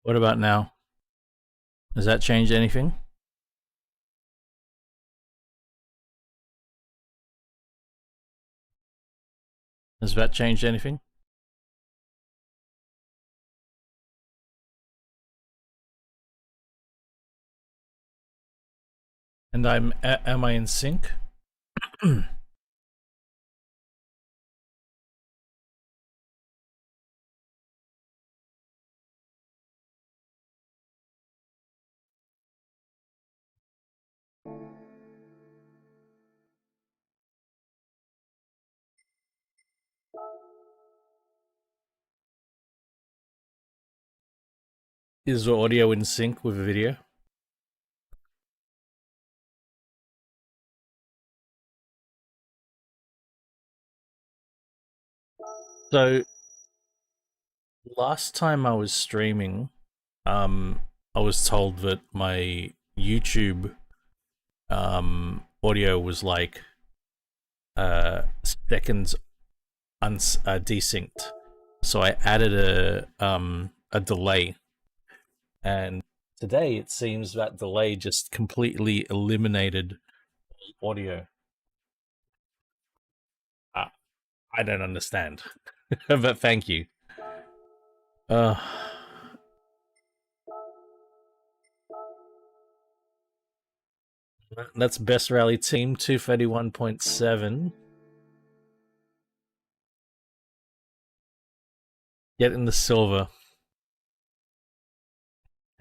What about now? Does that change anything? Has that changed anything? And am I in sync? Is the audio in sync with the video? So last time I was streaming, I was told that my YouTube audio was like seconds desynced. So I added a delay, and today it seems that delay just completely eliminated audio. I don't understand, but thank you. That's best rally team 231.7. Get in the silver.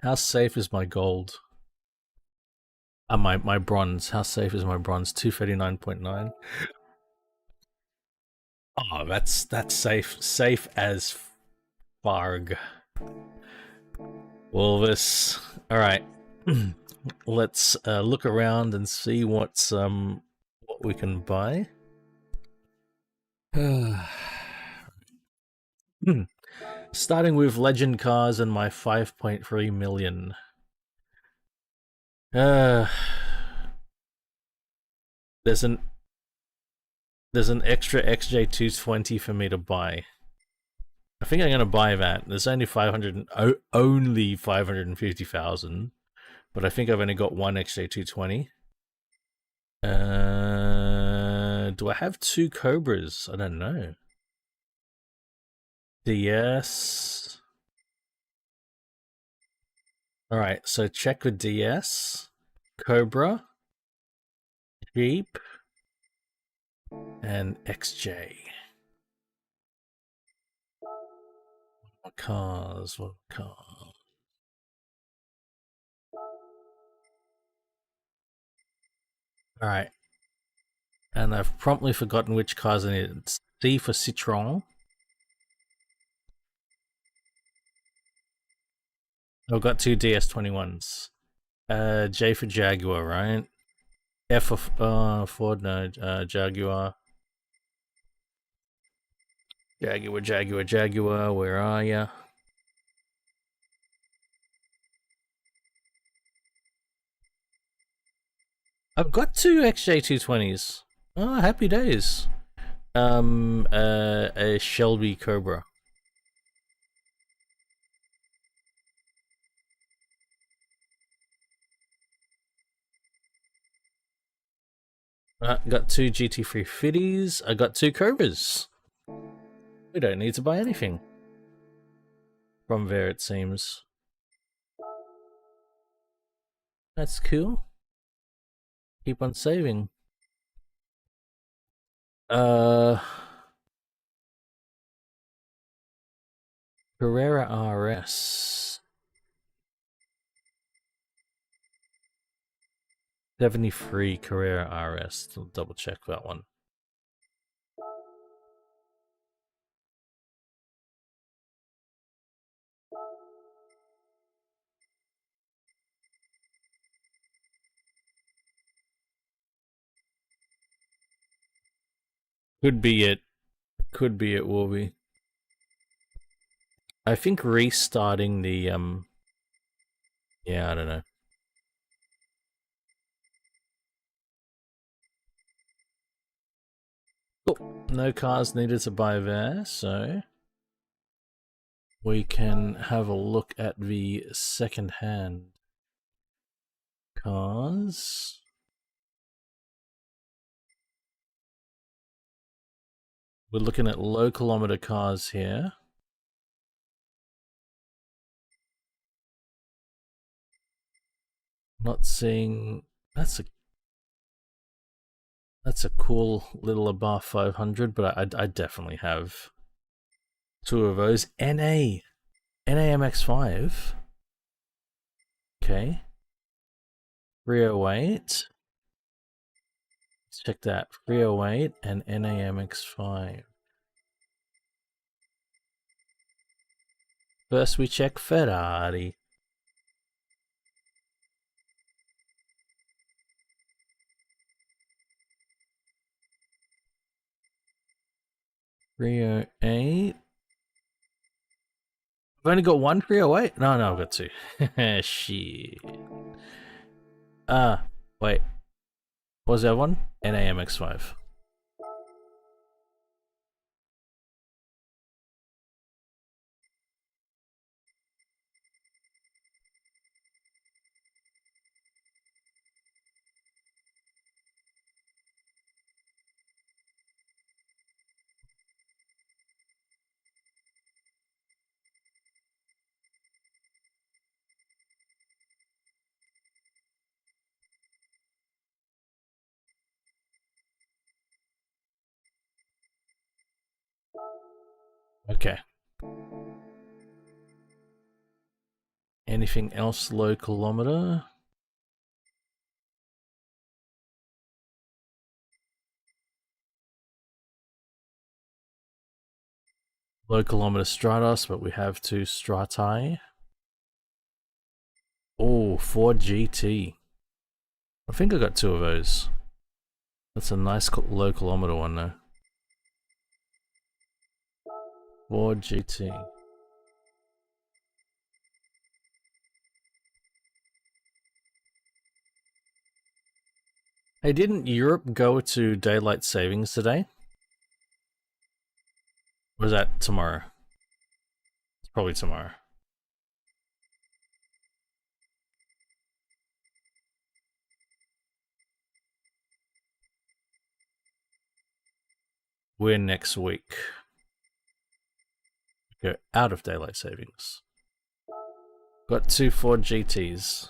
How safe is my gold? My bronze. How safe is my bronze? 239.9. Oh, that's safe. Safe as farg. Wolvis. All right. Let's look around and see what's what we can buy. Starting with legend cars and my 5.3 million. There's an extra XJ220 for me to buy. I think I'm gonna buy that. There's only 550,000, but I think I've only got one XJ220. Do I have two Cobras? I don't know. DS. Alright, so check with DS, Cobra, Jeep, and XJ. What cars? What cars? Alright. And I've promptly forgotten which cars I need. It's C for Citroën. I've got two DS21s. J for Jaguar, right? F for Ford, no, Jaguar. Jaguar, where are ya? I've got two XJ220s. Oh, happy days. A Shelby Cobra. Got two GT3 Fitties. I got two Cobras. We don't need to buy anything from there, it seems. That's cool. Keep on saving. Carrera RS. 73 Carrera RS. I'll double check that one. Could be it. Could be it will be. I think restarting the yeah, I don't know. Oh, no cars needed to buy there, so we can have a look at the second-hand cars. We're looking at low kilometer cars here. Not seeing. That's a cool little Abarth 500, but I definitely have two of those. NA MX5. Okay. 308. Let's check that. 308 and NA MX5. First we check Ferrari. Rio 8. I've only got one 308? No, I've got two. Shit. Wait. What was that one? NAMX5. Okay. Anything else low kilometer? Low kilometer Stratos, but we have two Strati. Oh, Ford GT. I think I got two of those. That's a nice low kilometer one though. Ford GT. Hey, didn't Europe go to daylight savings today? Or is that tomorrow? It's probably tomorrow. We're next week. Go out of daylight savings. Got two Ford GTs.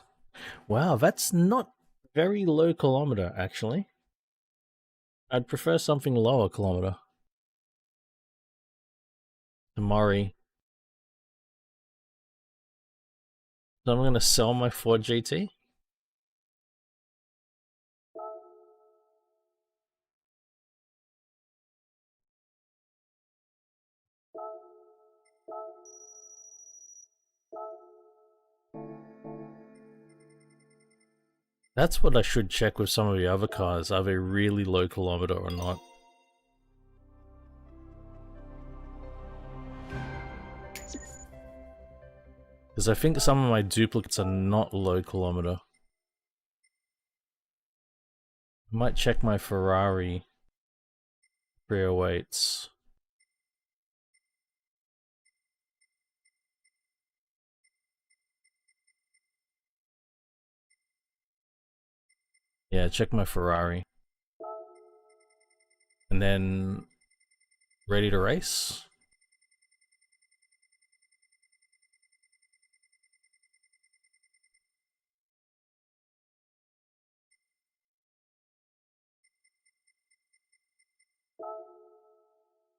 Wow, that's not very low kilometer, actually. I'd prefer something lower kilometer. The Murray. So I'm going to sell my Ford GT. That's what I should check with some of the other cars. Are they really low kilometer or not? Because I think some of my duplicates are not low kilometer. I might check my Ferrari 308s. Yeah, check my Ferrari. And then ready to race.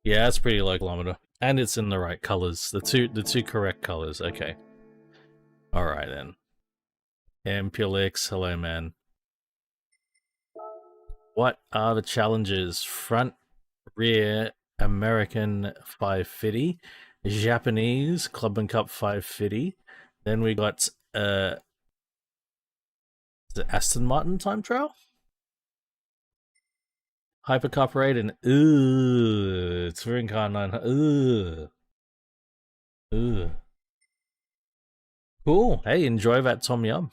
Yeah, it's pretty low kilometer. And it's in the right colors. The two correct colors. Okay. Alright then. MPLX, hello man. What are the challenges? Front, rear, American 550, Japanese Club and Cup 550. Then we got the Aston Martin time trial, Hypercar Parade, and Touring Car 900. Cool. Hey, enjoy that Tom Yum.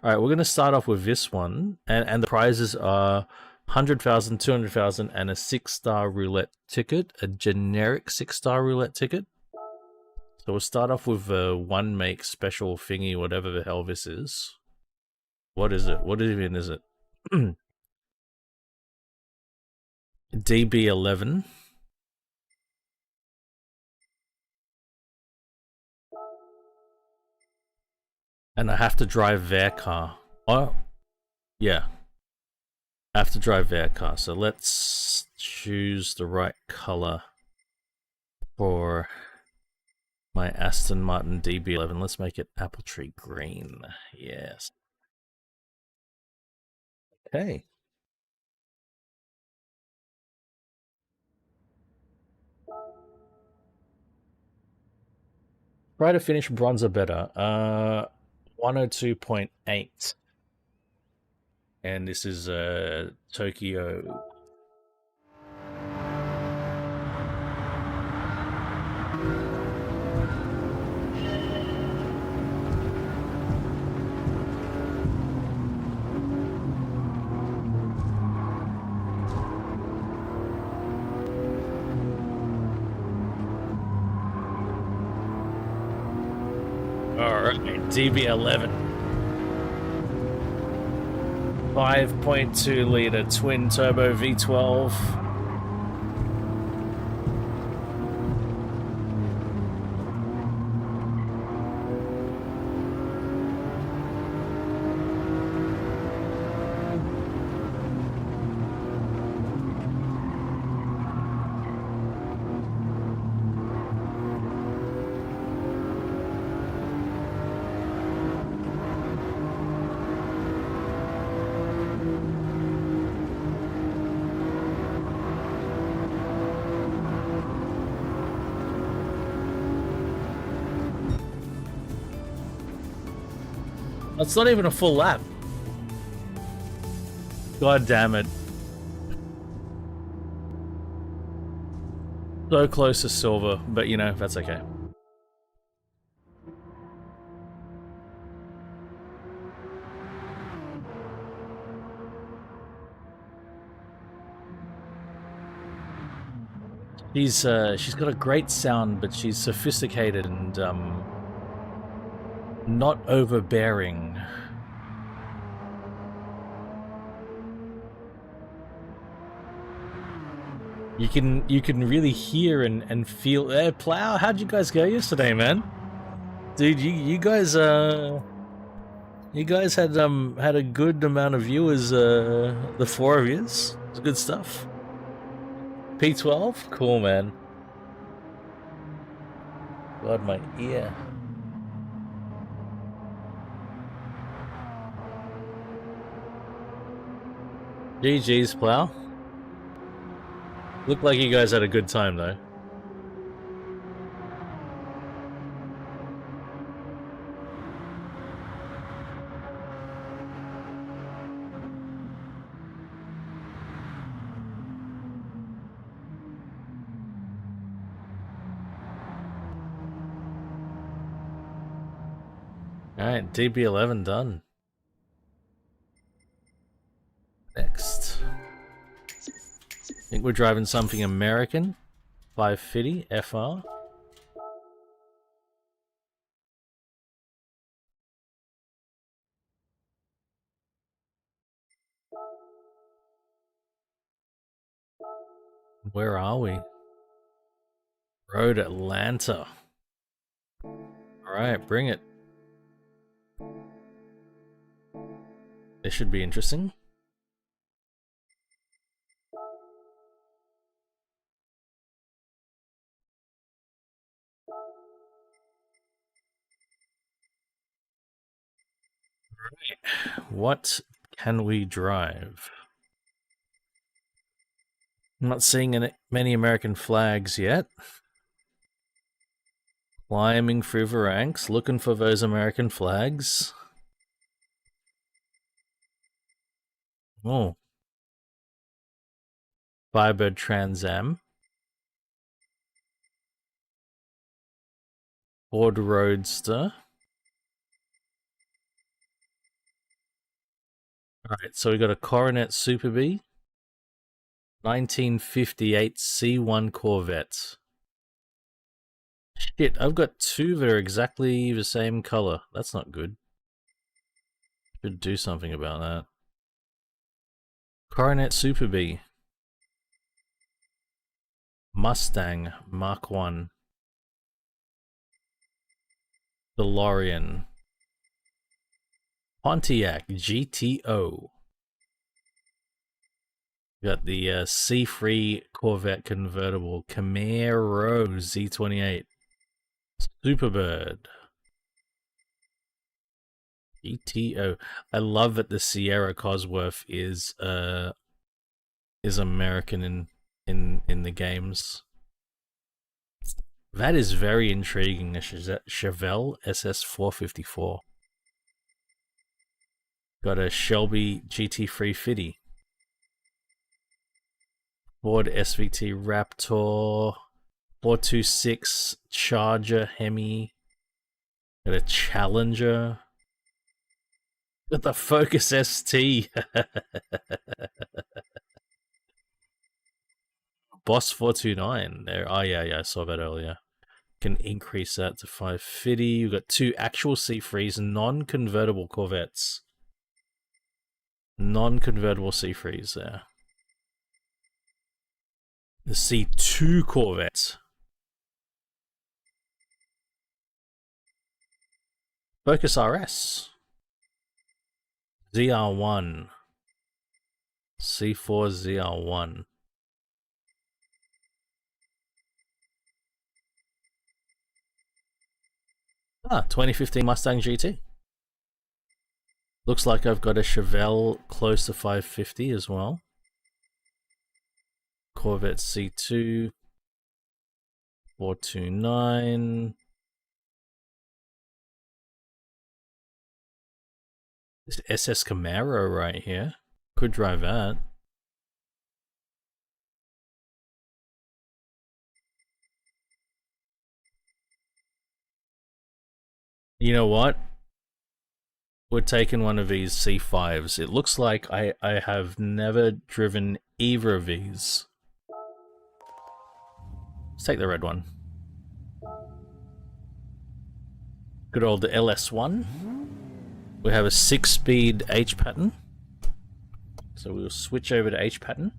All right, we're going to start off with this one, and the prizes are 100,000, 200,000, and a 6-star roulette ticket, a generic 6-star roulette ticket. So we'll start off with one make special thingy, whatever the hell this is. What is it? What even is it? DB11. And I have to drive their car. Oh, yeah. I have to drive their car. So let's choose the right color for my Aston Martin DB11. Let's make it apple tree green. Yes. Okay. Try to finish bronze or better. 102.8. And this is Tokyo. Alright, DB11. 5.2 litre twin turbo V12. That's not even a full lap. God damn it. So close to silver, but you know, that's okay. She's got a great sound, but she's sophisticated and not overbearing. You can really hear and feel. Plow, how'd you guys go yesterday, man? Dude, you guys had a good amount of viewers. The four of yous. It's good stuff. P12, cool, man. God, my ear. GG's, Plow. Looked like you guys had a good time, though. Alright, DB11 done. Next. I think we're driving something American. 550 FR. Where are we? Road Atlanta. Alright, bring it. This should be interesting. Right. What can we drive? I'm not seeing many American flags yet. Climbing through the ranks, looking for those American flags. Oh. Firebird Trans Am. Ford Roadster. Alright, so we got a Coronet Super B. 1958 C1 Corvette. Shit, I've got two that are exactly the same color. That's not good. Should do something about that. Coronet Super B. Mustang Mark 1. DeLorean. Pontiac GTO. Got the C3 Corvette convertible Camaro Z28. Superbird. GTO. I love that the Sierra Cosworth is American in the games. That is very intriguing. The Chevelle SS454. Got a Shelby GT350. Ford SVT Raptor. 426 Charger Hemi. Got a Challenger. Got the Focus ST. Boss 429 there. Oh yeah, I saw that earlier. Can increase that to 550. We've got two actual C3s, non-convertible Corvettes. Non-convertible C3s there. The C2 Corvette. Focus RS. ZR1. C4 ZR1. 2015 Mustang GT. Looks like I've got a Chevelle close to 550 as well. Corvette C2. 429. This SS Camaro right here. Could drive that. You know what? We're taking one of these C5s. It looks like I have never driven either of these. Let's take the red one. Good old LS1. We have a 6-speed H pattern. So we'll switch over to H pattern.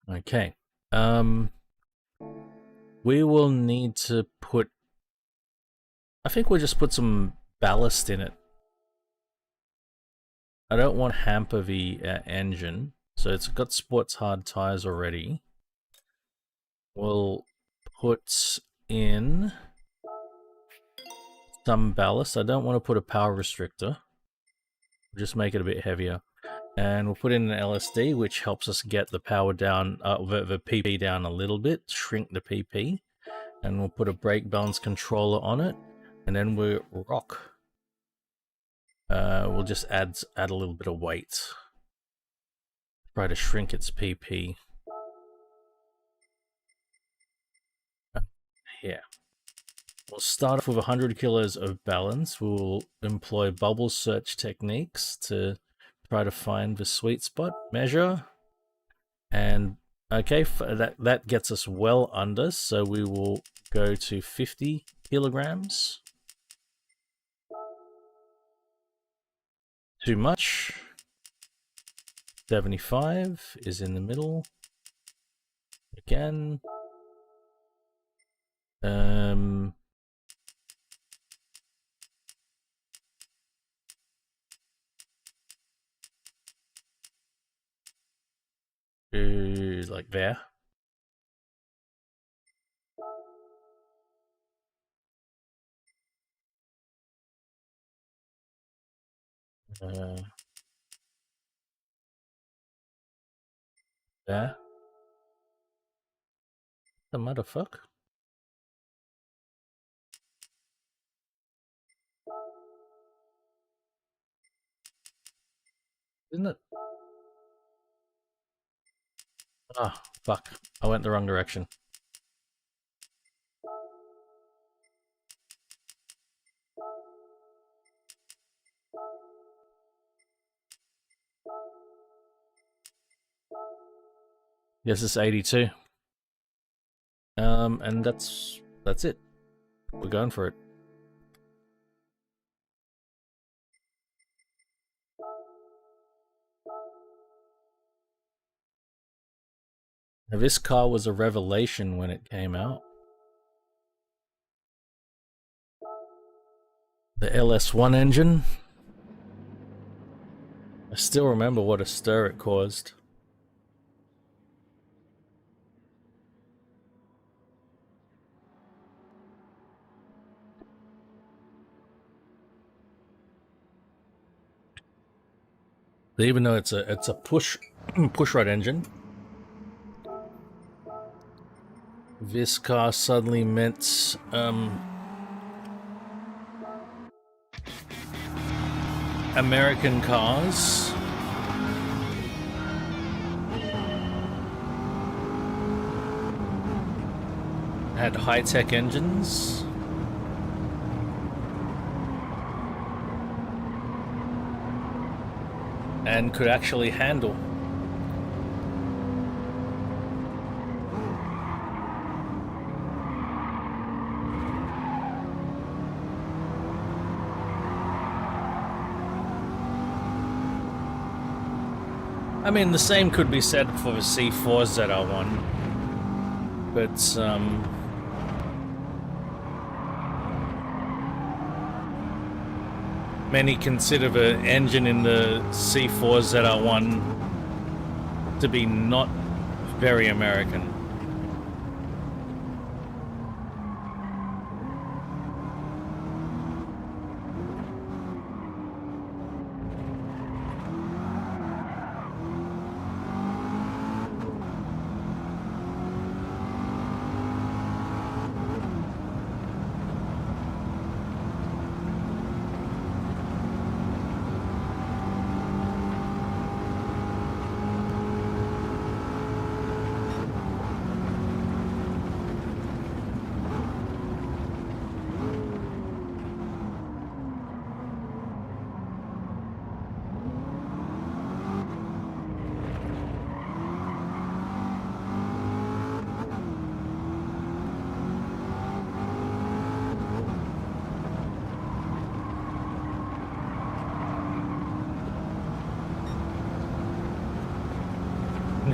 Okay. We will need to put... I think we'll just put some ballast in it. I don't want to hamper the engine. So it's got sports hard tires already. We'll put in some ballast. I don't want to put a power restrictor. Just make it a bit heavier. And we'll put in an LSD, which helps us get the power down, the PP down a little bit, shrink the PP. And we'll put a brake balance controller on it, and then we'll rock. We'll just add a little bit of weight. Try to shrink its PP. Here. We'll start off with 100 kilos of balance. We'll employ bubble search techniques to try to find the sweet spot. Measure. And okay, that gets us well under, so we will go to 50 kilograms. Too much. 75 is in the middle. Again. Like there. There. The motherfucker. Isn't it? Ah, fuck. I went the wrong direction. Yes, it's 82. And that's it. We're going for it. Now, this car was a revelation when it came out. The LS1 engine. I still remember what a stir it caused. Even though it's a push rod engine, this car suddenly meant American cars. Had high-tech engines. And could actually handle. I mean, the same could be said for the C4 ZR1, but many consider the engine in the C4 ZR1 to be not very American.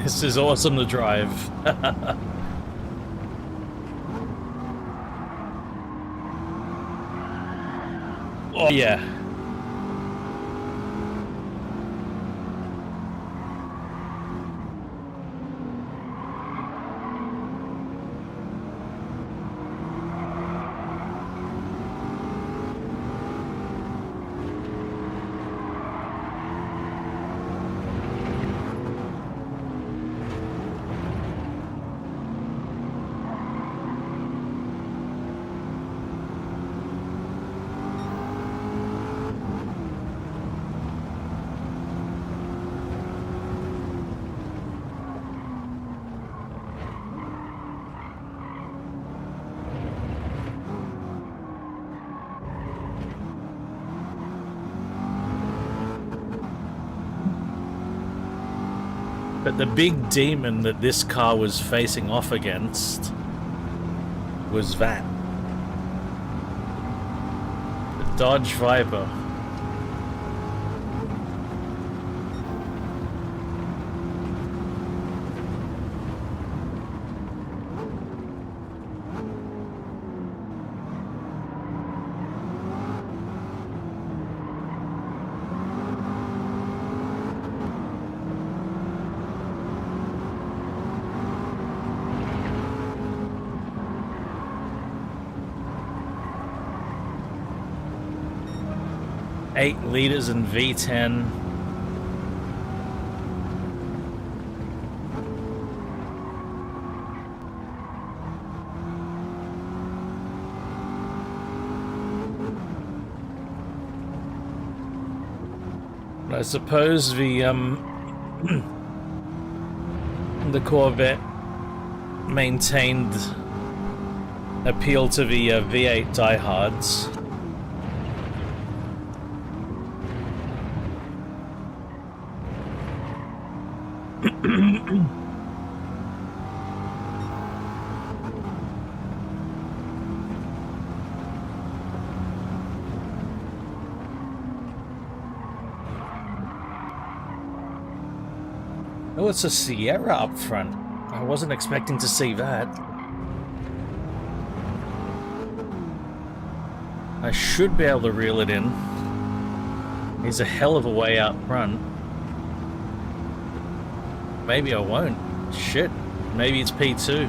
This is awesome to drive. Oh yeah. But the big demon that this car was facing off against was that. The Dodge Viper. Eight liters in V10. I suppose the Corvette maintained appeal to the V8 diehards. Oh, it's a Sierra up front. I wasn't expecting to see that. I should be able to reel it in. He's a hell of a way out front. Maybe I won't. Shit. Maybe it's P2.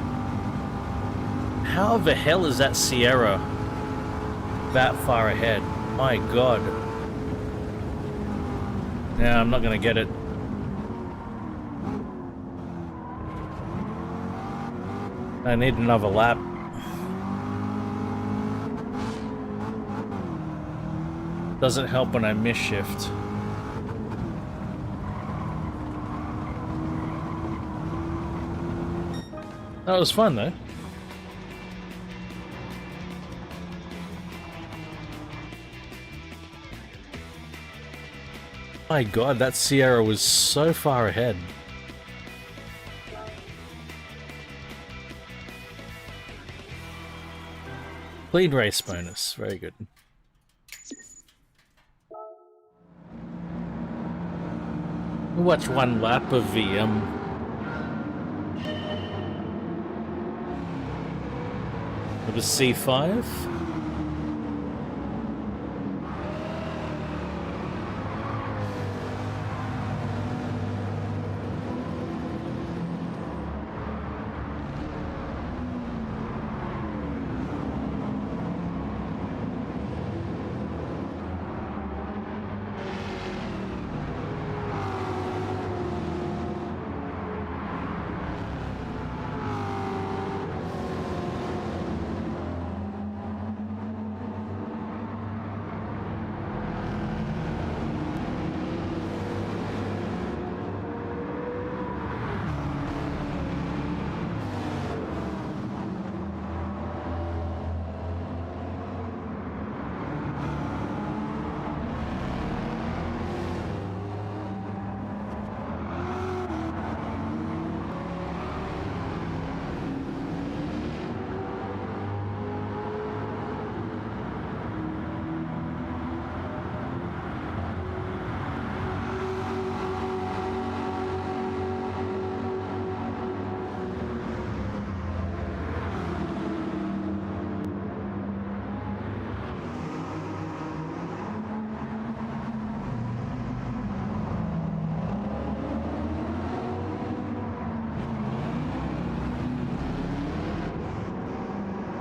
How the hell is that Sierra that far ahead? My god. Yeah, I'm not gonna get it. I need another lap. Doesn't help when I miss shift. That was fun though. My god, that Sierra was so far ahead. Clean race bonus, very good. We'll watch one lap of the C5.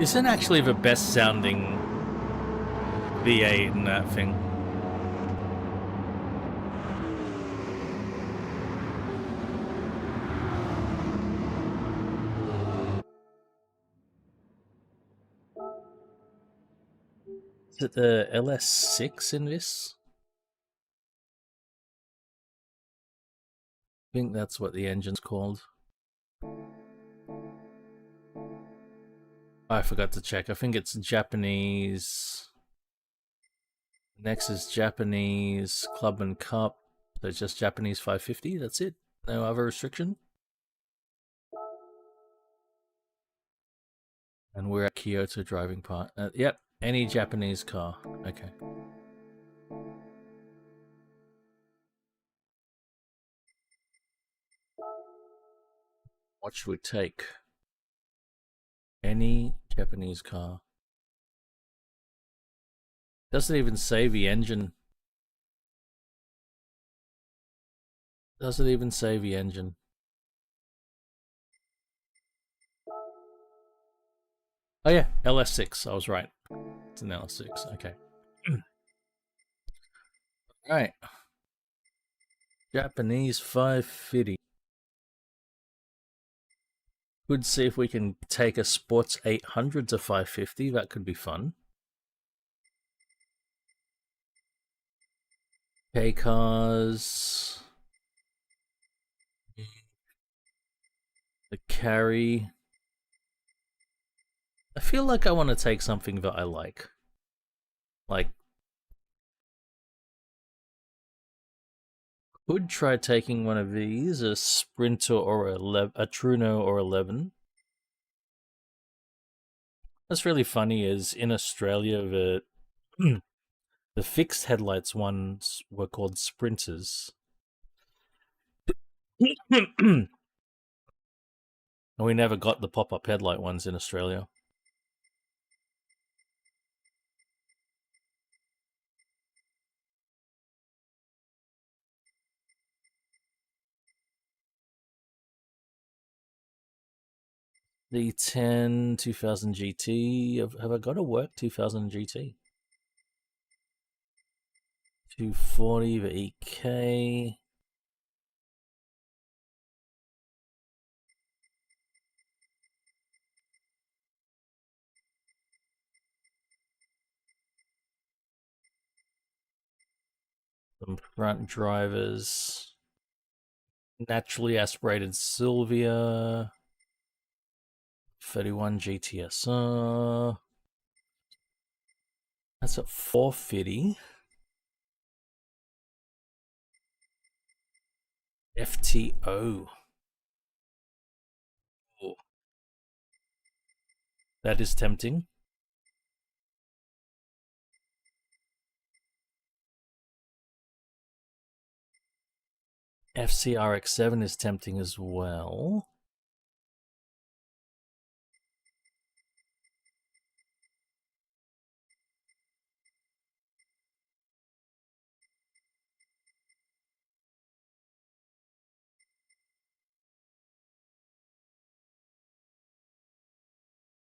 Isn't actually the best sounding V8 in that thing. Is it the LS6 in this? I think that's what the engine's called. I forgot to check. I think it's Japanese. Next is Japanese Club and Cup. So it's just Japanese 550. That's it. No other restriction. And we're at Kyoto driving part. Yep, any Japanese car. Okay. What should we take? Any Japanese car. Doesn't even say the engine. Doesn't even say the engine. Oh yeah, LS6. I was right. It's an LS6. Okay. Right. Japanese 550. Could see if we can take a Sports 800 to 550. That could be fun. Okay, cars. The carry. I feel like I want to take something that I like. Like, could try taking one of these, a Sprinter or a Truno or 11. What's really funny is in Australia, the fixed headlights ones were called Sprinters. We never got the pop-up headlight ones in Australia. The 10 2000 GT. Have I got a work 2000 GT? 240 for EK. Some front drivers. Naturally aspirated Sylvia. 31 GTSR. That's at 450. FTO. Oh, that is tempting. FCRX7 is tempting as well.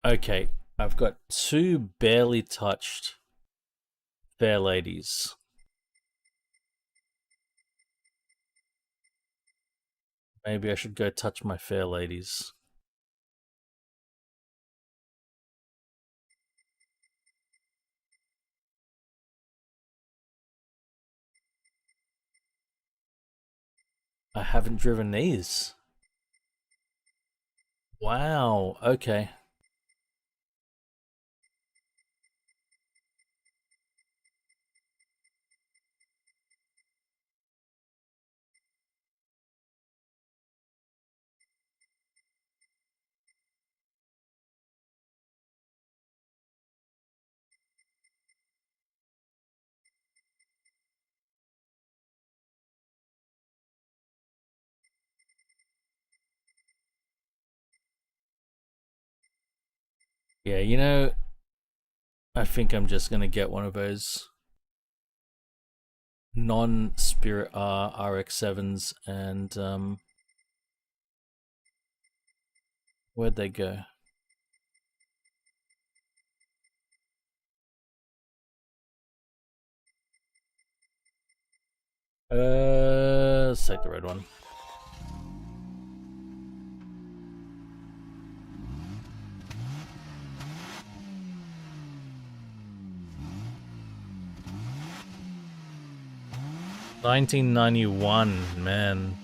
Okay, I've got two barely touched fair ladies. Maybe I should go touch my fair ladies. I haven't driven these. Wow, okay. Yeah, you know, I think I'm just gonna get one of those non-Spirit R RX7s and where'd they go? Let's take the red one. $1991, man.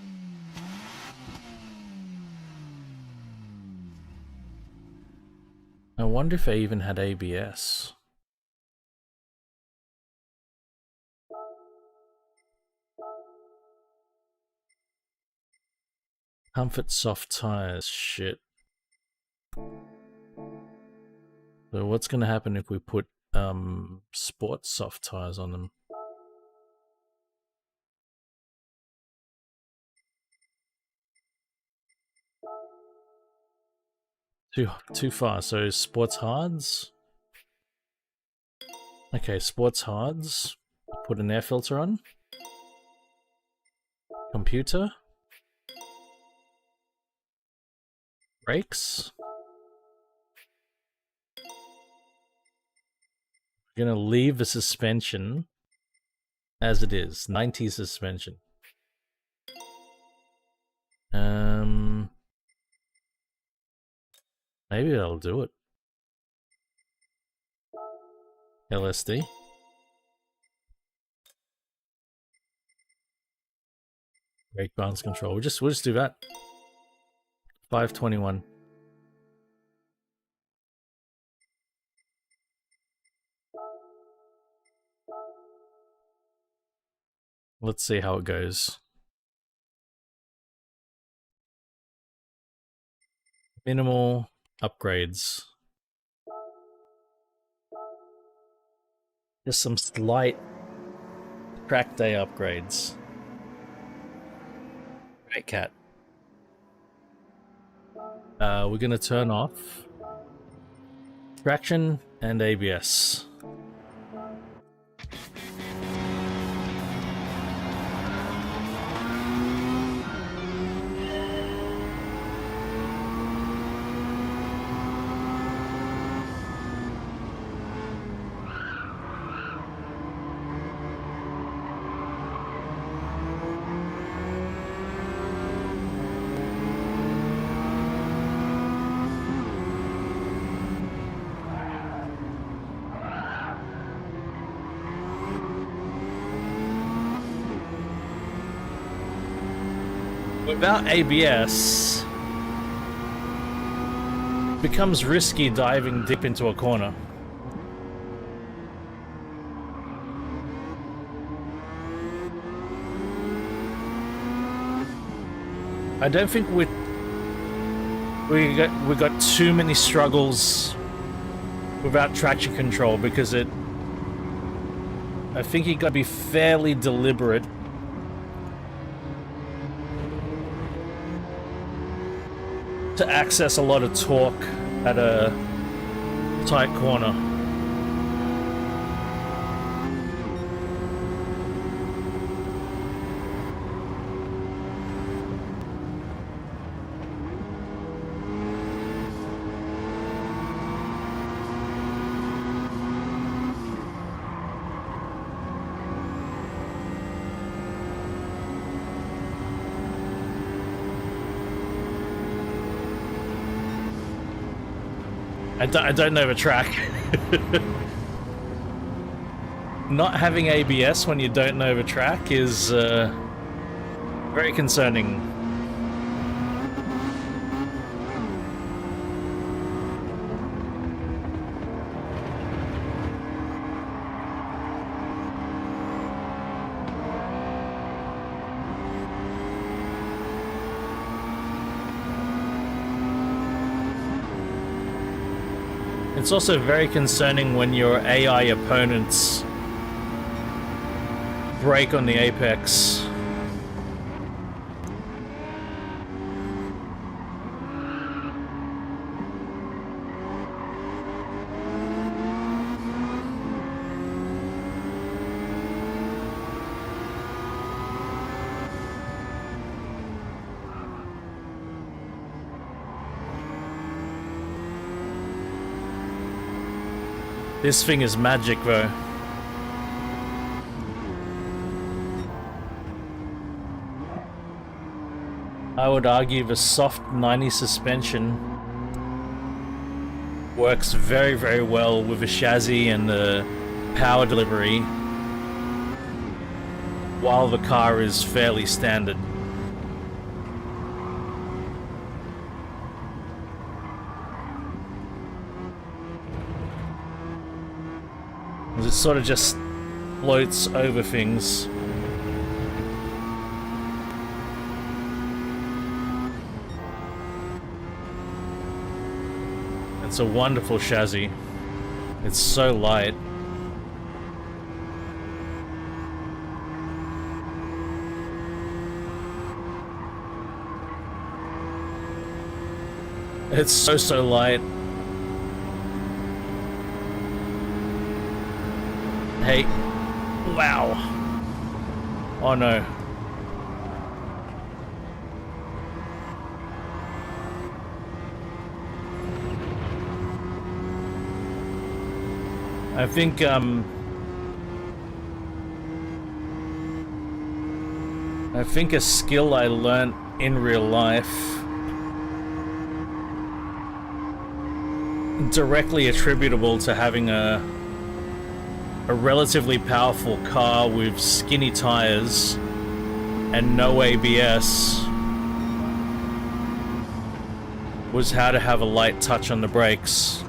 I wonder if they even had ABS. Comfort soft tires, shit. So what's gonna happen if we put sports soft tires on them? Too far. So sports hards. Okay, sports hards. Put an air filter on. Computer. Brakes. We're gonna leave the suspension as it is. 90 suspension. Maybe that'll do it. LSD. Brake balance control. We'll just do that. 521. Let's see how it goes. Minimal upgrades. Just some slight track day upgrades. Right, cat. We're gonna turn off traction and ABS. Without ABS, it becomes risky diving deep into a corner. I don't think we got too many struggles without traction control because I think you got to be fairly deliberate to access a lot of torque at a tight corner. I don't know the track. Not having ABS when you don't know the track is very concerning. It's also very concerning when your AI opponents brake on the apex. This thing is magic, though. I would argue the soft 90 suspension works very, very well with the chassis and the power delivery, while the car is fairly standard. It sort of just floats over things. It's a wonderful chassis. It's so light. It's so light. Hey. Wow. Oh no. I think a skill I learnt in real life, directly attributable to having a relatively powerful car with skinny tires and no ABS, was how to have a light touch on the brakes.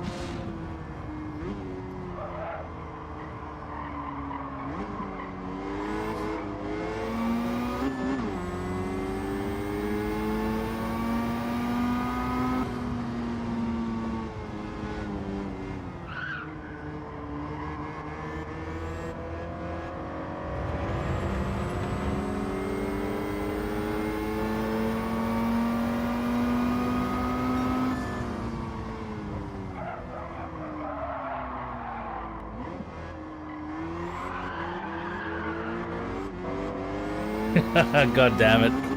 God damn it.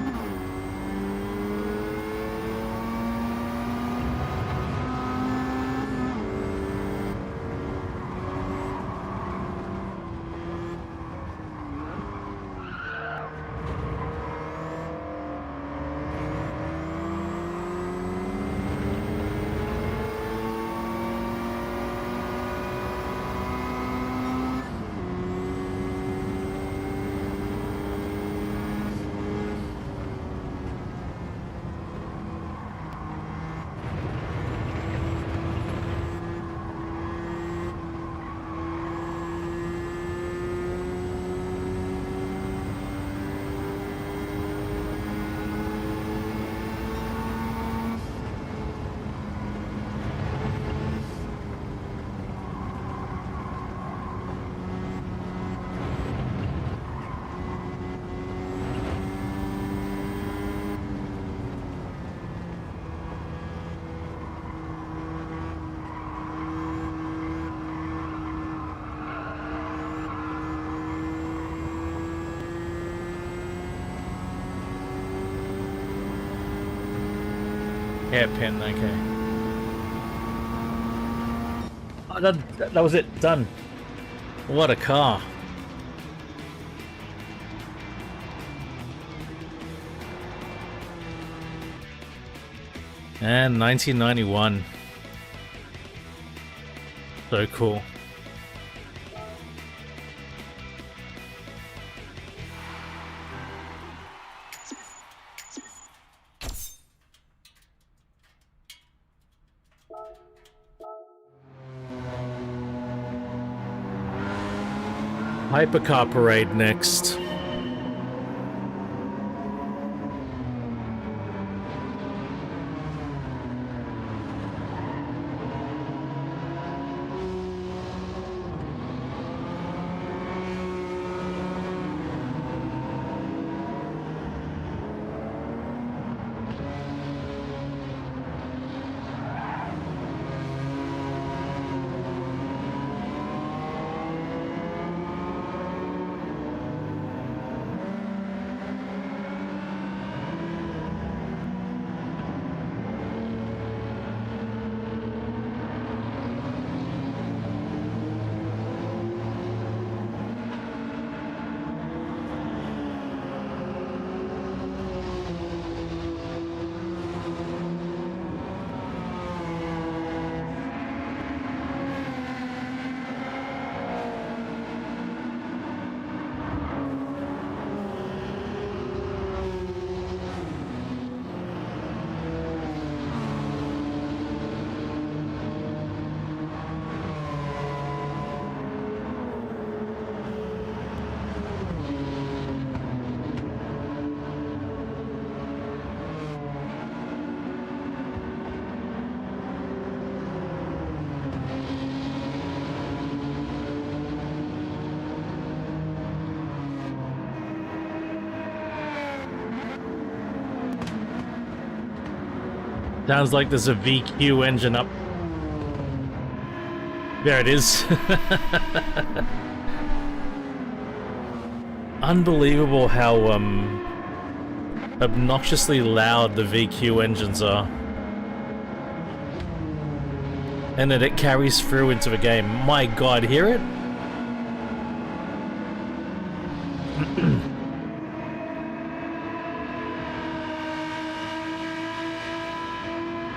Hairpin, okay. Oh, that was it. Done. What a car. And 1991. So cool. Hypercar Parade next. Sounds like there's a VQ engine up. There it is. Unbelievable how obnoxiously loud the VQ engines are. And that it carries through into the game. My god, hear it?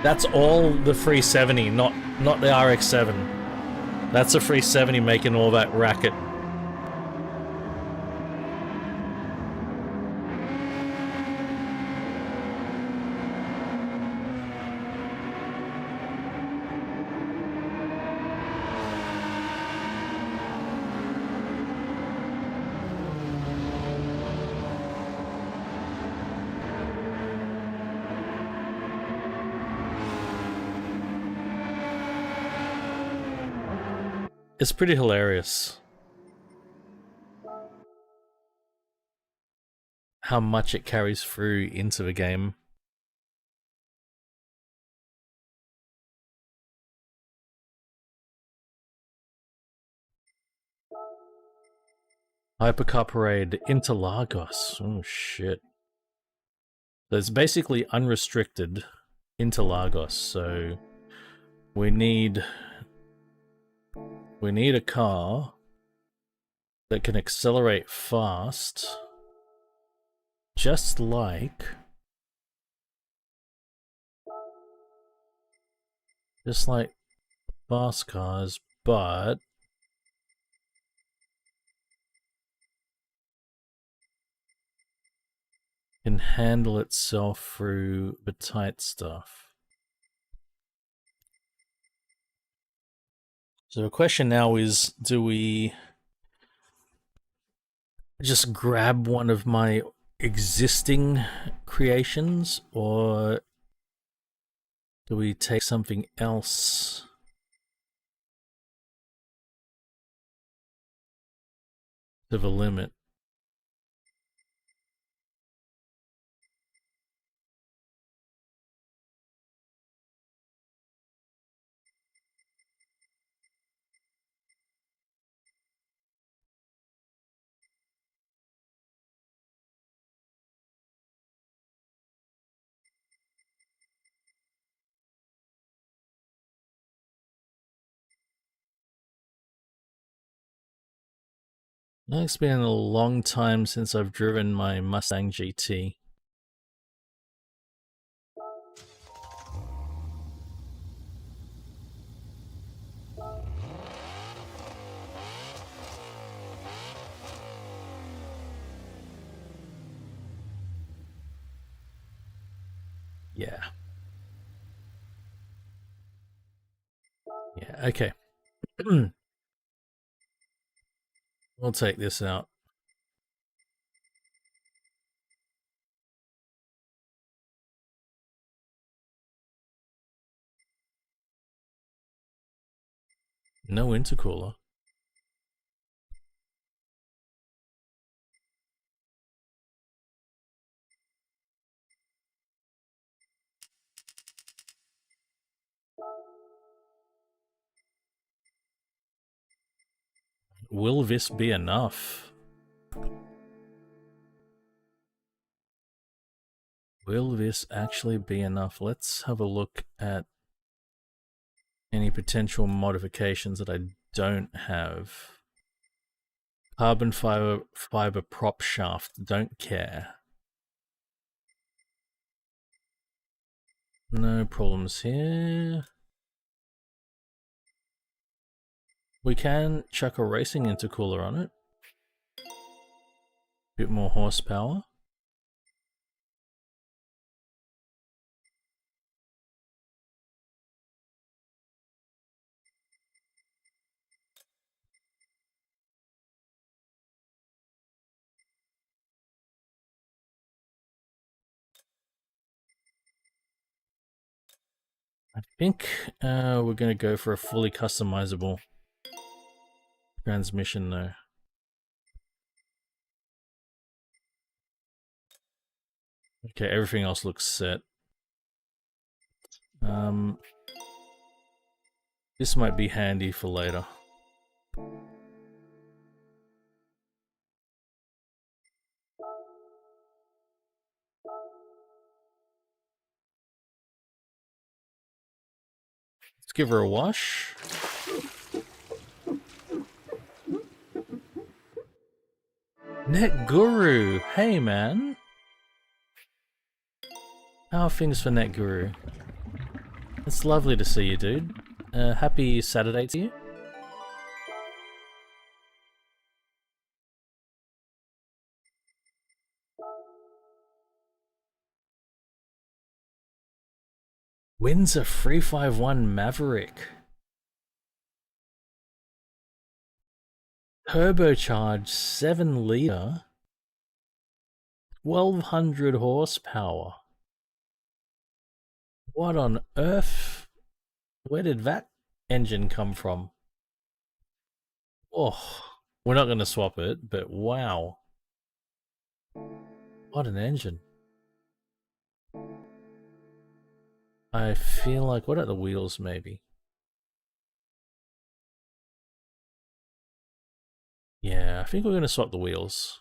That's all the 370, not the RX-7. That's a 370 making all that racket. It's pretty hilarious how much it carries through into the game. Hypercar Parade Interlagos. Oh shit. So it's basically unrestricted Interlagos, so we need a car that can accelerate fast, just like fast cars, but can handle itself through the tight stuff. So the question now is, do we just grab one of my existing creations, or do we take something else to the limit? It's been a long time since I've driven my Mustang GT. Yeah. Yeah, okay. We'll take this out. No intercooler. Will this be enough? Will this actually be enough? Let's have a look at any potential modifications that I don't have. Carbon fiber prop shaft, don't care. No problems here. We can chuck a racing intercooler on it. Bit more horsepower. I think we're going to go for a fully customizable transmission though. Okay, everything else looks set. This might be handy for later. Let's give her a wash. Net Guru! Hey man! How are things for Net Guru? It's lovely to see you, dude. Happy Saturday to you. Wins a 351 Maverick. Turbocharged 7-litre. 1200 horsepower. What on earth? Where did that engine come from? Oh, we're not going to swap it, but wow. What an engine. I feel like, what are the wheels maybe? Yeah, I think we're going to swap the wheels.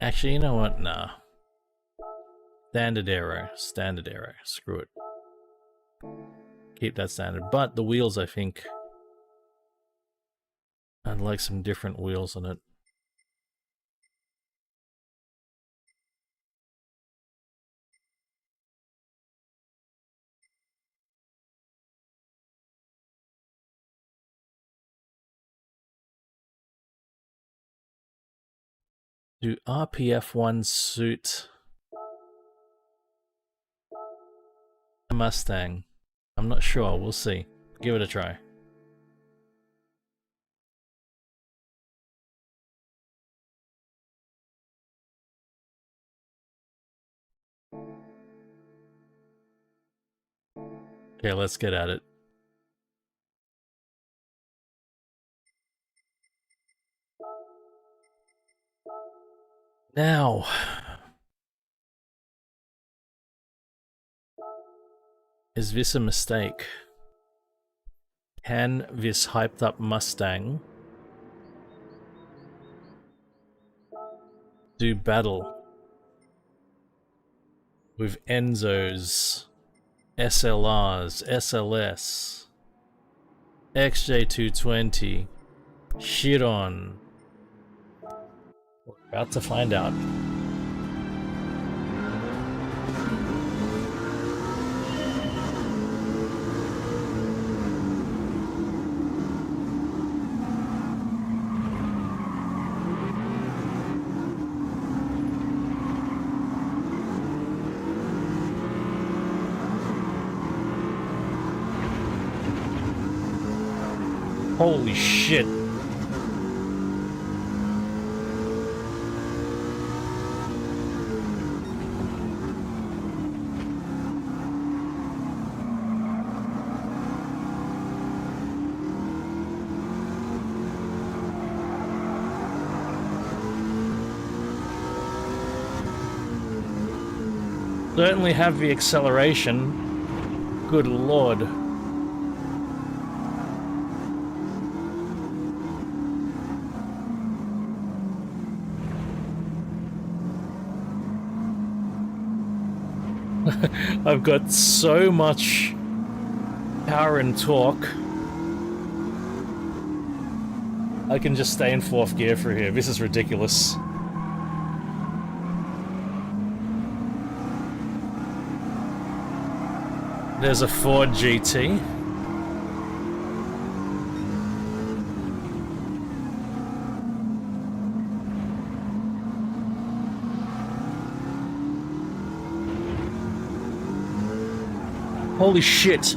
Actually, you know what? Nah. Standard arrow. Standard arrow. Screw it. Keep that standard. But the wheels, I think... I'd like some different wheels on it. Do RPF1 suit a Mustang? I'm not sure. We'll see. Give it a try. Okay, let's get at it. Now... Is this a mistake? Can this hyped up Mustang do battle with Enzos, SLRs, SLS, XJ220, Chiron? We're about to find out. Holy shit. Certainly have the acceleration. Good lord. I've got so much power and torque. I can just stay in 4th gear for here. This is ridiculous. There's a Ford GT. Holy shit!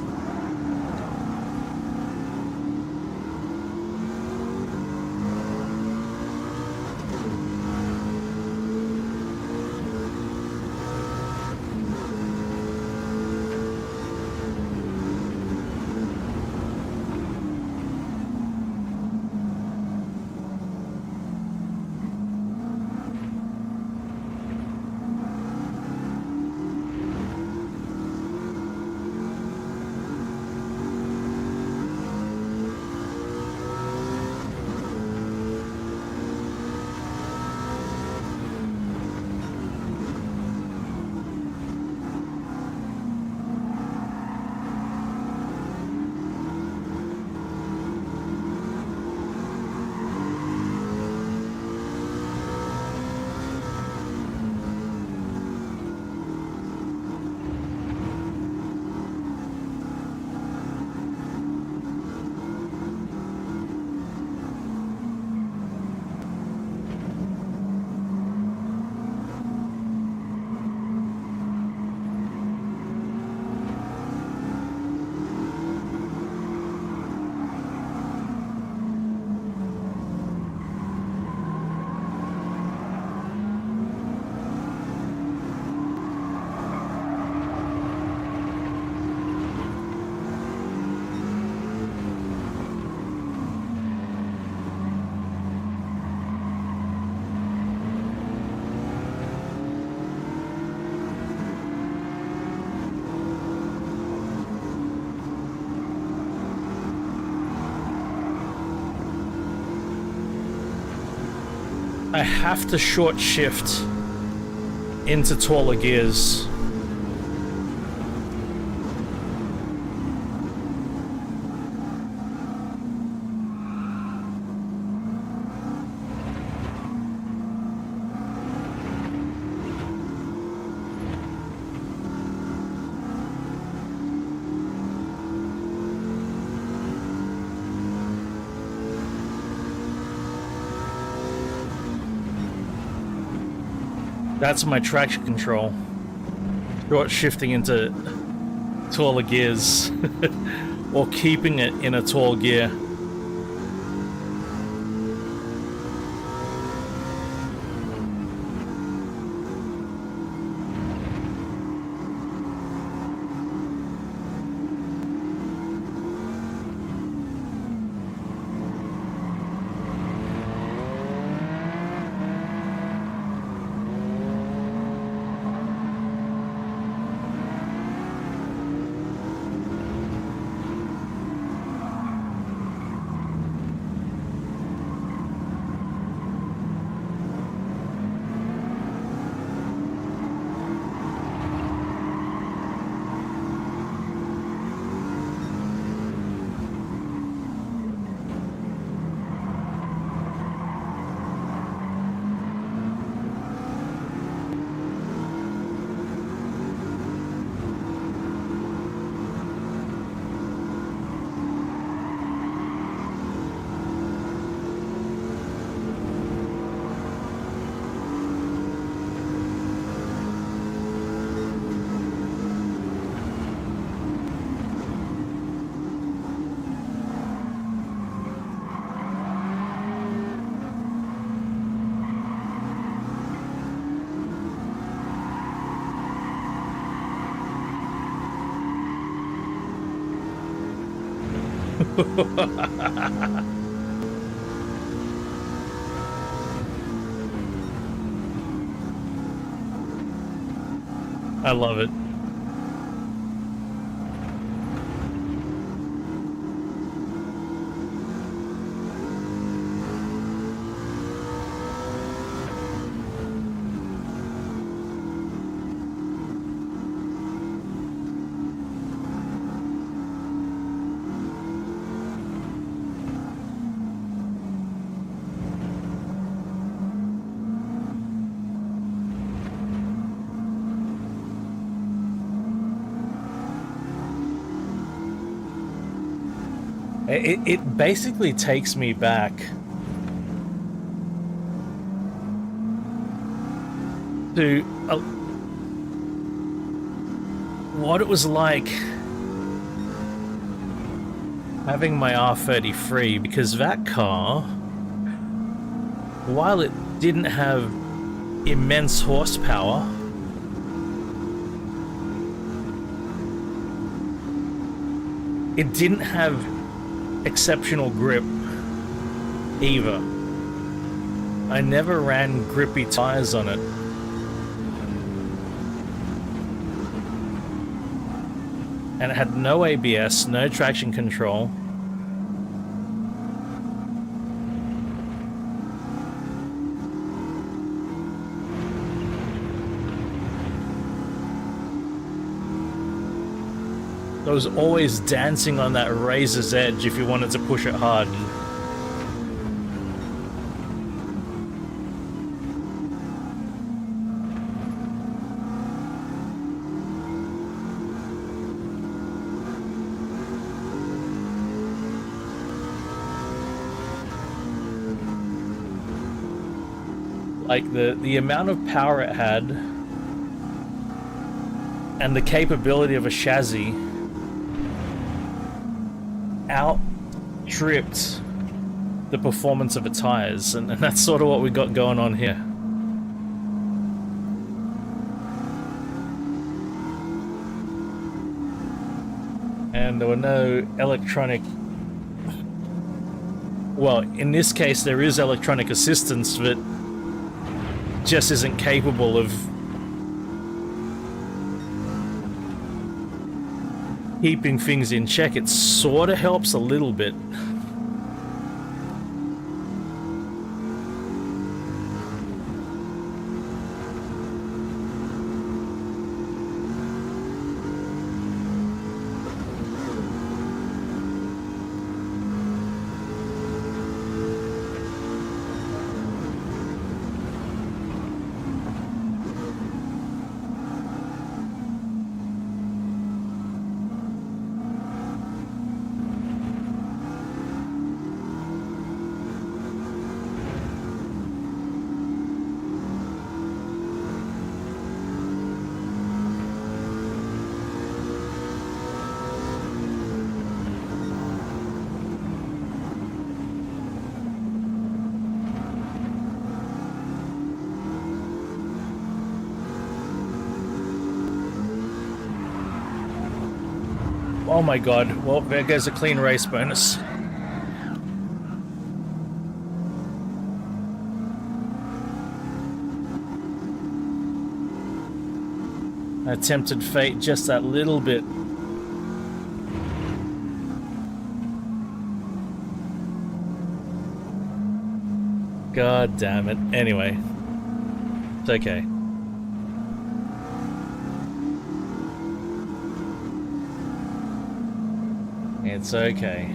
I have to short shift into taller gears. That's my traction control. Short shifting into taller gears. Or keeping it in a tall gear. I love it. It basically takes me back to what it was like having my R33, because that car, while it didn't have immense horsepower, it didn't have exceptional grip either. I never ran grippy tires on it. And it had no ABS, no traction control. I was always dancing on that razor's edge if you wanted to push it hard. Like the amount of power it had and the capability of a chassis outstripped the performance of the tires, and that's sort of what we got going on here. And there were no electronic... Well, in this case there is electronic assistance, but just isn't capable of keeping things in check. It sort of helps a little bit. Oh my god, well, there goes a clean race bonus. I tempted fate just that little bit. God damn it. Anyway. It's okay. It's okay.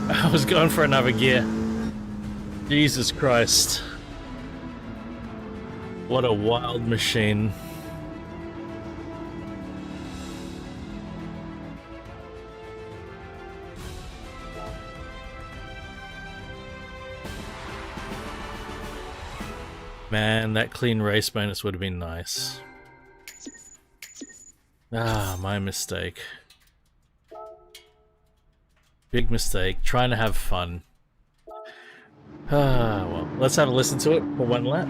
I was going for another gear. Jesus Christ. What a wild machine. Man, that clean race bonus would have been nice. Ah, my mistake. Big mistake. Trying to have fun. Ah, well, let's have a listen to it for one lap.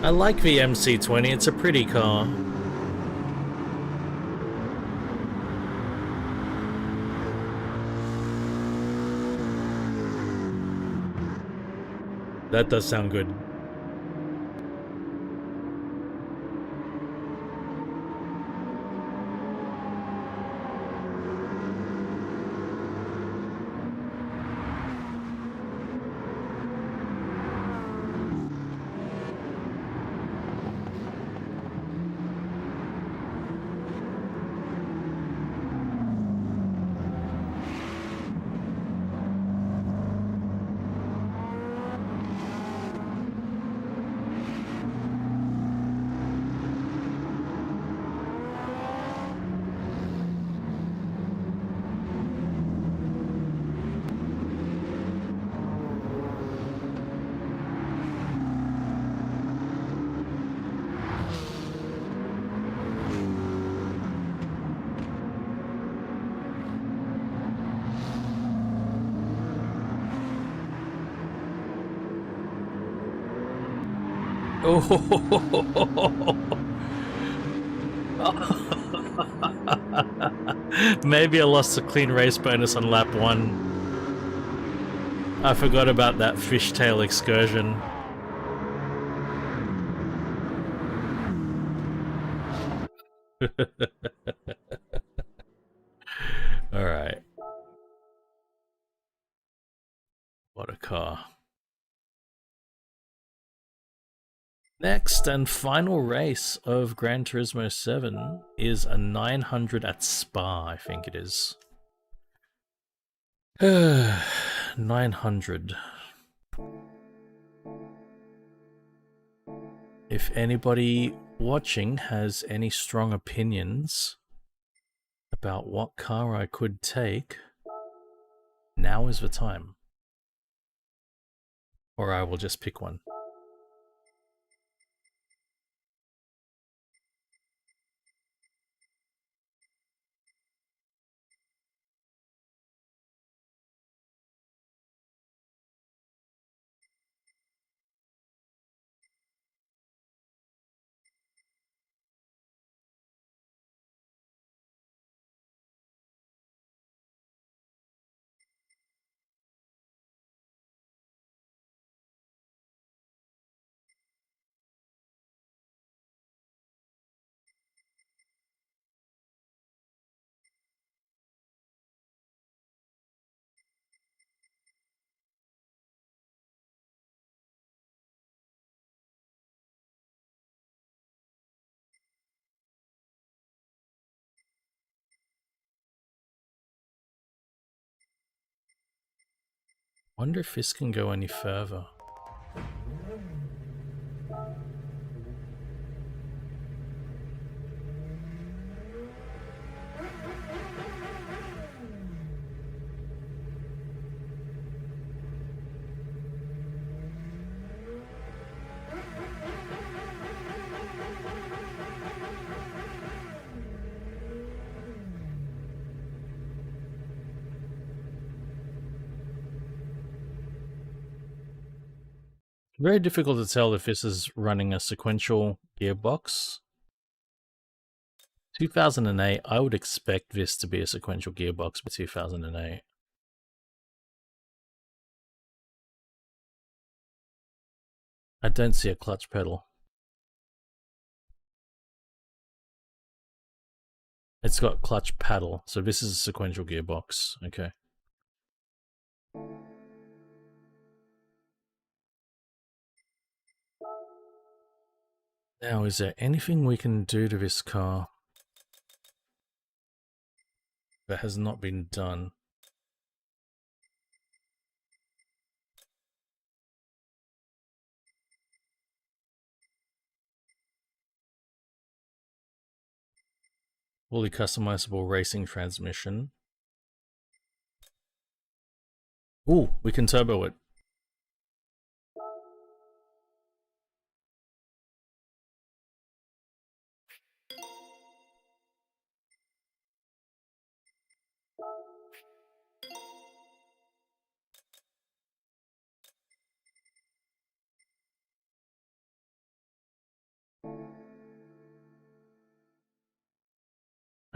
I like the MC20, it's a pretty car. That does sound good. Oh, Maybe I lost a clean race bonus on lap 1. I forgot about that fishtail excursion. Alright. What a car. Next and final race of Gran Turismo 7 is a 900 at Spa, I think it is. 900. If anybody watching has any strong opinions about what car I could take, now is the time. Or I will just pick one. Wonder if this can go any further. Very difficult to tell if this is running a sequential gearbox. 2008, I would expect this to be a sequential gearbox for 2008. I don't see a clutch pedal. It's got clutch paddle, so this is a sequential gearbox. Okay. Now, is there anything we can do to this car that has not been done? Fully customizable racing transmission. Ooh, we can turbo it.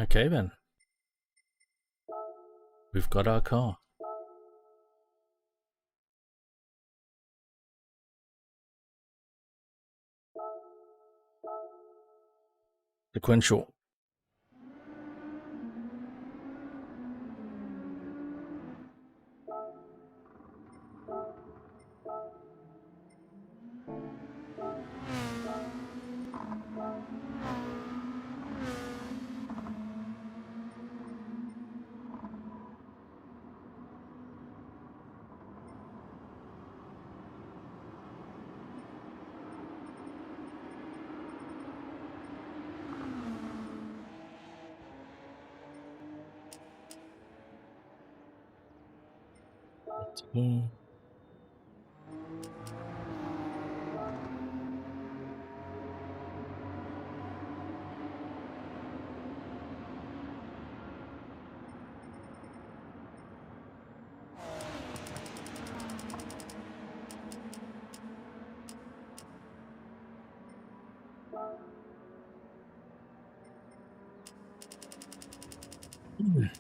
Okay then. We've got our car. Sequential. We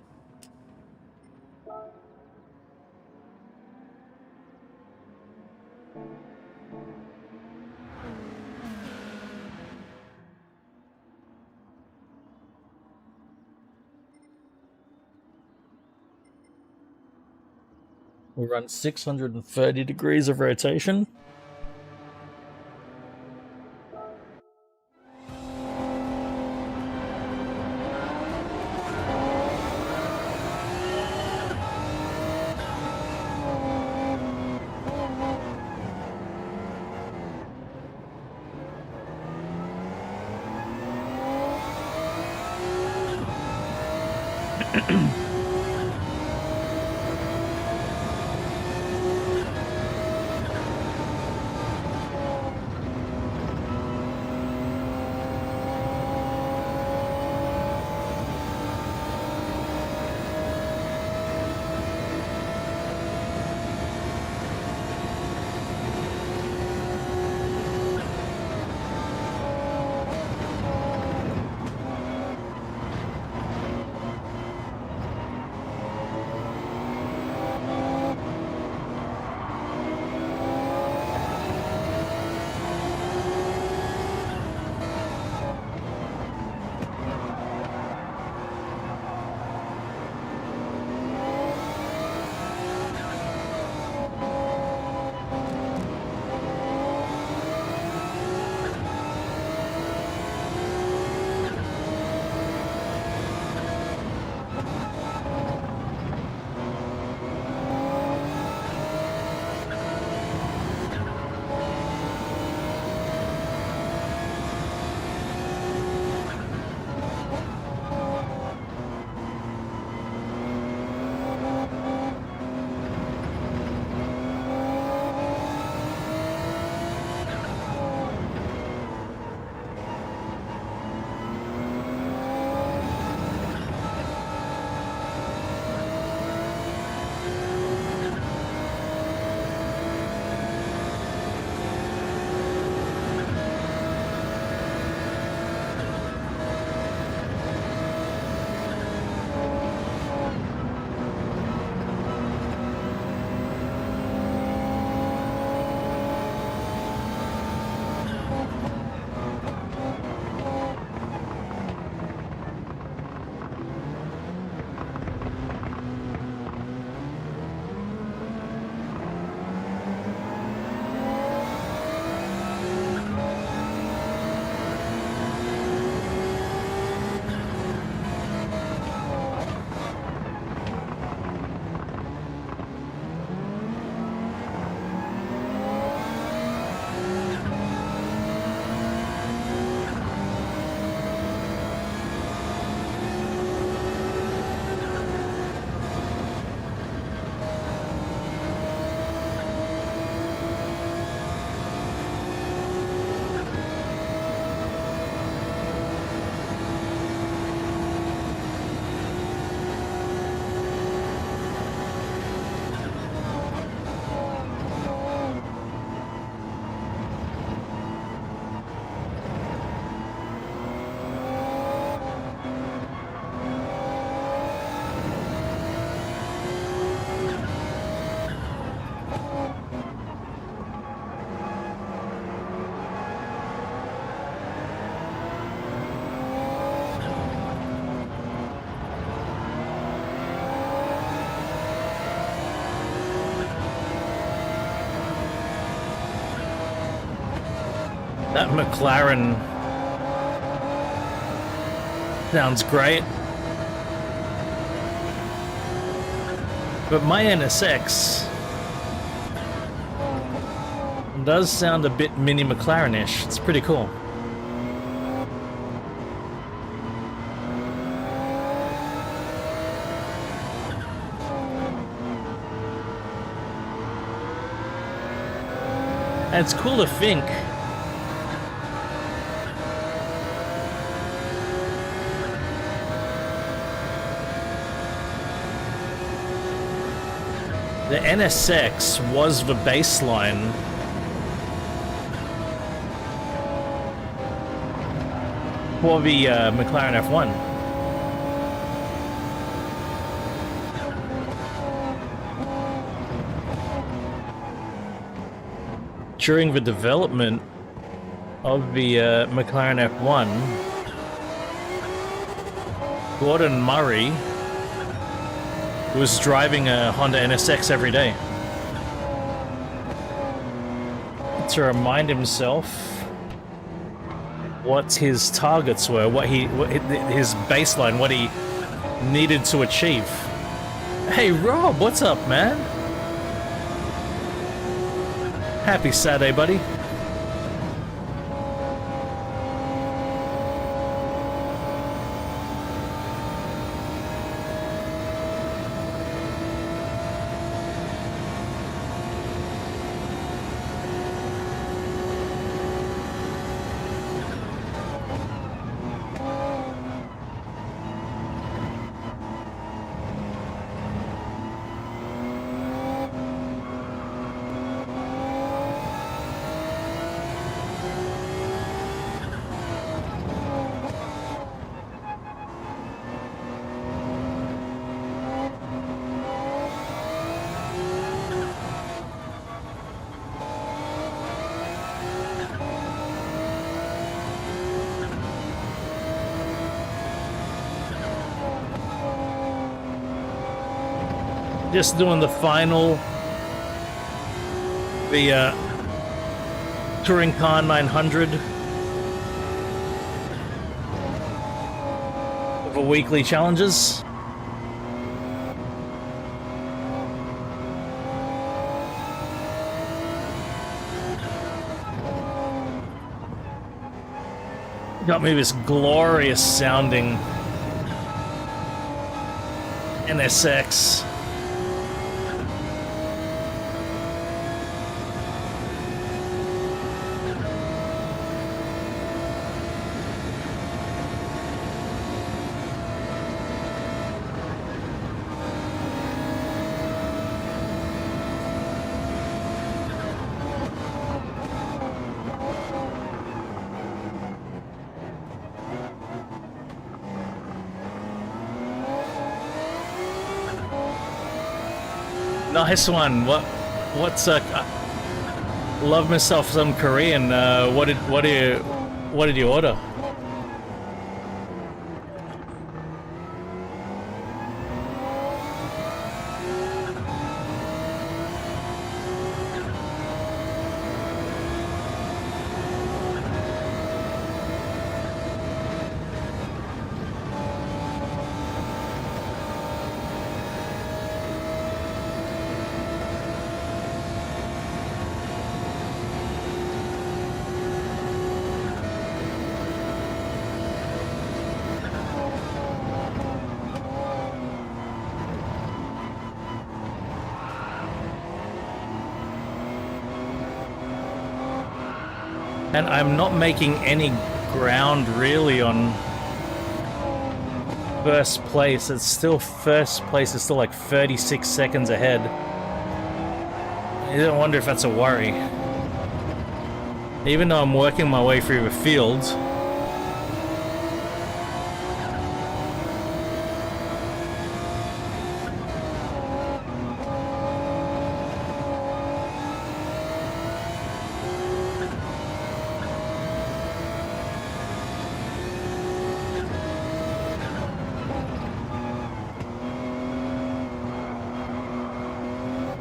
run 630 degrees of rotation. That McLaren sounds great. But my NSX does sound a bit mini McLaren-ish. It's pretty cool. And it's cool to think the NSX was the baseline for the McLaren F1. during the development of the McLaren F1, Gordon Murray was driving a Honda NSX every day to remind himself what his targets were, his baseline, what he needed to achieve. Hey Rob, what's up, man? Happy Saturday, buddy. Just doing the final, the Touring Car 900 of the weekly challenges. Got me this glorious sounding NSX. Nice one. What's love myself some Korean. What did you order? And I'm not making any ground really on first place. It's still first place is still like 36 seconds ahead. I don't wonder if that's a worry. Even though I'm working my way through the field,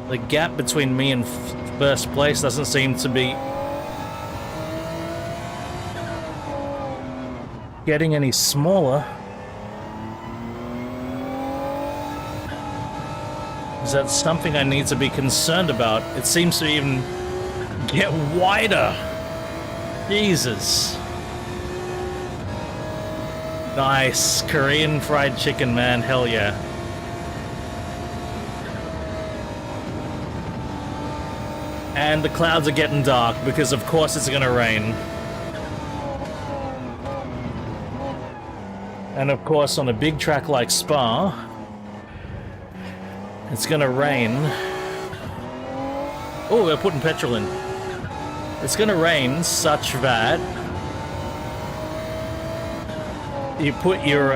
the gap between me and first place doesn't seem to be getting any smaller. Is that something I need to be concerned about? It seems to even get wider. Jesus. Nice. Korean fried chicken, man. Hell yeah. And the clouds are getting dark because of course it's gonna rain. And of course on a big track like Spa, it's gonna rain. Oh, we're putting petrol in. It's gonna rain such that you put your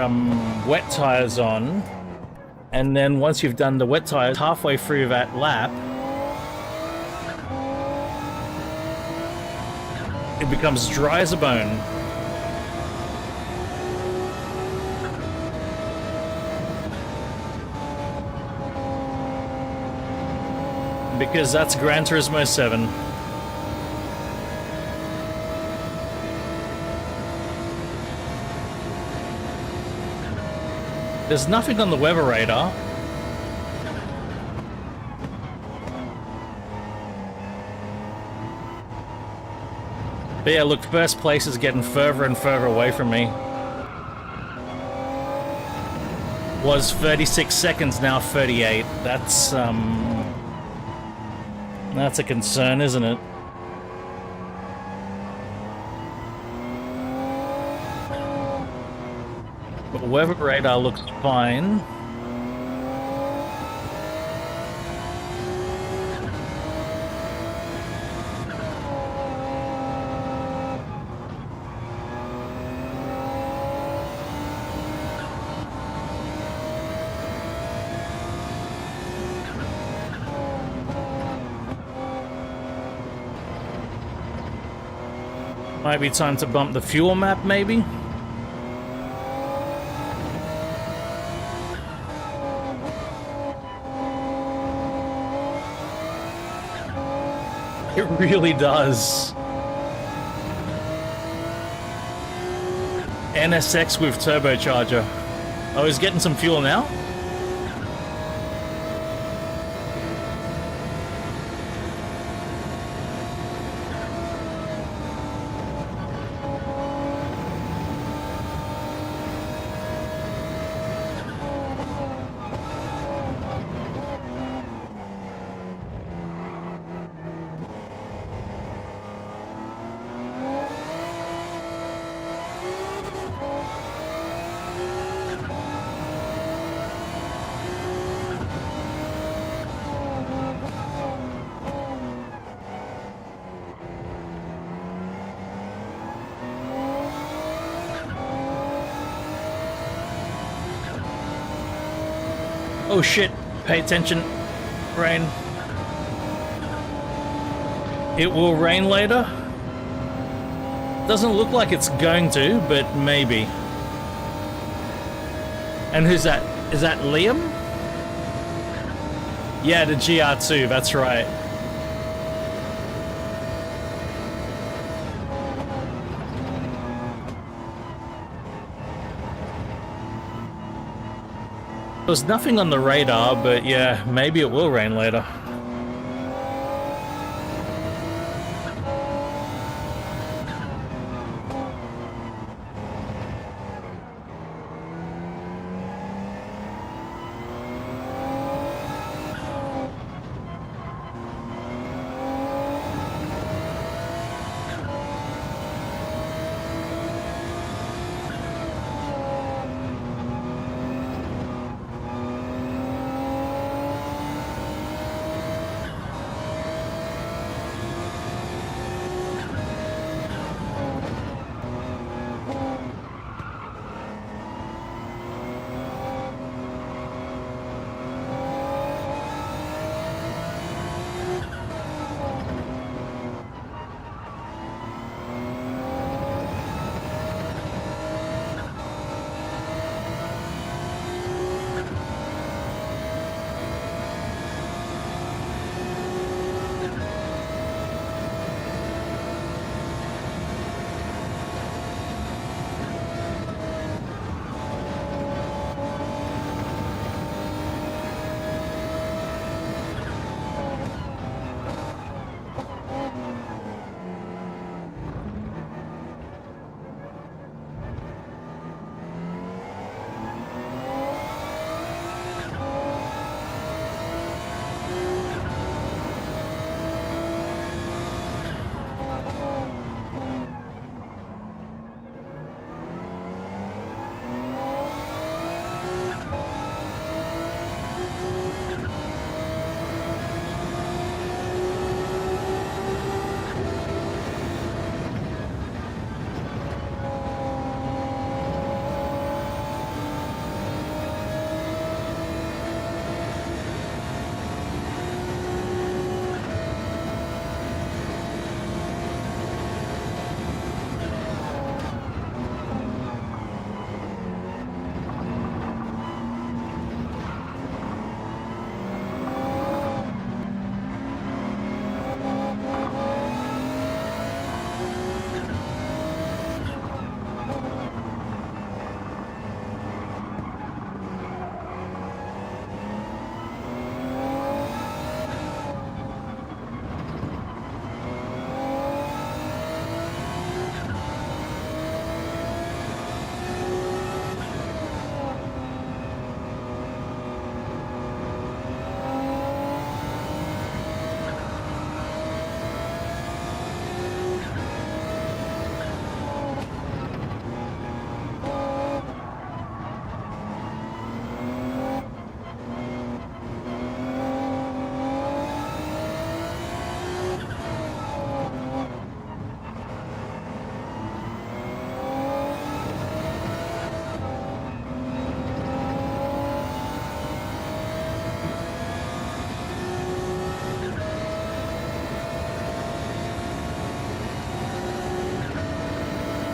wet tires on, and then once you've done the wet tires halfway through that lap, it becomes dry as a bone. Because that's Gran Turismo 7. There's nothing on the weather radar. But yeah, look, first place is getting further and further away from me. Was 36 seconds, now 38. That's a concern, isn't it? But weather radar looks fine. Might be time to bump the fuel map, maybe? It really does. NSX with turbocharger. Oh, he's getting some fuel now? Oh shit, pay attention, rain. It will rain later? Doesn't look like it's going to, but maybe. And who's that? Is that Liam? Yeah, the GR2, that's right. There's nothing on the radar, but yeah, maybe it will rain later.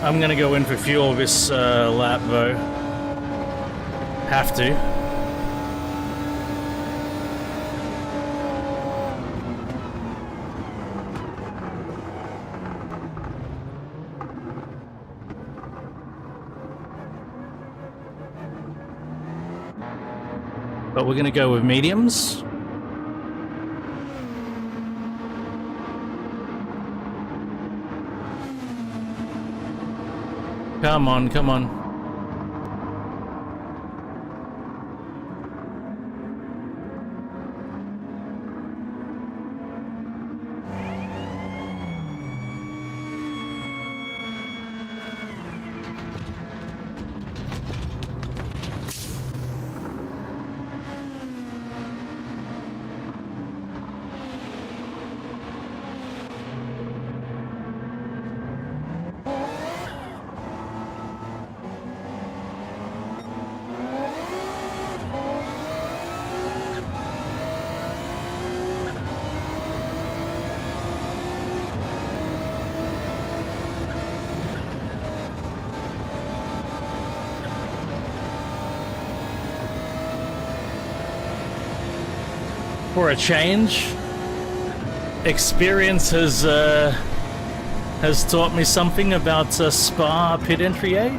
I'm gonna go in for fuel this lap though. Have to. But we're gonna go with mediums. Come on, come on. For a change, experience has taught me something about Spa pit entry, eh?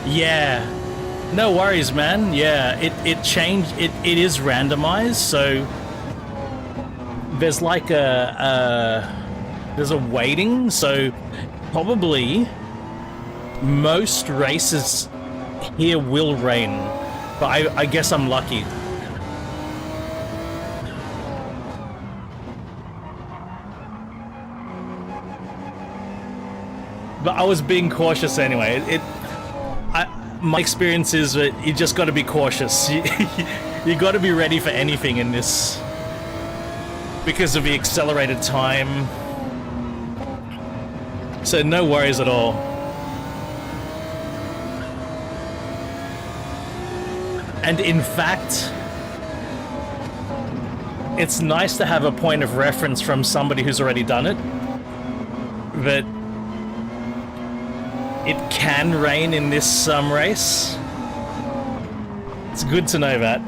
Yeah, no worries, man. Yeah, it changed. It is randomized, so there's like there's a weighting. So probably most races here will rain, but I guess I'm lucky. But I was being cautious anyway. My experience is that you just got to be cautious. You got to be ready for anything in this because of the accelerated time. So no worries at all. And in fact, it's nice to have a point of reference from somebody who's already done it. That it can rain in this race. It's good to know that.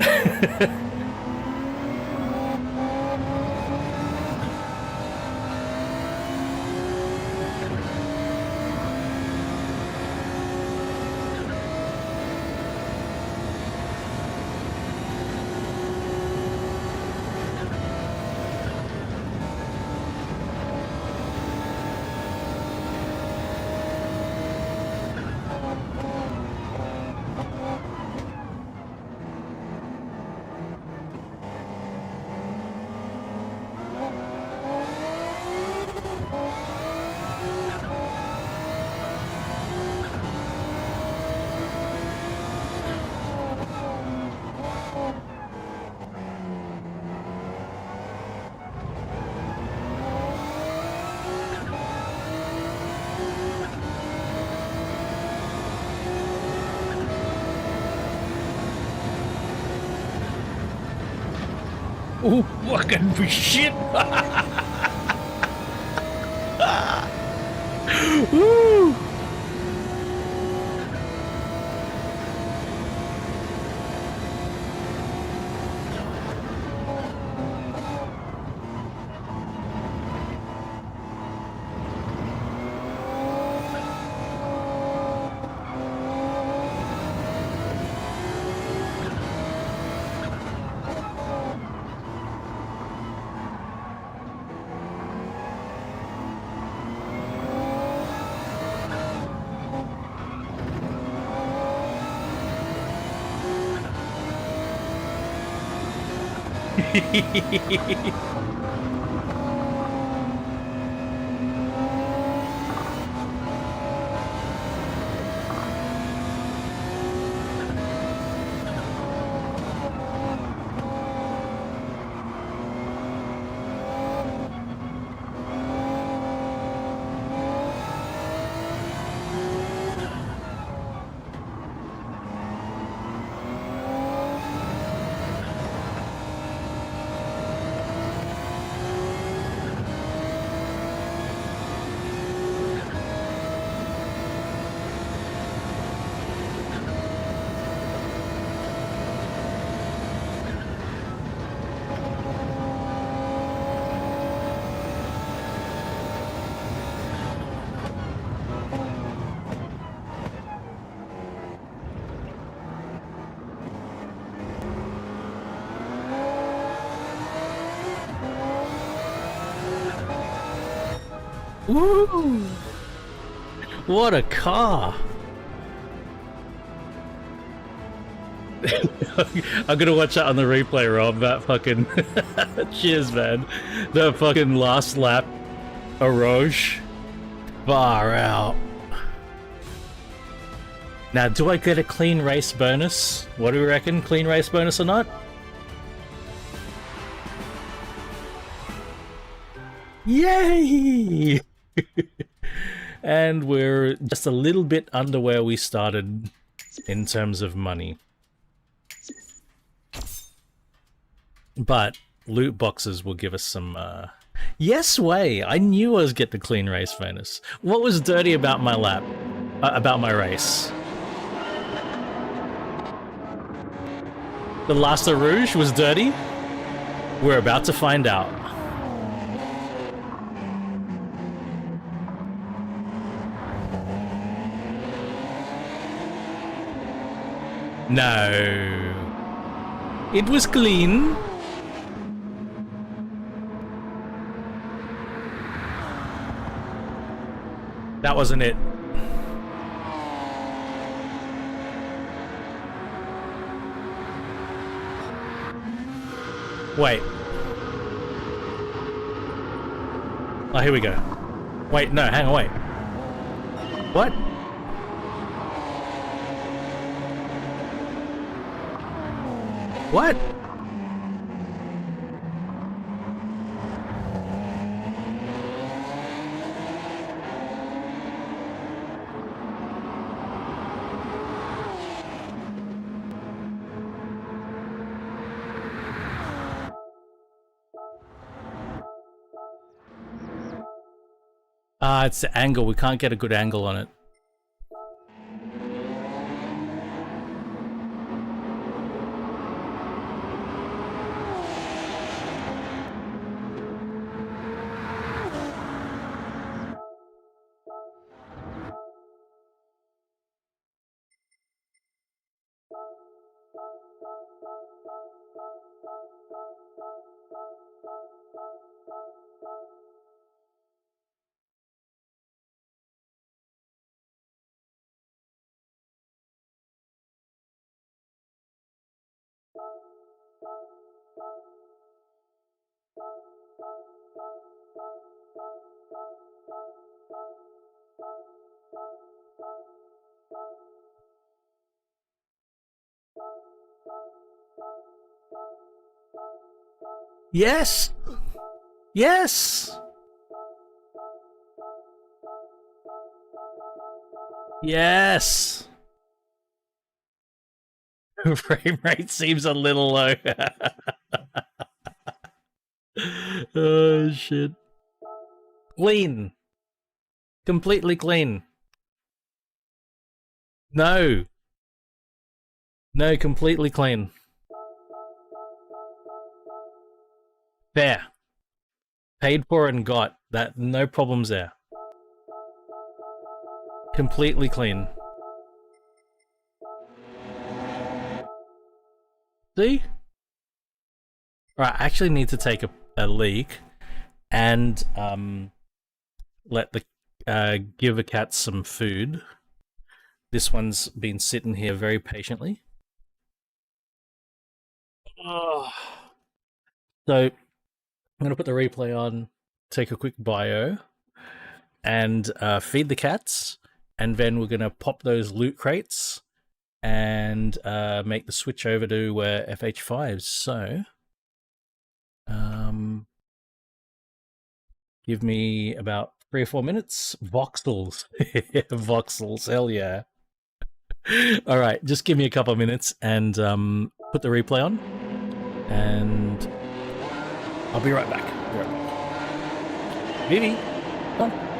Oh, fucking shit! Woo! Woo! What a car! I'm gonna watch that on the replay, Rob. That fucking cheers, man. The fucking last lap, Aroge, far out. Now, do I get a clean race bonus? What do we reckon? Clean race bonus or not? Yay! And we're just a little bit under where we started in terms of money. But loot boxes will give us some, Yes way! I knew I was get the clean race bonus. What was dirty about my lap? About my race? The last Rouge was dirty? We're about to find out. No. It was clean. That wasn't it. Wait. Oh, here we go. Wait, no, hang on, wait. What? What? It's the angle. We can't get a good angle on it. Yes! Yes! Yes! Frame rate seems a little low. Oh, shit. Clean. Completely clean. No. No, completely clean. There. Paid for and got. That, no problems there. Completely clean. See? Right, I actually need to take a leak and let the give a cat some food. This one's been sitting here very patiently. Oh. So I'm gonna put the replay on, take a quick bio, and feed the cats, and then we're gonna pop those loot crates and make the switch over to FH5s. So, give me about 3 or 4 minutes. Voxels, voxels, hell yeah! All right, just give me a couple of minutes and put the replay on, and I'll be right back. Vivi, come on.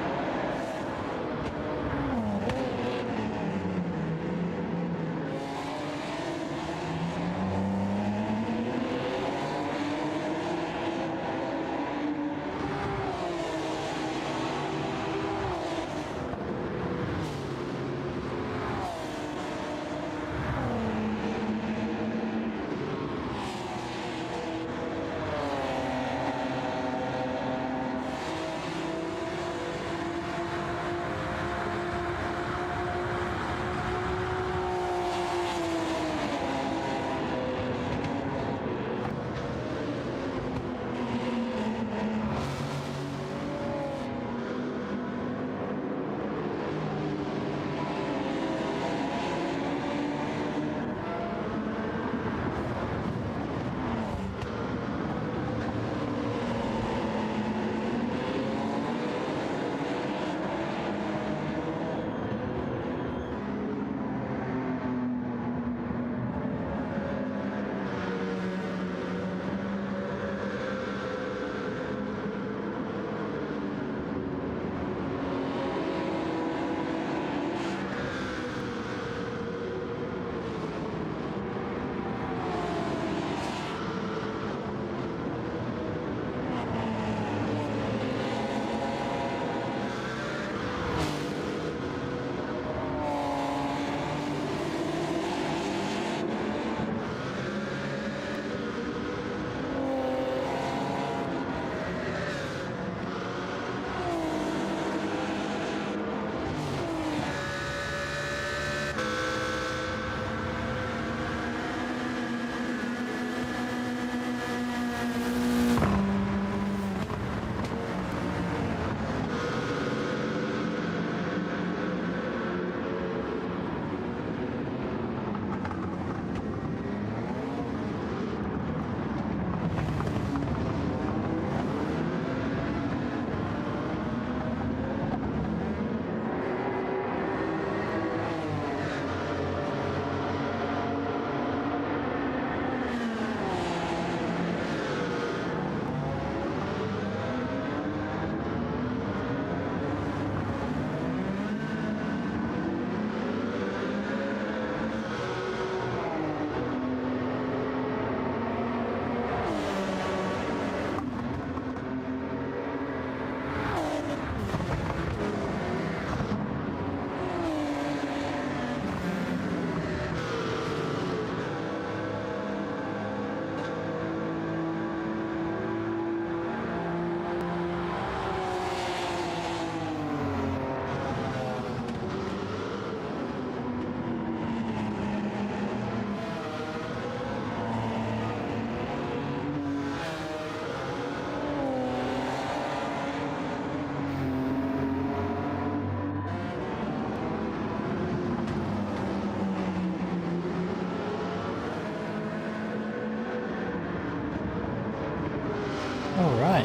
All right.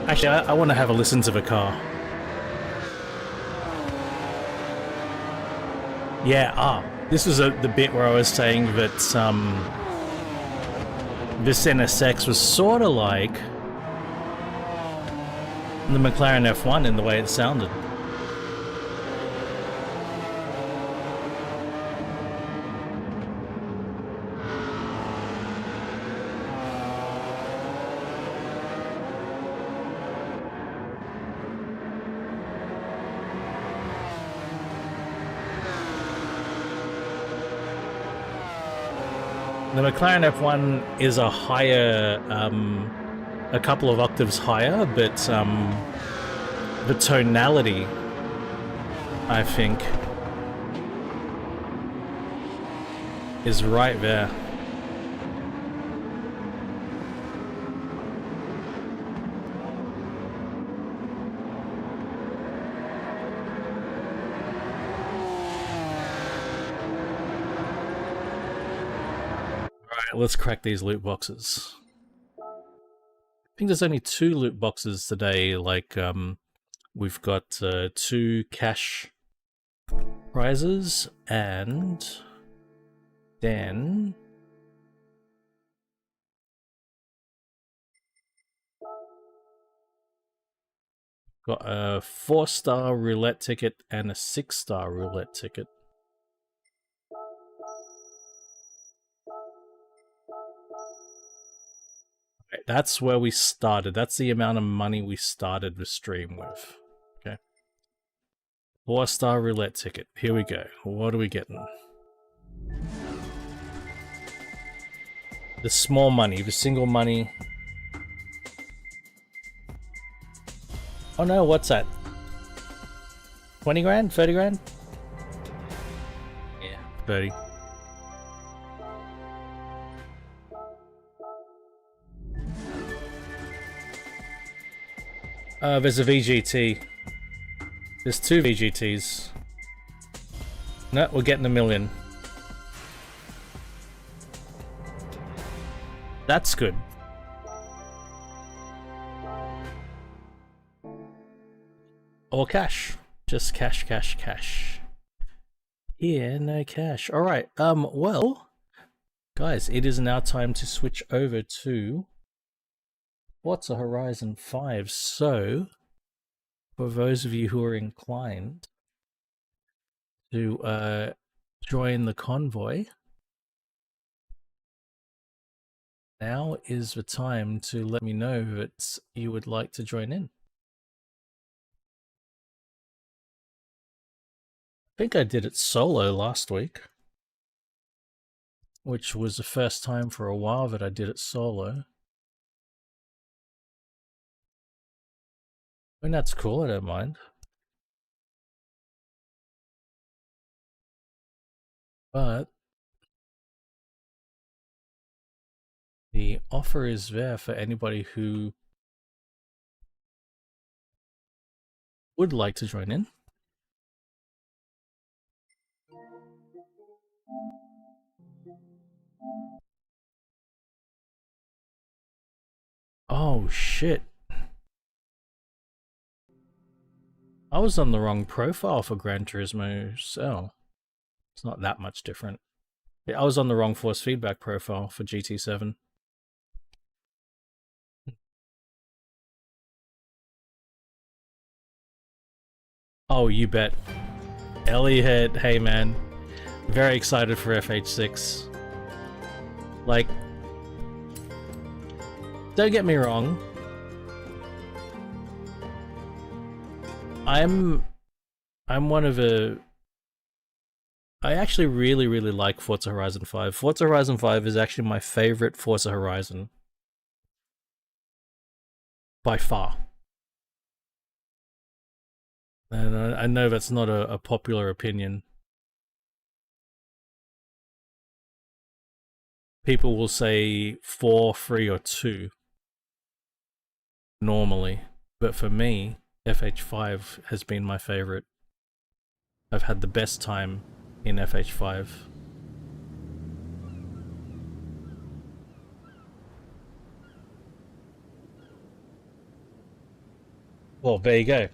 Actually, I want to have a listen to the car. Yeah, this was the bit where I was saying that this NSX was sort of like the McLaren F1 in the way it sounded. The McLaren F1 is a higher, a couple of octaves higher, but the tonality, I think, is right there. Let's crack these loot boxes. I think there's only 2 loot boxes today. Like, we've got 2 cash prizes, and then got a 4-star roulette ticket and a 6-star roulette ticket. That's where we started. That's the amount of money we started the stream with. Okay. 4-star roulette ticket. Here we go. What are we getting? The small money, the single money. Oh no, what's that? 20 grand? 30 grand? Yeah, 30. There's a VGT. There's 2 VGTs. No, we're getting $1 million. That's good. Or cash. Just cash, cash, cash. Yeah, no cash. Alright, well, guys, it is now time to switch over to Forza Horizon 5. So, for those of you who are inclined to join the convoy, now is the time to let me know that you would like to join in. I think I did it solo last week, which was the first time for a while that I did it solo. I mean, that's cool, I don't mind. But the offer is there for anybody who would like to join in. Oh shit. I was on the wrong profile for Gran Turismo, so it's not that much different. Yeah, I was on the wrong force feedback profile for GT7. Oh, you bet. Elliot, hey man. Very excited for FH6. Like, don't get me wrong. I'm one of a... I actually really like Forza Horizon 5. Forza Horizon 5 is actually my favorite Forza Horizon. By far. And I know that's not a popular opinion. People will say 4, 3, or 2. Normally. But for me, FH5 has been my favorite. I've had the best time in FH5. Well, there you go.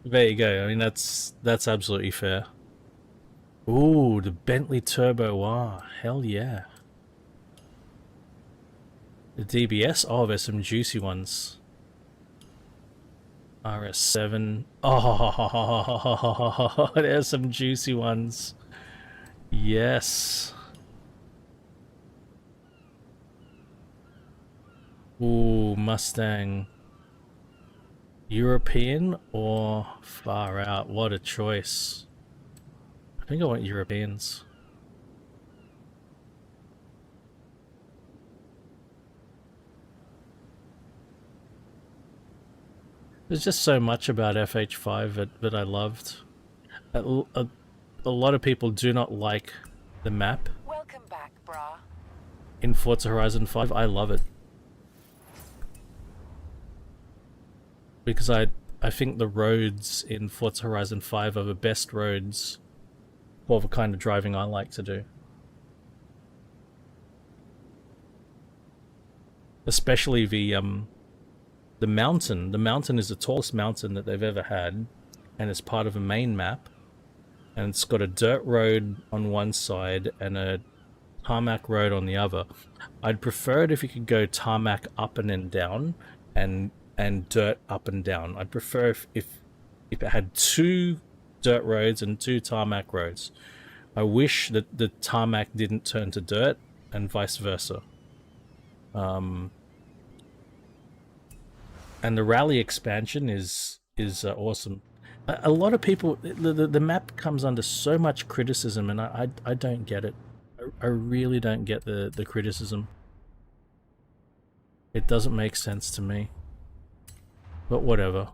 There you go. I mean, that's absolutely fair. Ooh, the Bentley Turbo R. Hell yeah. The DBS? Oh, there's some juicy ones. RS7. Oh, there's some juicy ones. Yes. Ooh, Mustang. European or far out? What a choice. I think I want Europeans. There's just so much about FH5 that I loved. A lot of people do not like the map. Welcome back, brah. In Forza Horizon 5, I love it. Because I think the roads in Forza Horizon 5 are the best roads for the kind of driving I like to do. Especially the mountain. The mountain is the tallest mountain that they've ever had, and it's part of a main map. And it's got a dirt road on one side and a tarmac road on the other. I'd prefer it if you could go tarmac up and then down, and dirt up and down. I'd prefer if it had 2 dirt roads and 2 tarmac roads. I wish that the tarmac didn't turn to dirt and vice versa. And the rally expansion is awesome. A lot of people, the map comes under so much criticism, and I don't get it. I really don't get the criticism. It doesn't make sense to me. But whatever.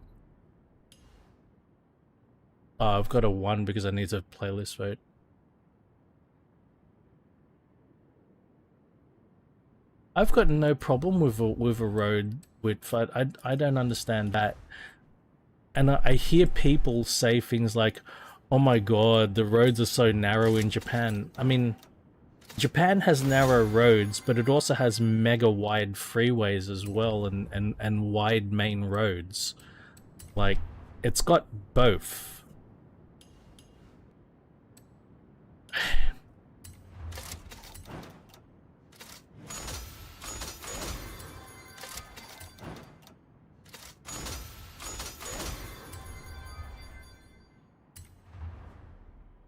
Oh, I've got a 1 because I need to playlist vote. I've got no problem with a road width. I don't understand that. And I hear people say things like, oh my god, the roads are so narrow in Japan. I mean, Japan has narrow roads, but it also has mega wide freeways as well, and wide main roads. Like, it's got both.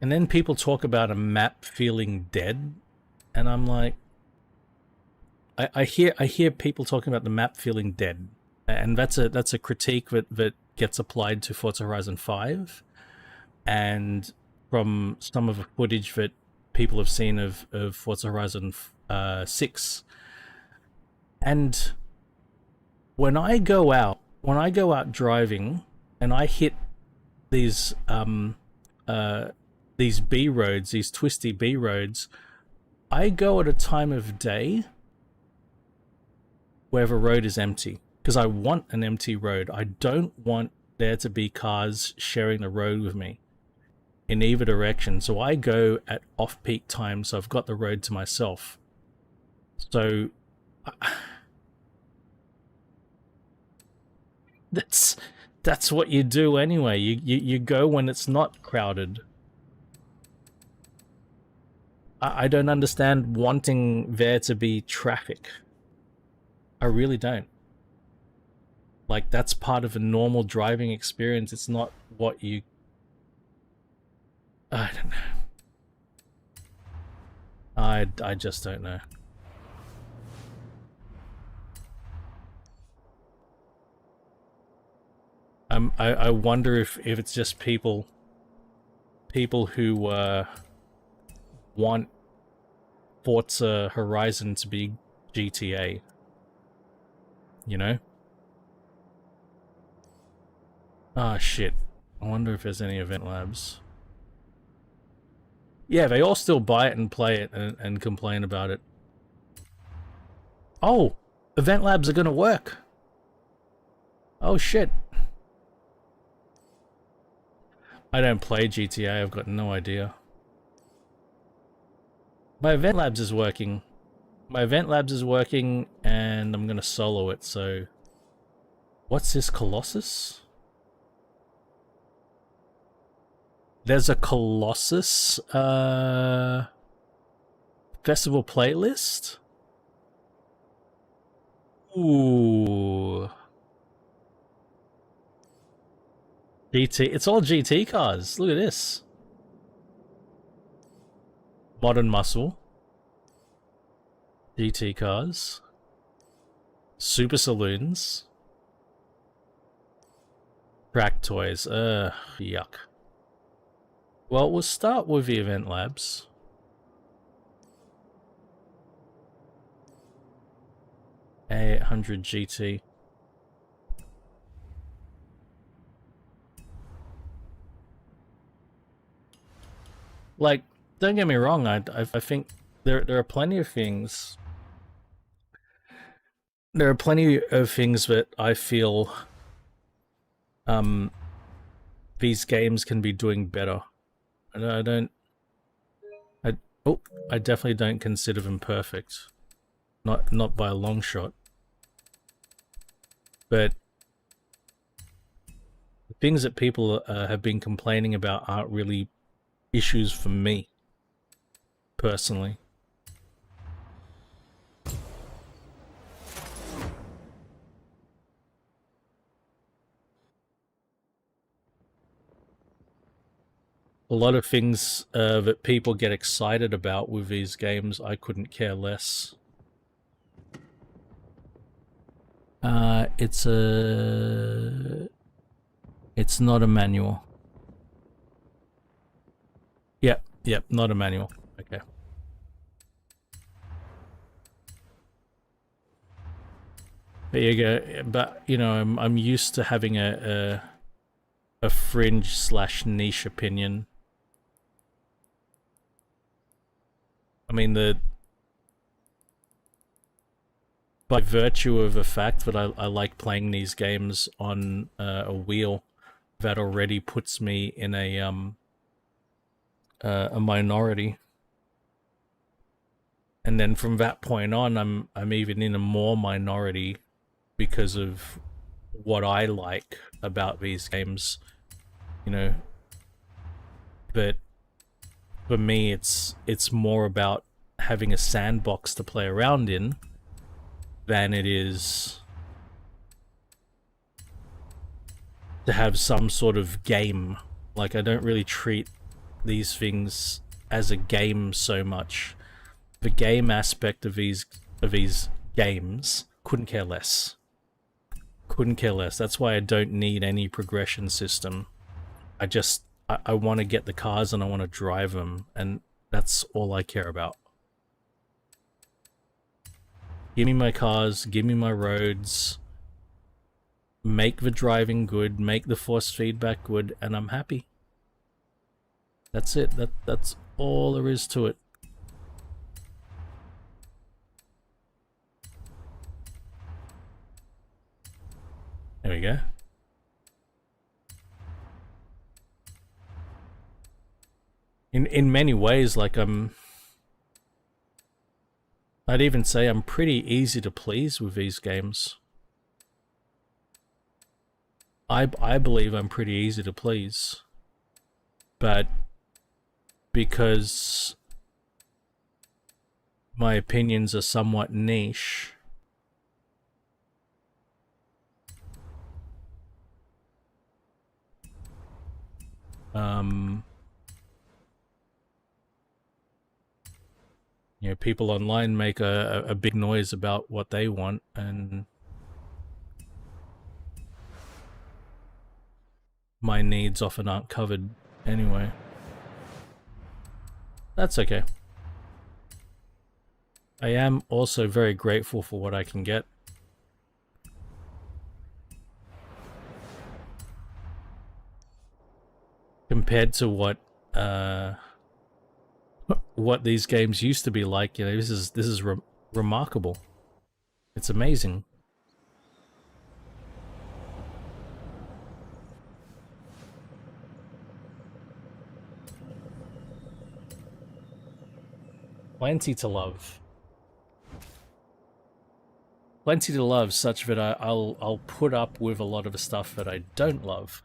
And then people talk about a map feeling dead, and I'm like, I hear people talking about the map feeling dead, and that's a critique that gets applied to Forza Horizon 5, and from some of the footage that people have seen of Forza Horizon 6. And when I go out driving and I hit these B roads, these twisty B roads, I go at a time of day where the road is empty, because I want an empty road. I don't want there to be cars sharing the road with me in either direction. So I go at off-peak times, so I've got the road to myself. So that's what you do anyway. You go when it's not crowded. I don't understand wanting there to be traffic. I really don't. Like, that's part of a normal driving experience. It's not what you... I don't know. I just don't know. I wonder if it's just people who want Forza Horizon to be GTA, you know? Ah, shit. I wonder if there's any event labs. Yeah, they all still buy it and play it and complain about it. Oh! Event labs are gonna work! Oh, shit. I don't play GTA, I've got no idea. My event labs is working. My event labs is working, and I'm gonna solo it, so... What's this, Colossus? There's a Colossus festival playlist. Ooh. GT. It's all GT cars. Look at this. Modern muscle. GT cars. Super saloons. Track toys. Yuck. Well, we'll start with the event labs. A800 GT. Like, don't get me wrong, I think there are plenty of things. There are plenty of things that I feel these games can be doing better. And I definitely don't consider them perfect. Not by a long shot. But the things that people have been complaining about aren't really issues for me, personally. A lot of things that people get excited about with these games, I couldn't care less. It's not a manual. Yep, not a manual. Okay. There you go. But you know, I'm used to having a fringe / niche opinion. I mean, by virtue of the fact that I like playing these games on a wheel, that already puts me in a minority. And then from that point on, I'm even in a more minority because of what I like about these games, you know. But for me, it's more about having a sandbox to play around in than it is to have some sort of game. Like, I don't really treat these things as a game so much. The game aspect of these games, couldn't care less. Couldn't care less. That's why I don't need any progression system. I want to get the cars and I want to drive them, and that's all I care about. Give me my cars, give me my roads, make the driving good, make the force feedback good, and I'm happy. That's it. That's all there is to it. There we go. In many ways, like I'd even say I'm pretty easy to please with these games. I believe I'm pretty easy to please. But because my opinions are somewhat niche, you know, people online make a big noise about what they want, and my needs often aren't covered anyway. That's okay. I am also very grateful for what I can get. Compared to what these games used to be like, you know, this is remarkable. It's amazing. Plenty to love. Plenty to love, such that I'll put up with a lot of the stuff that I don't love.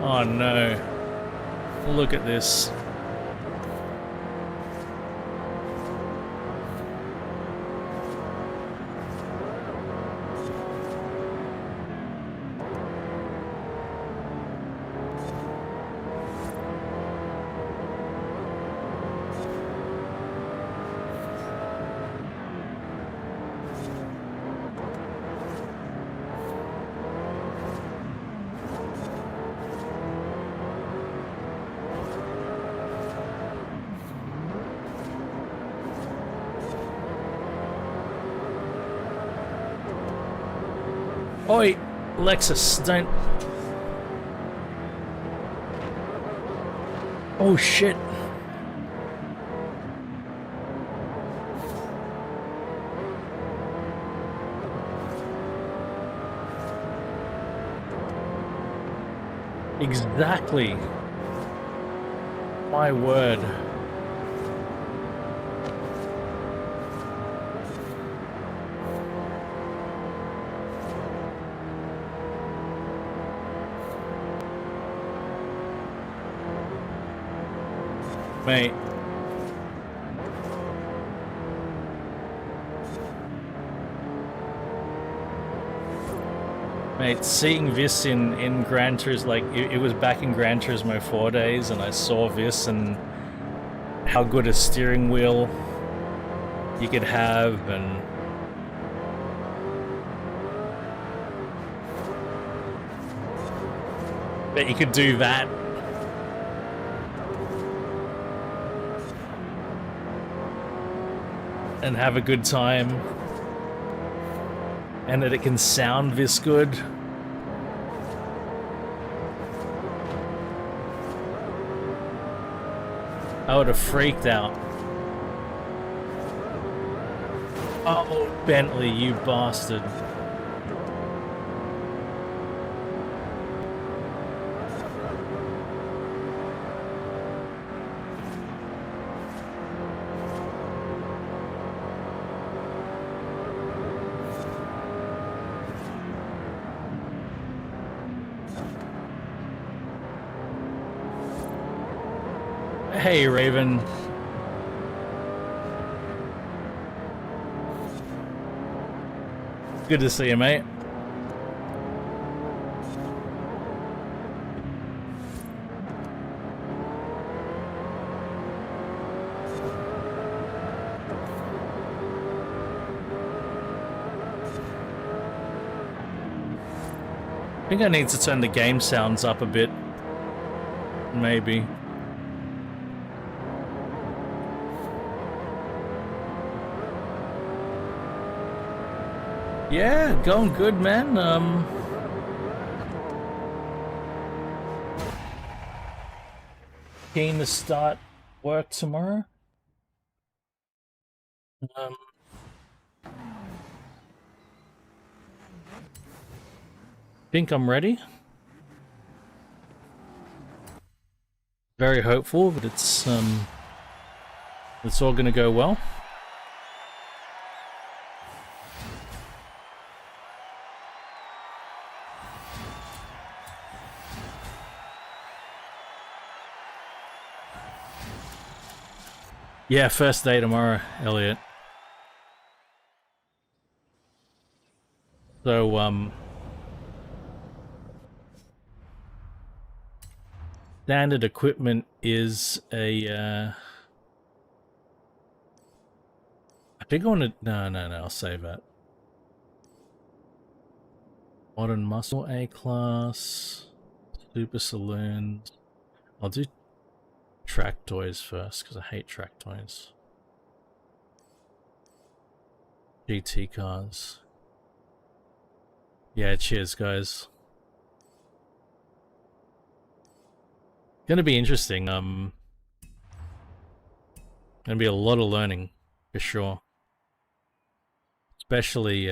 Oh no. Look at this. Oi, Lexus, don't... Oh shit. Exactly. My word. Mate. Mate, seeing this in Gran Turismo, like, it was back in Gran Turismo 4 days, and I saw this and how good a steering wheel you could have, and... that you could do that. And have a good time. And that it can sound this good. I would have freaked out. Oh, Bentley, you bastard. Hey, Raven. Good to see you, mate. I think I need to turn the game sounds up a bit. Maybe. Yeah, going good, man. Keen to start work tomorrow. Think I'm ready. Very hopeful that it's all gonna go well. Yeah, first day tomorrow, Elliot. So, standard equipment is a, I think I want to, no, I'll save that. Modern Muscle A-Class, Super Saloons. I'll do track toys first, because I hate track toys. GT cars. Yeah, cheers, guys. Gonna be interesting. Gonna be a lot of learning, for sure. Especially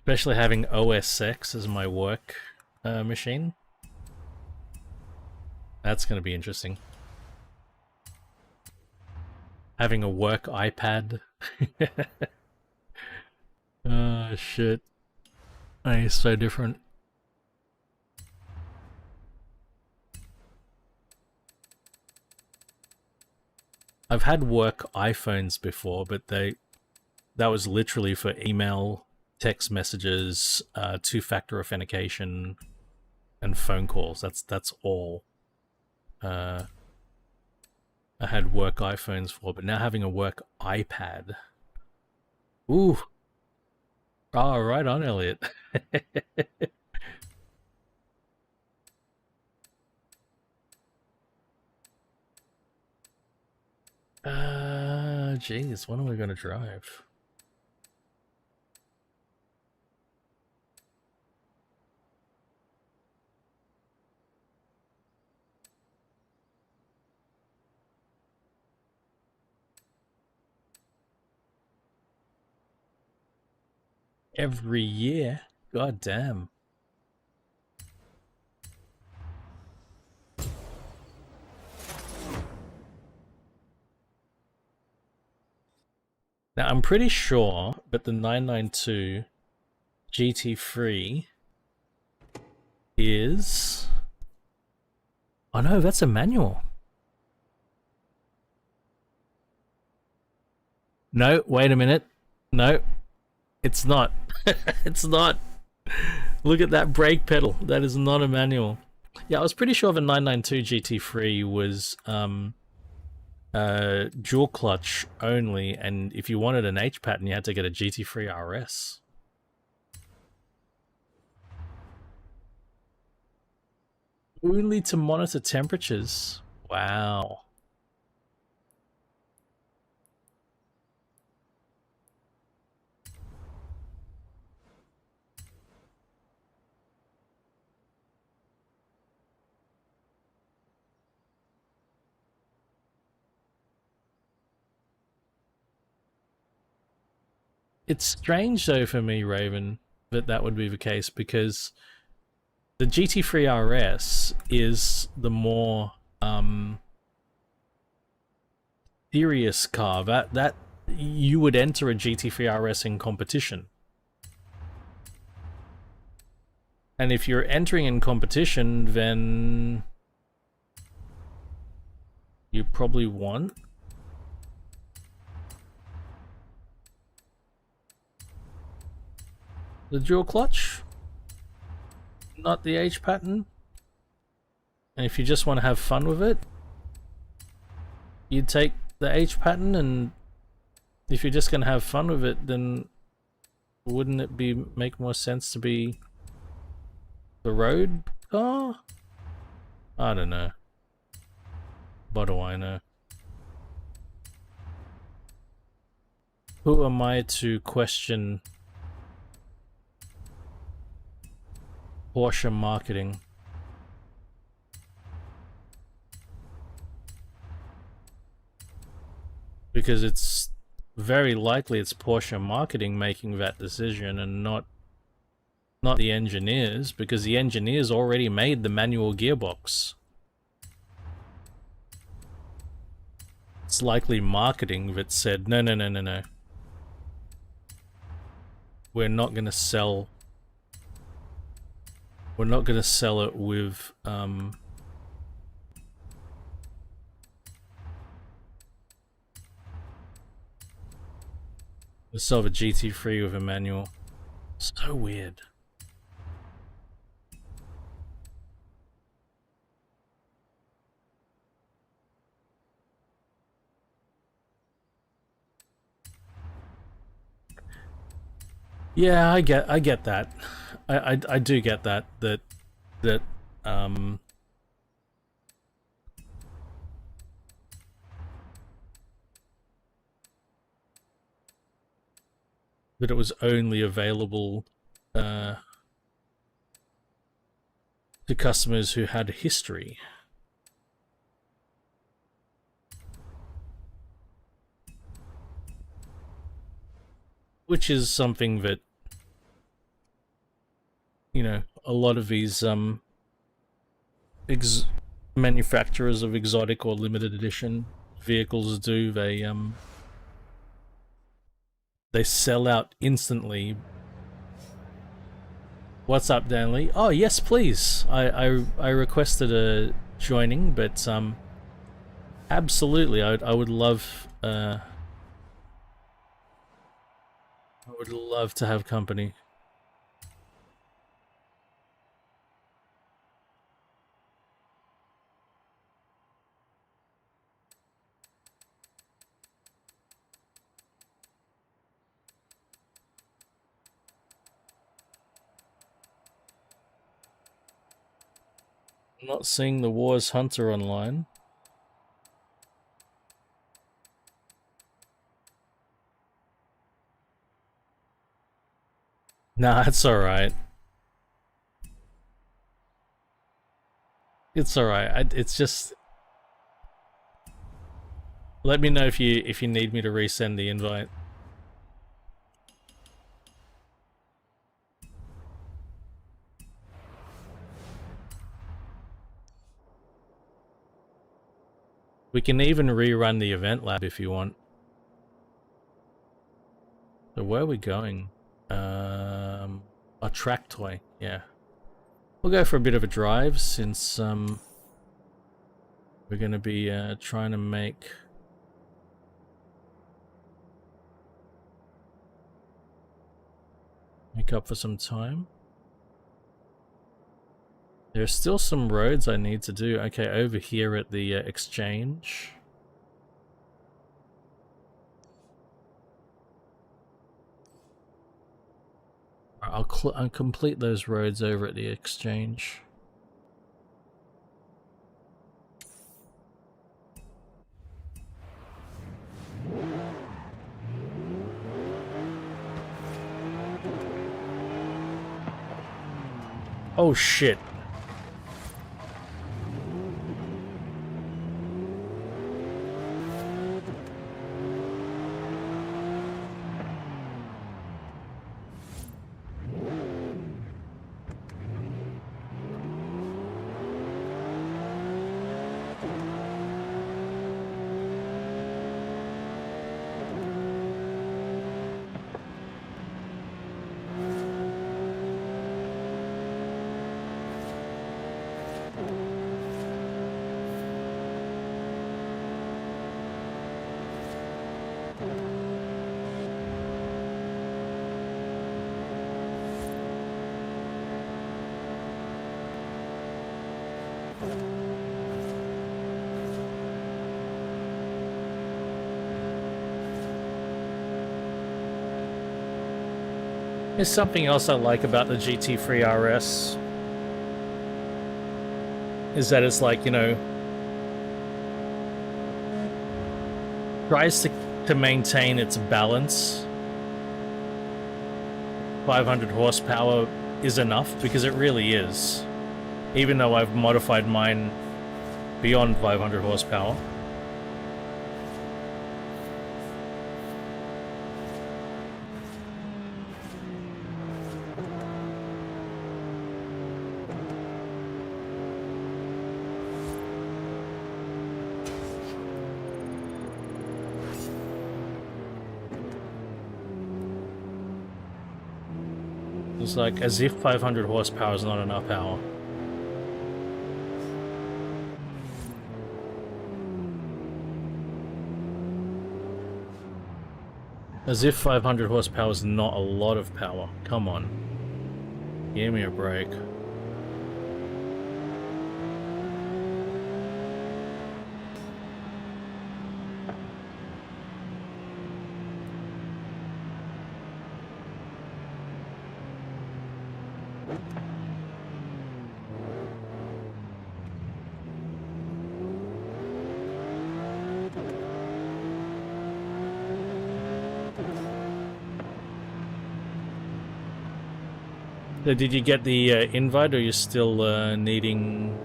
having OS X as my work machine. That's gonna be interesting. Having a work iPad. Oh shit. Oh, it's so different. I've had work iPhones before, but that was literally for email, text messages, two-factor authentication, and phone calls. That's all. I had work iPhones for, but now having a work iPad. Ooh. Oh, right on, Elliot. Jeez, when are we gonna drive? Every year? God damn. Now, I'm pretty sure that the 992 GT3 is... Oh no, that's a manual. No, wait a minute. No, it's not. It's not. Look at that brake pedal. That is not a manual. Yeah, I was pretty sure the 992 GT3 was dual clutch only, and if you wanted an H pattern, you had to get a GT3 RS. Only to monitor temperatures. Wow. It's strange though for me, Raven, that that would be the case, because the GT3 RS is the more serious car. That you would enter a GT3 RS in competition. And if you're entering in competition, then you probably want the dual clutch, not the H pattern. And if you just want to have fun with it, you take the H pattern, and if you're just going to have fun with it, then wouldn't it make more sense to be the road car? I don't know. What do I know? Who am I to question Porsche marketing? Because it's very likely it's Porsche marketing making that decision, and not the engineers, because the engineers already made the manual gearbox. It's likely marketing that said, no, no, no, no, no. We're not going to sell... We're not going to sell it with, We'll sell the GT3 with a manual. So weird. Yeah, I get that. I do get that that it was only available to customers who had a history. Which is something that, you know, a lot of these manufacturers of exotic or limited edition vehicles do. They sell out instantly. What's up, Danley? Oh yes, please. I requested a joining, but Absolutely, I would love. I would love to have company. I'm not seeing the Wars Hunter online. Nah, it's alright. It's alright. It's just... Let me know if you need me to resend the invite. We can even rerun the event lab if you want. So where are we going? A track toy, yeah. We'll go for a bit of a drive since we're gonna be trying to make up for some time. There's still some roads I need to do. Okay, over here at the exchange. I'll complete those roads over at the exchange. Oh shit. There's something else I like about the GT3 RS. Is that it's like, you know, tries to maintain its balance. 500 horsepower is enough, because it really is. Even though I've modified mine beyond 500 horsepower. It's like as if 500 horsepower is not enough power. As if 500 horsepower is not a lot of power. Come on. Give me a break. So did you get the invite, or you're still needing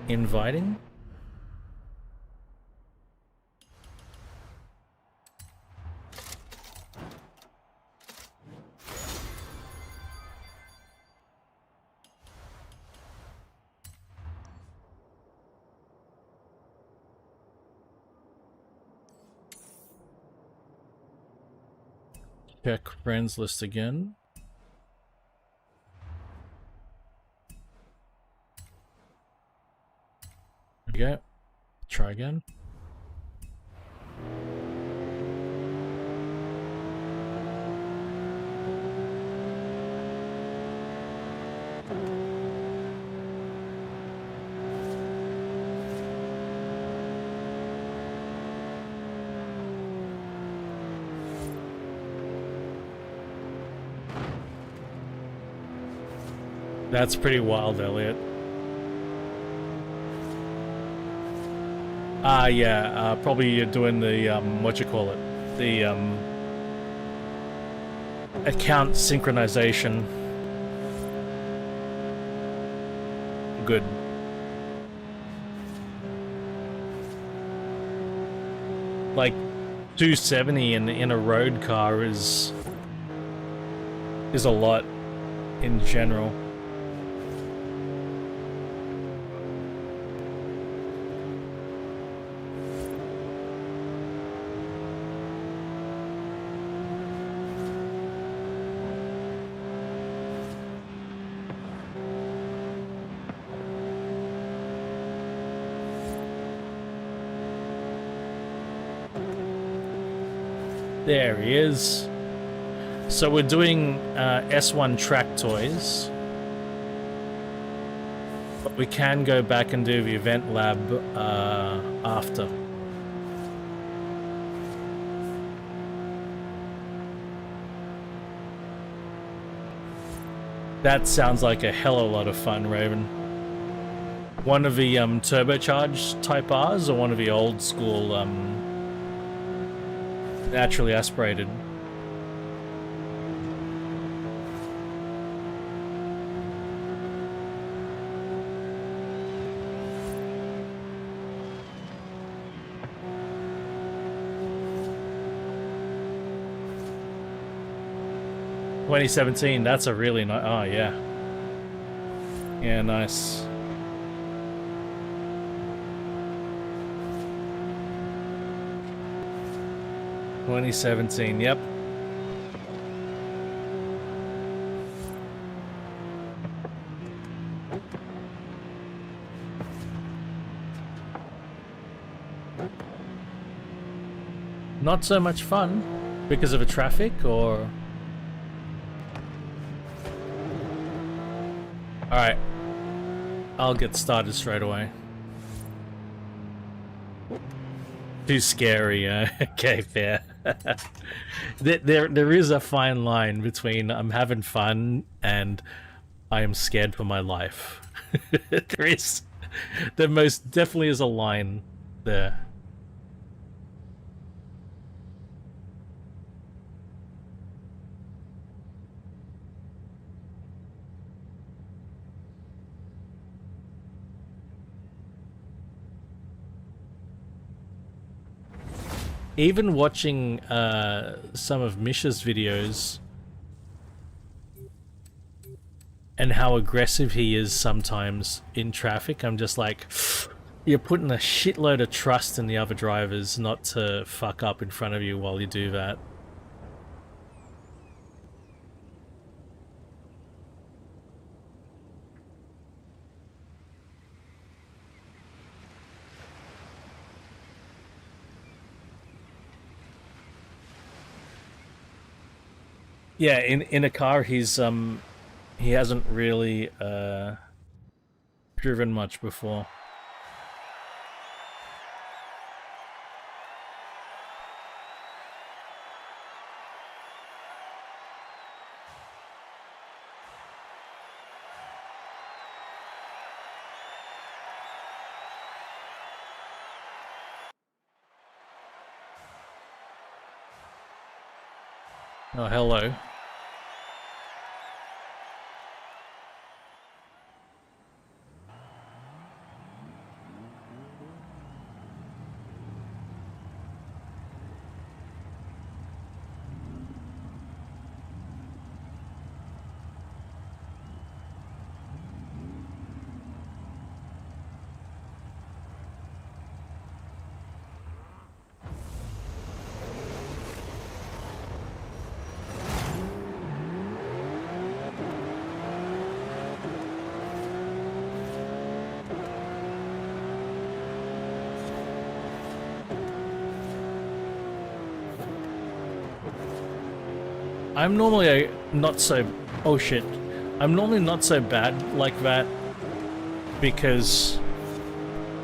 inviting? Check friends list again. There we go. Try again. That's pretty wild, Elliot. Yeah, probably you're doing the, what you call it? The, account synchronization. Good. Like, 270 in a road car is a lot in general. There he is. So we're doing S1 track toys. But we can go back and do the event lab after. That sounds like a hell of a lot of fun, Raven. One of the turbocharged Type R's or one of the old school naturally aspirated? $2017, that's a really nice. Oh, yeah. Yeah, nice. $2017, yep. Not so much fun because of the traffic, or... Alright. I'll get started straight away. Too scary, okay, fair. There is a fine line between I'm having fun and I am scared for my life. There most definitely is a line there. Even watching some of Misha's videos and how aggressive he is sometimes in traffic, I'm just like, you're putting a shitload of trust in the other drivers not to fuck up in front of you while you do that. Yeah, in a car, he hasn't really driven much before. Oh, hello. I'm normally not so... Oh shit. I'm normally not so bad like that because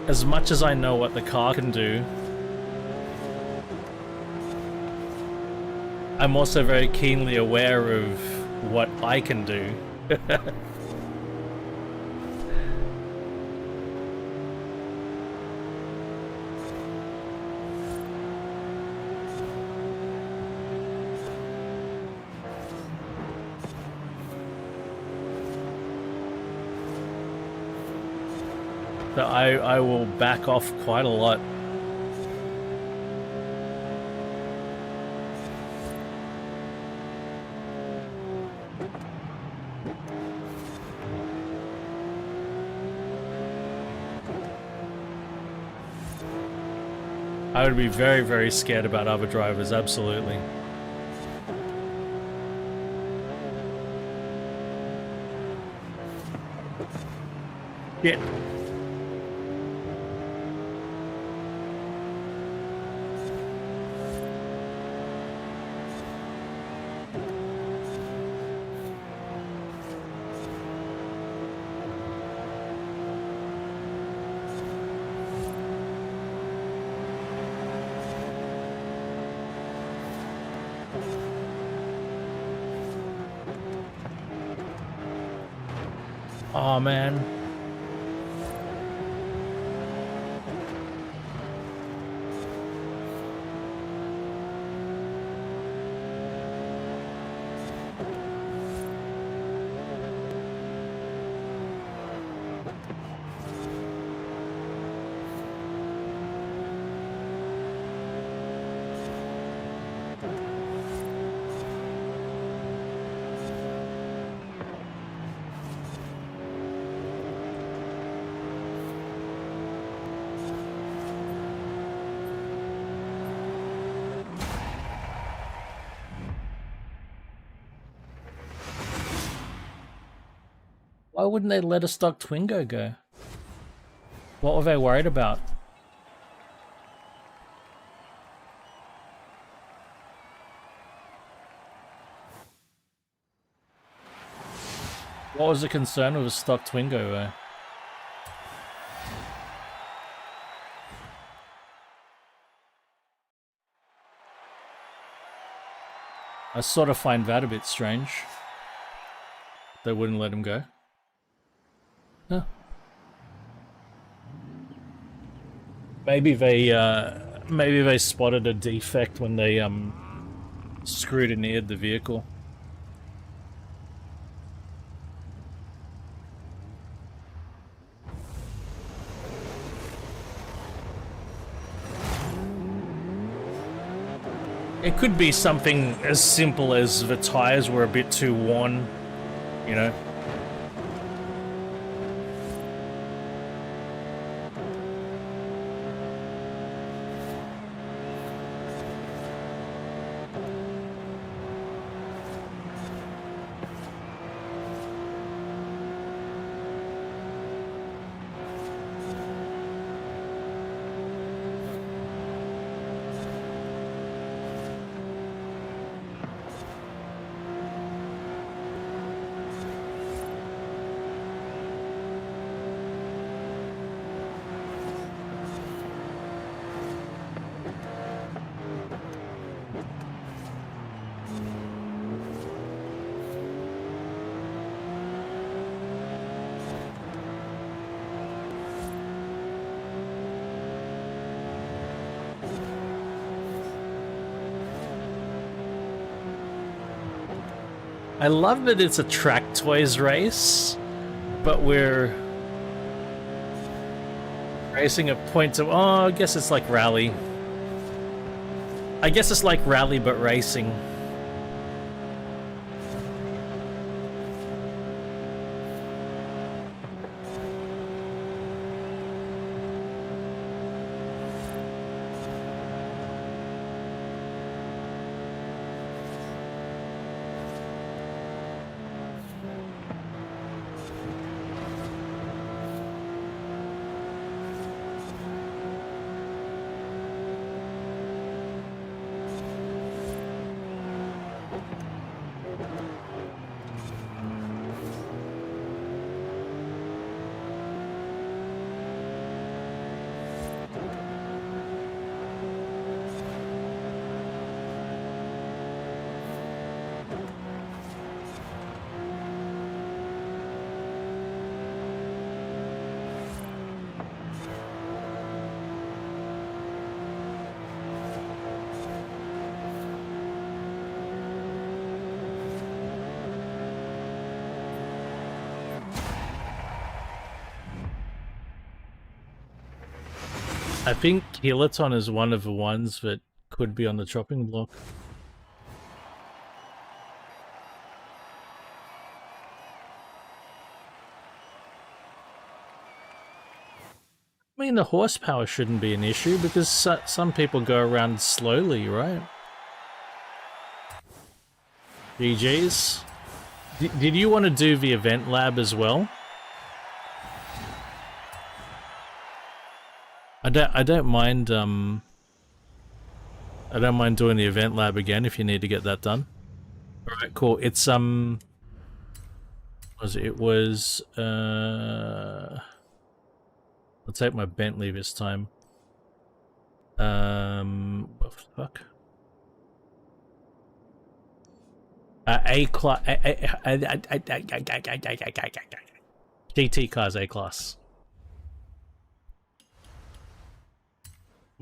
as much as I know what the car can do, I'm also very keenly aware of what I can do. So I will back off quite a lot. I would be very, very scared about other drivers, absolutely. Yeah. Oh man. Why wouldn't they let a stock Twingo go? What were they worried about? What was the concern with a stock Twingo though? I sort of find that a bit strange. They wouldn't let him go. Huh. Maybe they spotted a defect when they scrutineered the vehicle. It could be something as simple as the tires were a bit too worn, you know. I love that it's a track toys race, but we're racing at points of... Oh, I guess it's like rally. I guess it's like rally, but racing. I think Kiloton is one of the ones that could be on the chopping block. I mean, the horsepower shouldn't be an issue because some people go around slowly, right? GG's. Did you want to do the event lab as well? I don't mind I don't mind doing the event lab again if you need to get that done. Alright, cool. It's it was I'll take my Bentley this time. What the fuck? A class. GT cars A class.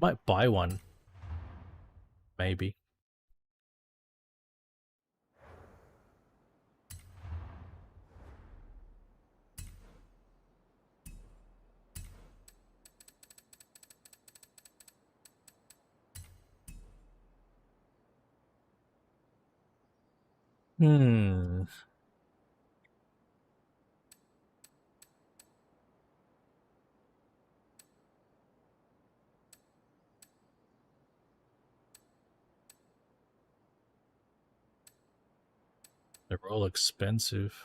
Might buy one. Maybe. Hmm. They're all expensive.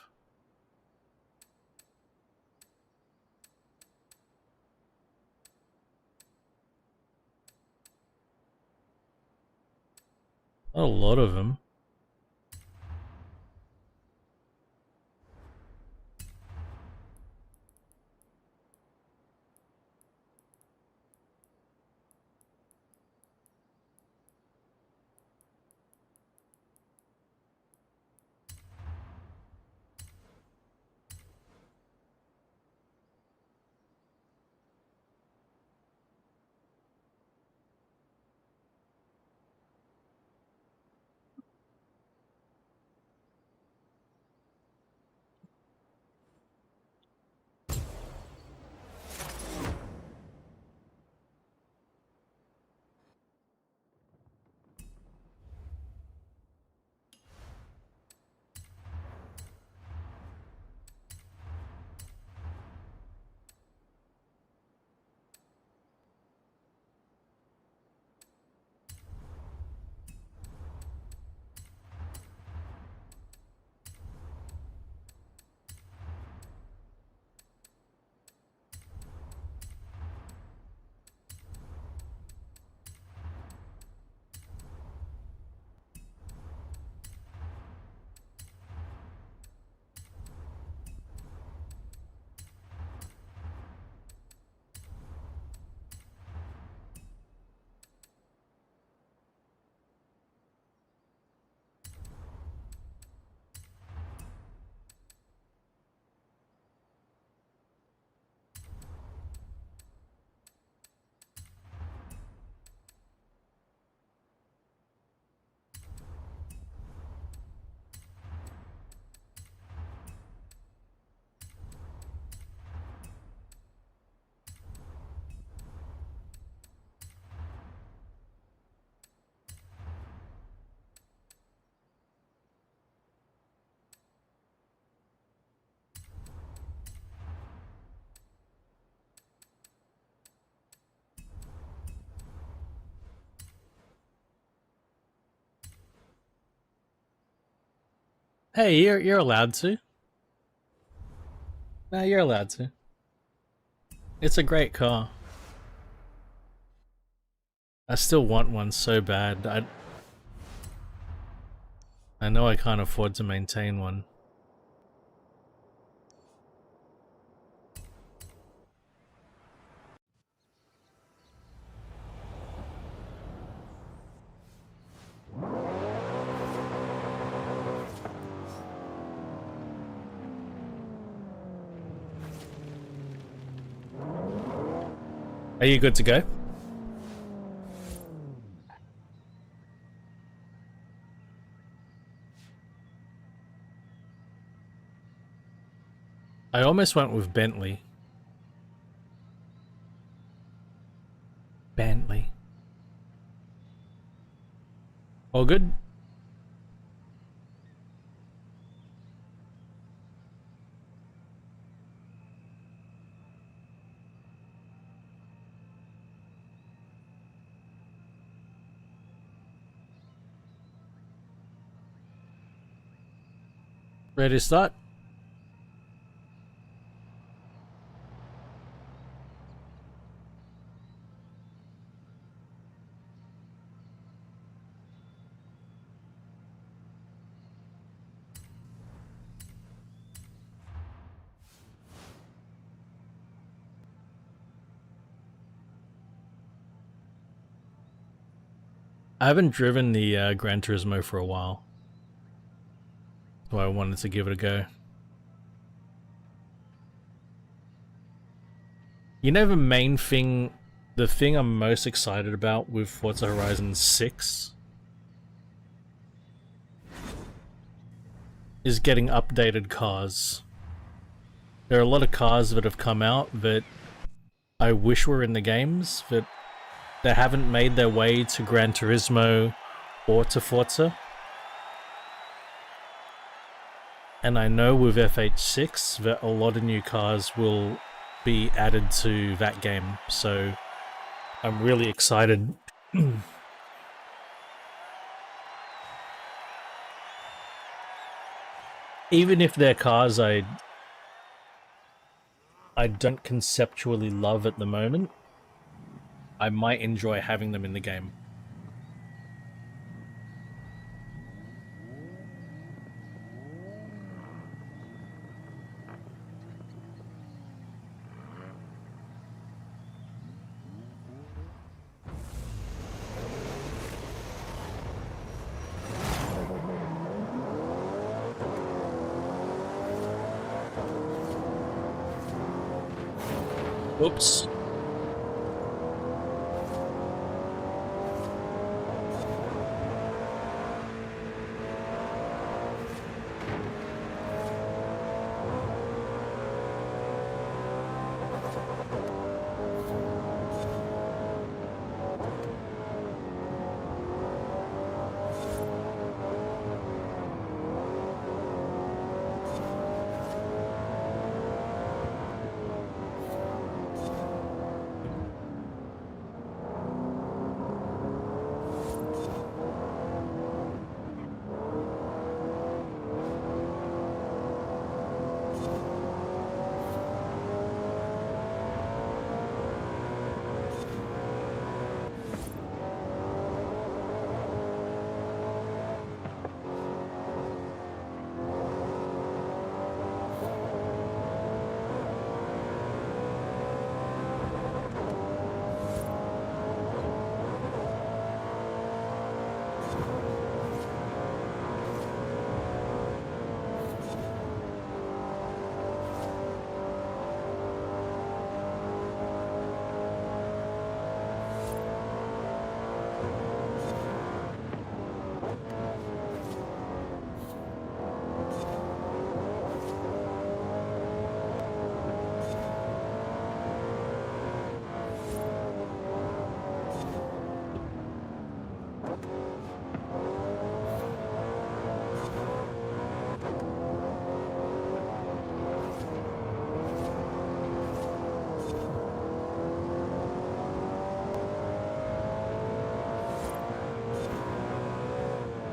Not a lot of them. Hey, you're allowed to. No, you're allowed to. It's a great car. I still want one so bad. I know I can't afford to maintain one. Are you good to go? I almost went with Bentley. All good? Ready to start? I haven't driven the Gran Turismo for a while, so I wanted to give it a go. You know, the main thing, the thing I'm most excited about with Forza Horizon 6 is getting updated cars. There are a lot of cars that have come out that I wish were in the games, that they haven't made their way to Gran Turismo or to Forza. And I know with FH6 that a lot of new cars will be added to that game, so I'm really excited. Even if they're cars I don't conceptually love at the moment, I might enjoy having them in the game. Oops.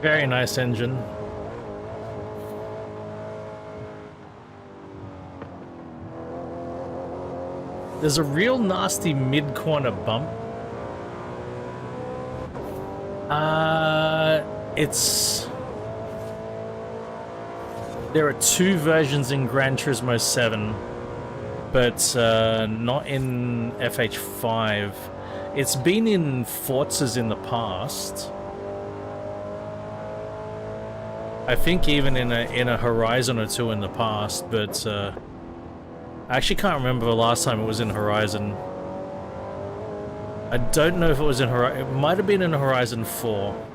Very nice engine. There's a real nasty mid-corner bump. There are two versions in Gran Turismo 7, but not in FH5. It's been in Forzas in the past. I think even in a Horizon or two in the past, but I actually can't remember the last time it was in Horizon. I don't know if it was in Horizon. It might have been in Horizon 4.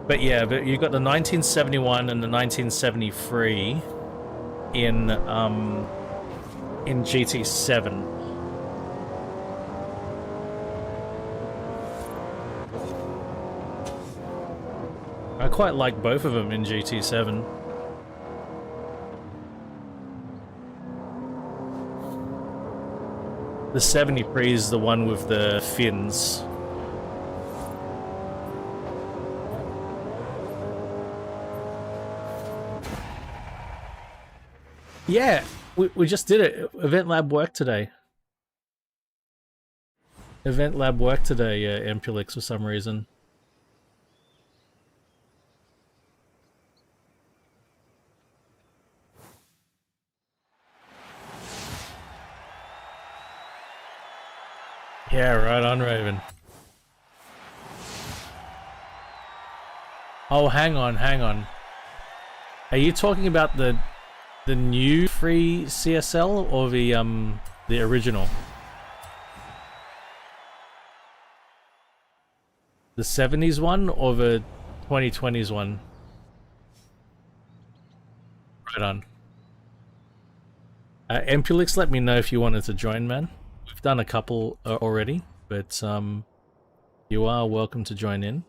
But yeah, but you got the 1971 and the 1973 in GT7. I quite like both of them in GT7. The 70 Pre is the one with the fins. Yeah, we just did it. Event Lab worked today. Event Lab worked today, Ampulix, for some reason. Yeah, right on, Raven. Oh, hang on. Are you talking about the new free CSL or the original? The 70s one or the 2020s one? Right on. Ampulix, let me know if you wanted to join, man. We've done a couple already, but you are welcome to join in.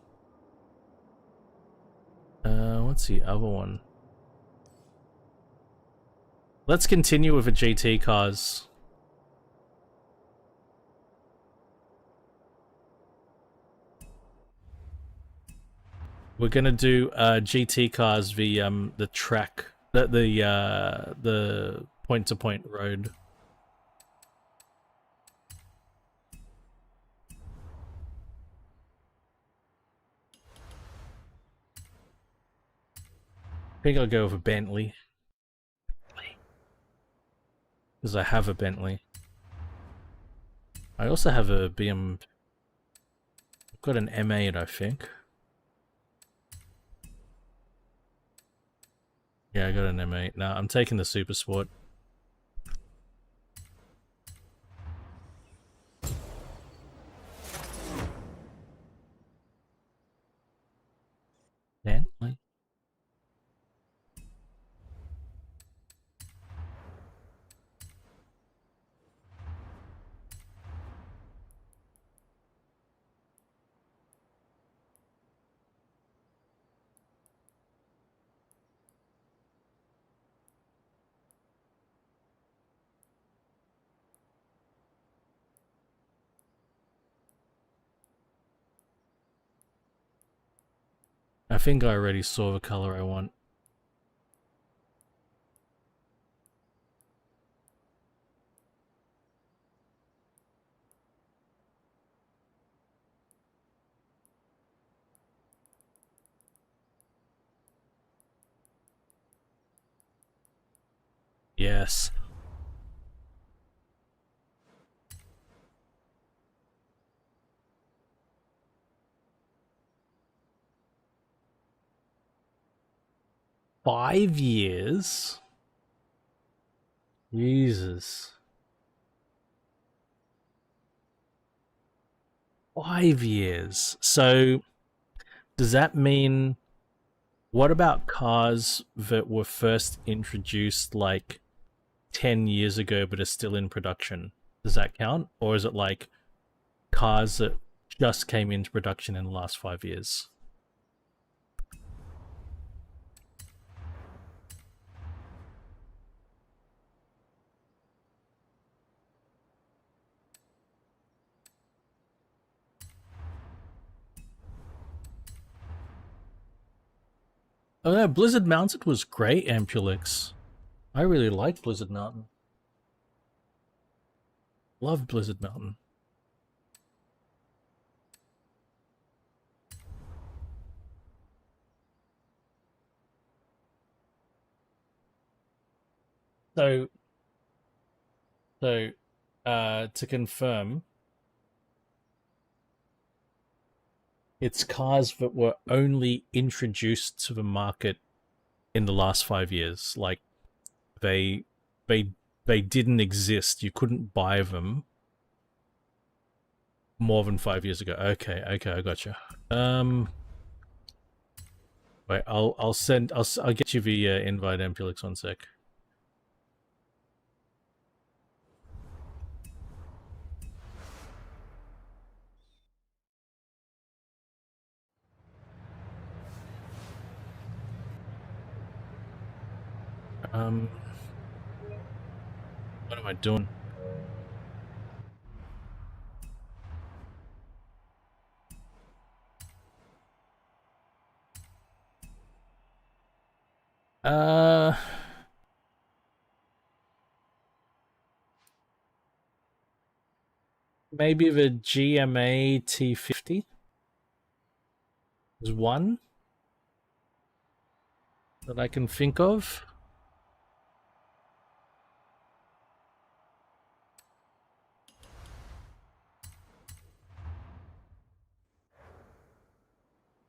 What's the other one? Let's continue with the GT cars. We're gonna do GT cars, the track, the point-to-point road. I think I'll go with a Bentley. Because I have a Bentley. I also have a BM. I've got an M8, I think. Yeah, I got an M8. No, I'm taking the Super Sport. Bentley? I think I already saw the color I want. Yes. Five years? Jesus. 5 years. So, does that mean... What about cars that were first introduced, like, 10 years ago but are still in production? Does that count? Or is it, like, cars that just came into production in the last 5 years? Oh no, Blizzard Mountain was great, Ampulix. I really like Blizzard Mountain. Love Blizzard Mountain. So, to confirm, it's cars that were only introduced to the market in the last 5 years. Like, they, they, they didn't exist. You couldn't buy them more than 5 years ago. Okay, I gotcha. Wait, I'll get you the invite, Ampulix, 1 sec. What am I doing? Maybe the GMA T50 is one that I can think of.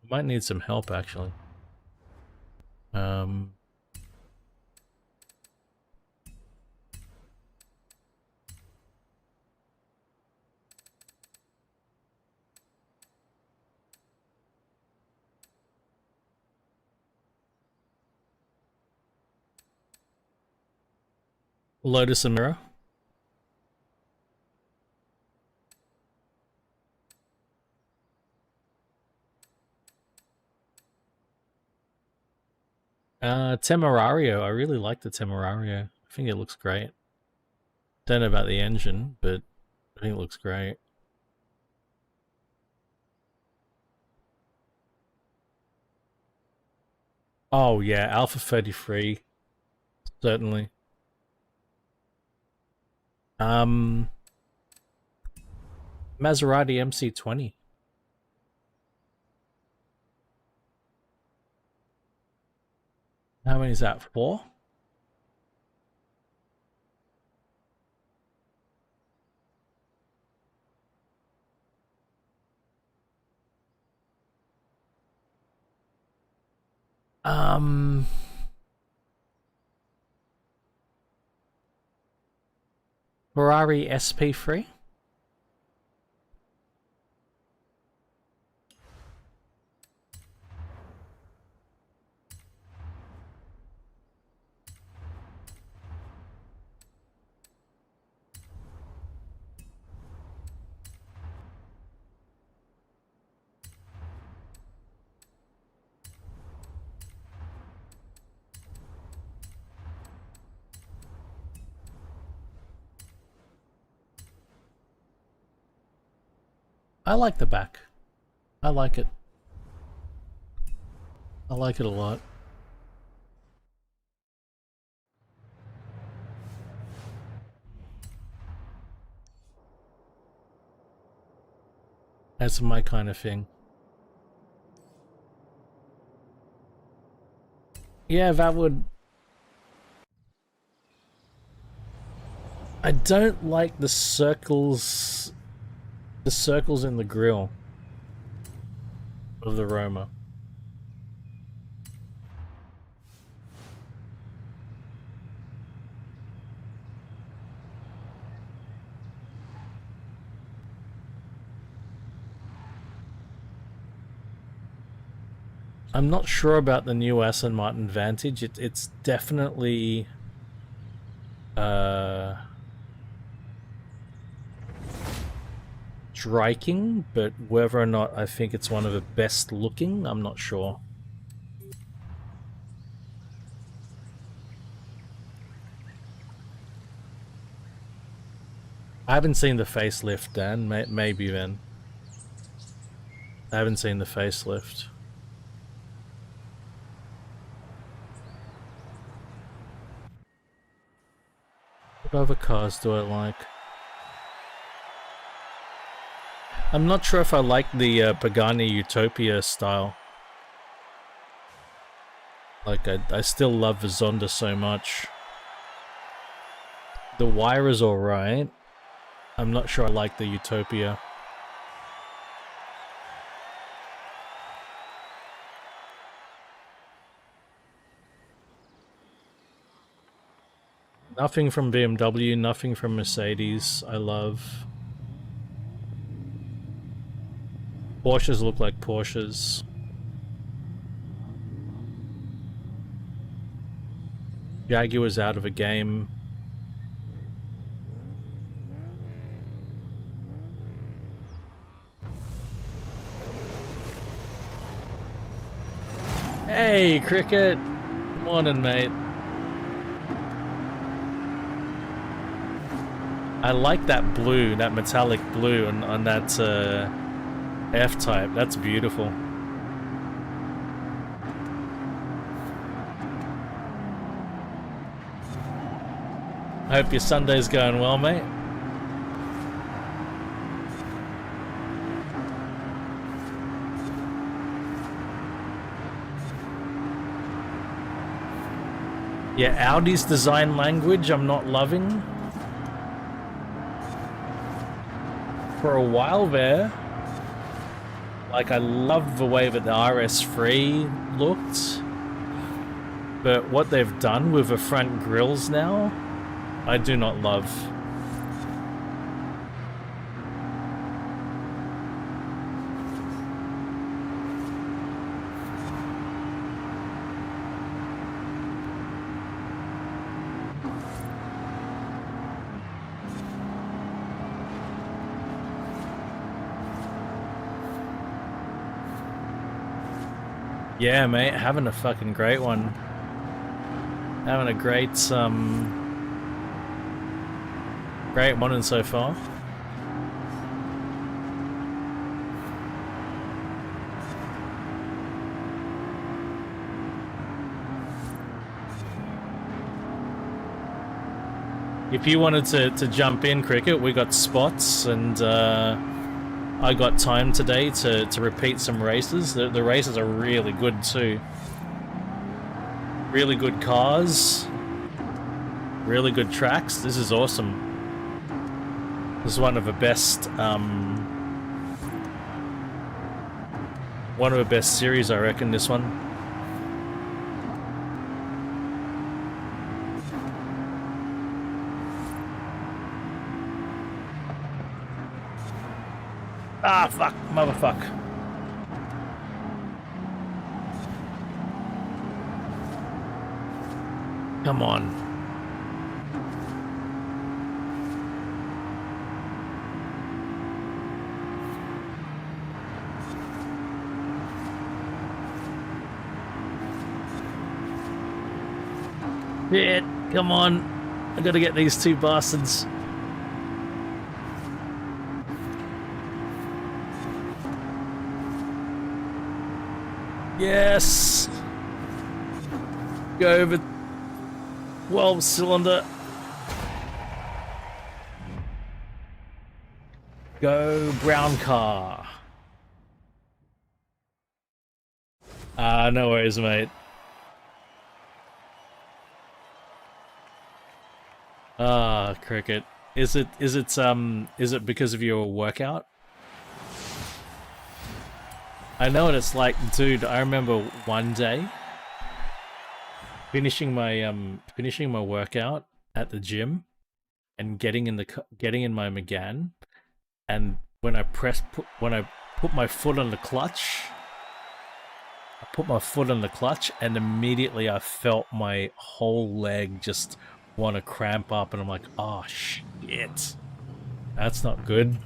Might need some help actually. Lotus and Mirror. Temerario. I really like the Temerario. I think it looks great. Don't know about the engine, but I think it looks great. Oh yeah, Alpha 33. Certainly. Maserati MC20. How many is that? 4? Ferrari SP3. I like the back. I like it. I like it a lot. That's my kind of thing. Yeah, that would... I don't like the circles in the grill of the Roma. I'm not sure about the new Aston Martin Vantage. It's definitely striking, but whether or not I think it's one of the best looking, I'm not sure. I haven't seen the facelift, Dan. Maybe then. I haven't seen the facelift. What other cars do I like? I'm not sure if I like the Pagani Utopia style. Like, I still love the Zonda so much. The Wire is alright. I'm not sure I like the Utopia. Nothing from BMW, nothing from Mercedes, I love. Porsches look like Porsches. Jaguar's out of a game. Hey, Cricket! Morning, mate. I like that blue, that metallic blue on that F-Type. That's beautiful. I hope your Sunday's going well, mate. Yeah, Audi's design language I'm not loving. For a while there, like, I loved the way that the RS3 looked, but what they've done with the front grills now, I do not love. Yeah, mate, having a fucking great one. Having a great, great morning so far. If you wanted to jump in, Cricket, we got spots, and I got time today to repeat some races. The races are really good too. Really good cars. Really good tracks. This is awesome. This is one of the best series, I reckon, this one. Ah, fuck, motherfuck. Come on. Shit, come on. I gotta get these two bastards. Yes! Go over 12 cylinder. Go brown car. No worries, mate. Cricket. Is it because of your workout? I know what it's like, dude. I remember one day finishing my workout at the gym and getting in my Megane, and when I put my foot on the clutch, and immediately I felt my whole leg just want to cramp up, and I'm like, oh shit, that's not good.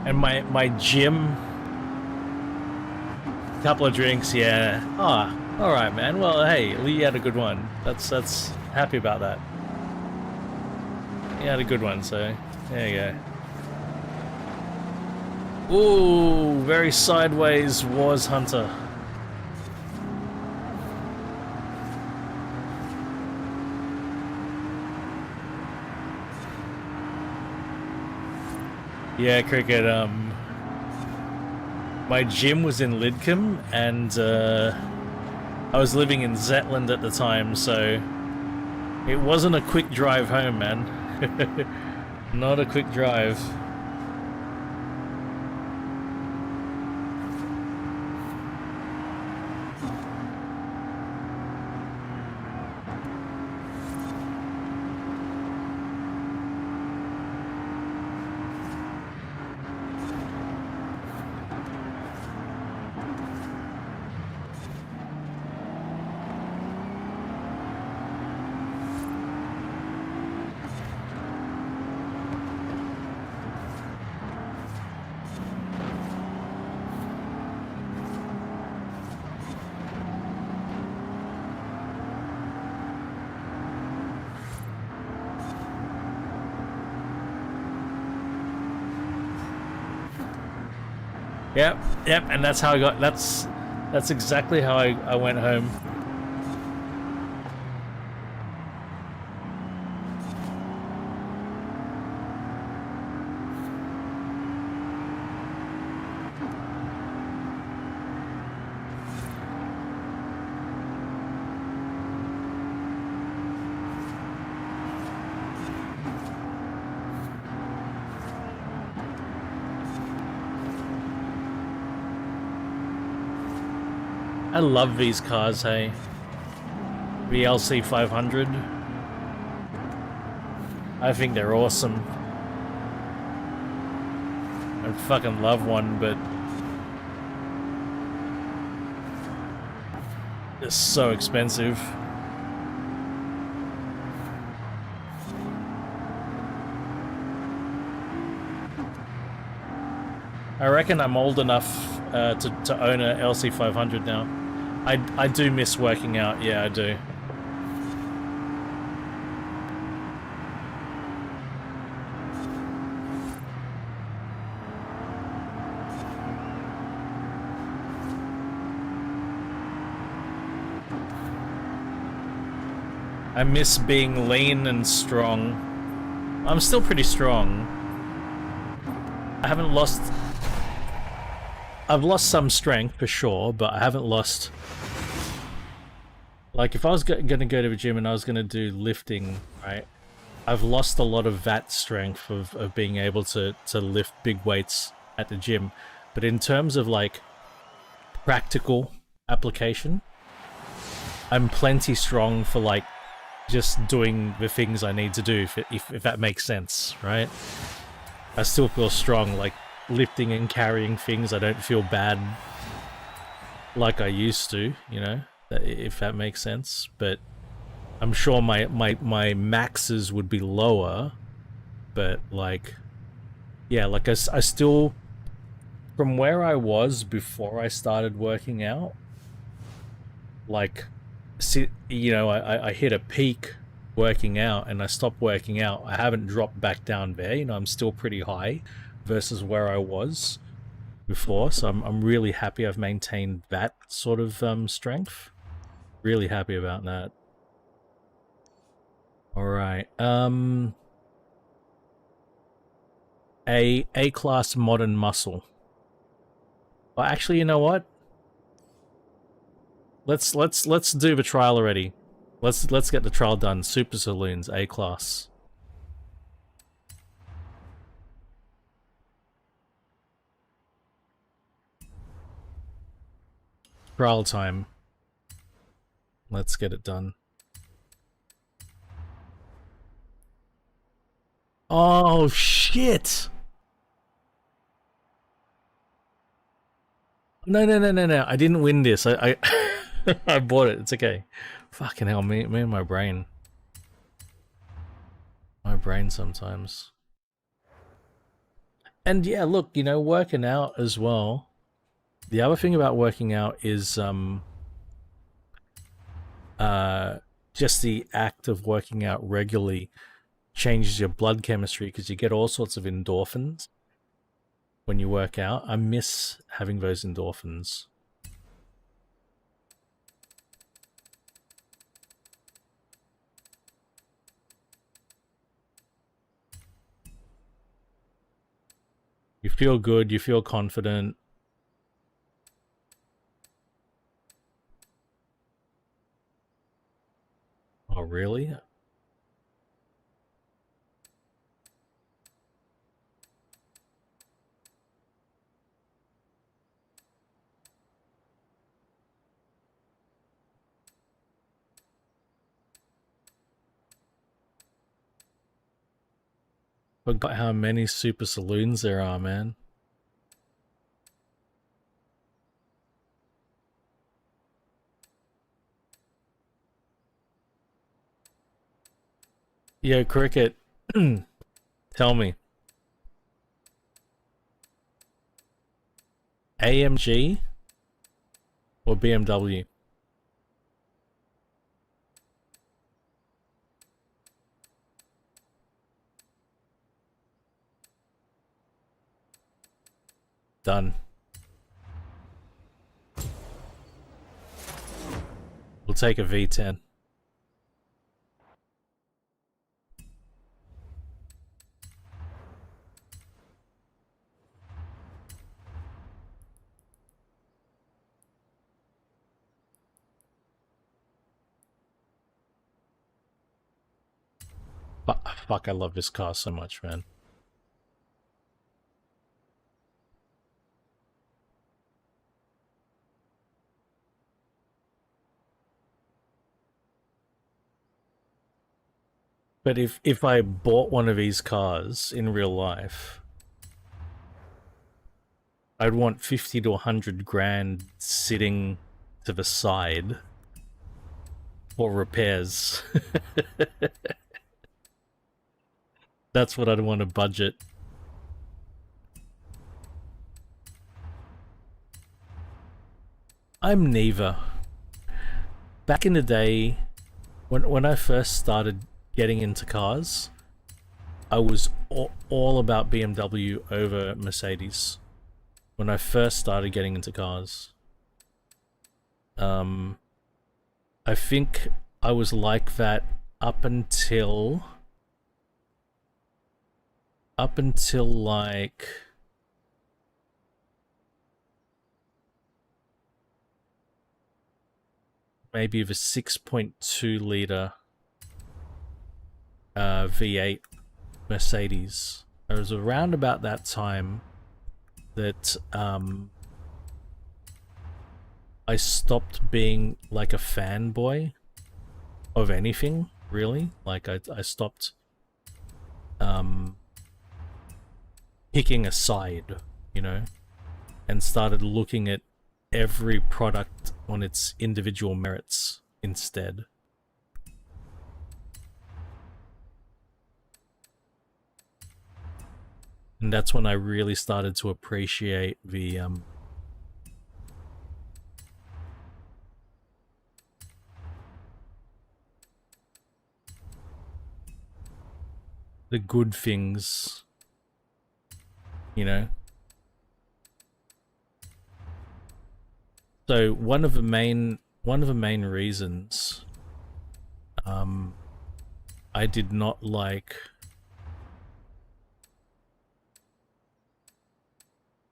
And my gym, couple of drinks, yeah. Ah, oh, all right, man. Well, hey, you had a good one. That's happy about that. You had a good one, so there you go. Ooh, very sideways Wars Hunter. Yeah, Cricket, my gym was in Lidcombe, and I was living in Zetland at the time, so it wasn't a quick drive home, man. Not a quick drive. Yep, yep, and that's how I got. That's exactly how I went home. I love these cars, hey. VLC 500. I think they're awesome. I fucking love one, but it's so expensive. I reckon I'm old enough to own a LC500 now. I do miss working out, yeah, I do. I miss being lean and strong. I'm still pretty strong. I haven't lost... I've lost some strength for sure, but I haven't lost... Like, if I was gonna go to the gym and I was gonna do lifting, right? I've lost a lot of that strength of being able to lift big weights at the gym. But in terms of, like, practical application, I'm plenty strong for, like, just doing the things I need to do, if that makes sense, right? I still feel strong, like, lifting and carrying things. I don't feel bad like I used to, you know? If that makes sense, but I'm sure my maxes would be lower, but like, yeah, like I still, from where I was before I started working out, like, see, you know, I hit a peak working out and I stopped working out. I haven't dropped back down there, you know, I'm still pretty high versus where I was before, so I'm really happy I've maintained that sort of strength. Really happy about that. All right. A class modern muscle. Well, actually, you know what? Let's do the trial already. Let's get the trial done. Super Saloons A class. Trial time. Let's get it done. Oh shit! No. I didn't win this. I I bought it. It's okay. Fucking hell, me and my brain. My brain sometimes. And yeah, look, you know, working out as well. The other thing about working out is just the act of working out regularly changes your blood chemistry because you get all sorts of endorphins when you work out. I miss having those endorphins. You feel good, you feel confident. Oh, really? Forgot how many super saloons there are, man. Yo, Cricket, tell me. AMG or BMW? Done. take a V10. Fuck, I love this car so much, man. But if I bought one of these cars in real life, I'd want 50 to 100 grand sitting to the side for repairs. That's what I'd want to budget. I'm neither. Back in the day, when I first started getting into cars, I was all about BMW over Mercedes. When I first started getting into cars, I think I was like that up until like maybe the 6.2 liter V8 Mercedes. It was around about that time that I stopped being like a fanboy of anything, really. Like I stopped picking a side, you know, and started looking at every product on its individual merits instead. And that's when I really started to appreciate the good things, you know. So one of the main reasons I did not like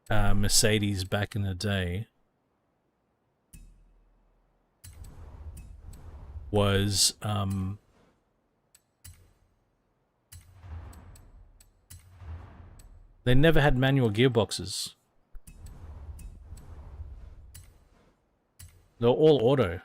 Mercedes back in the day was they never had manual gearboxes. They're all auto.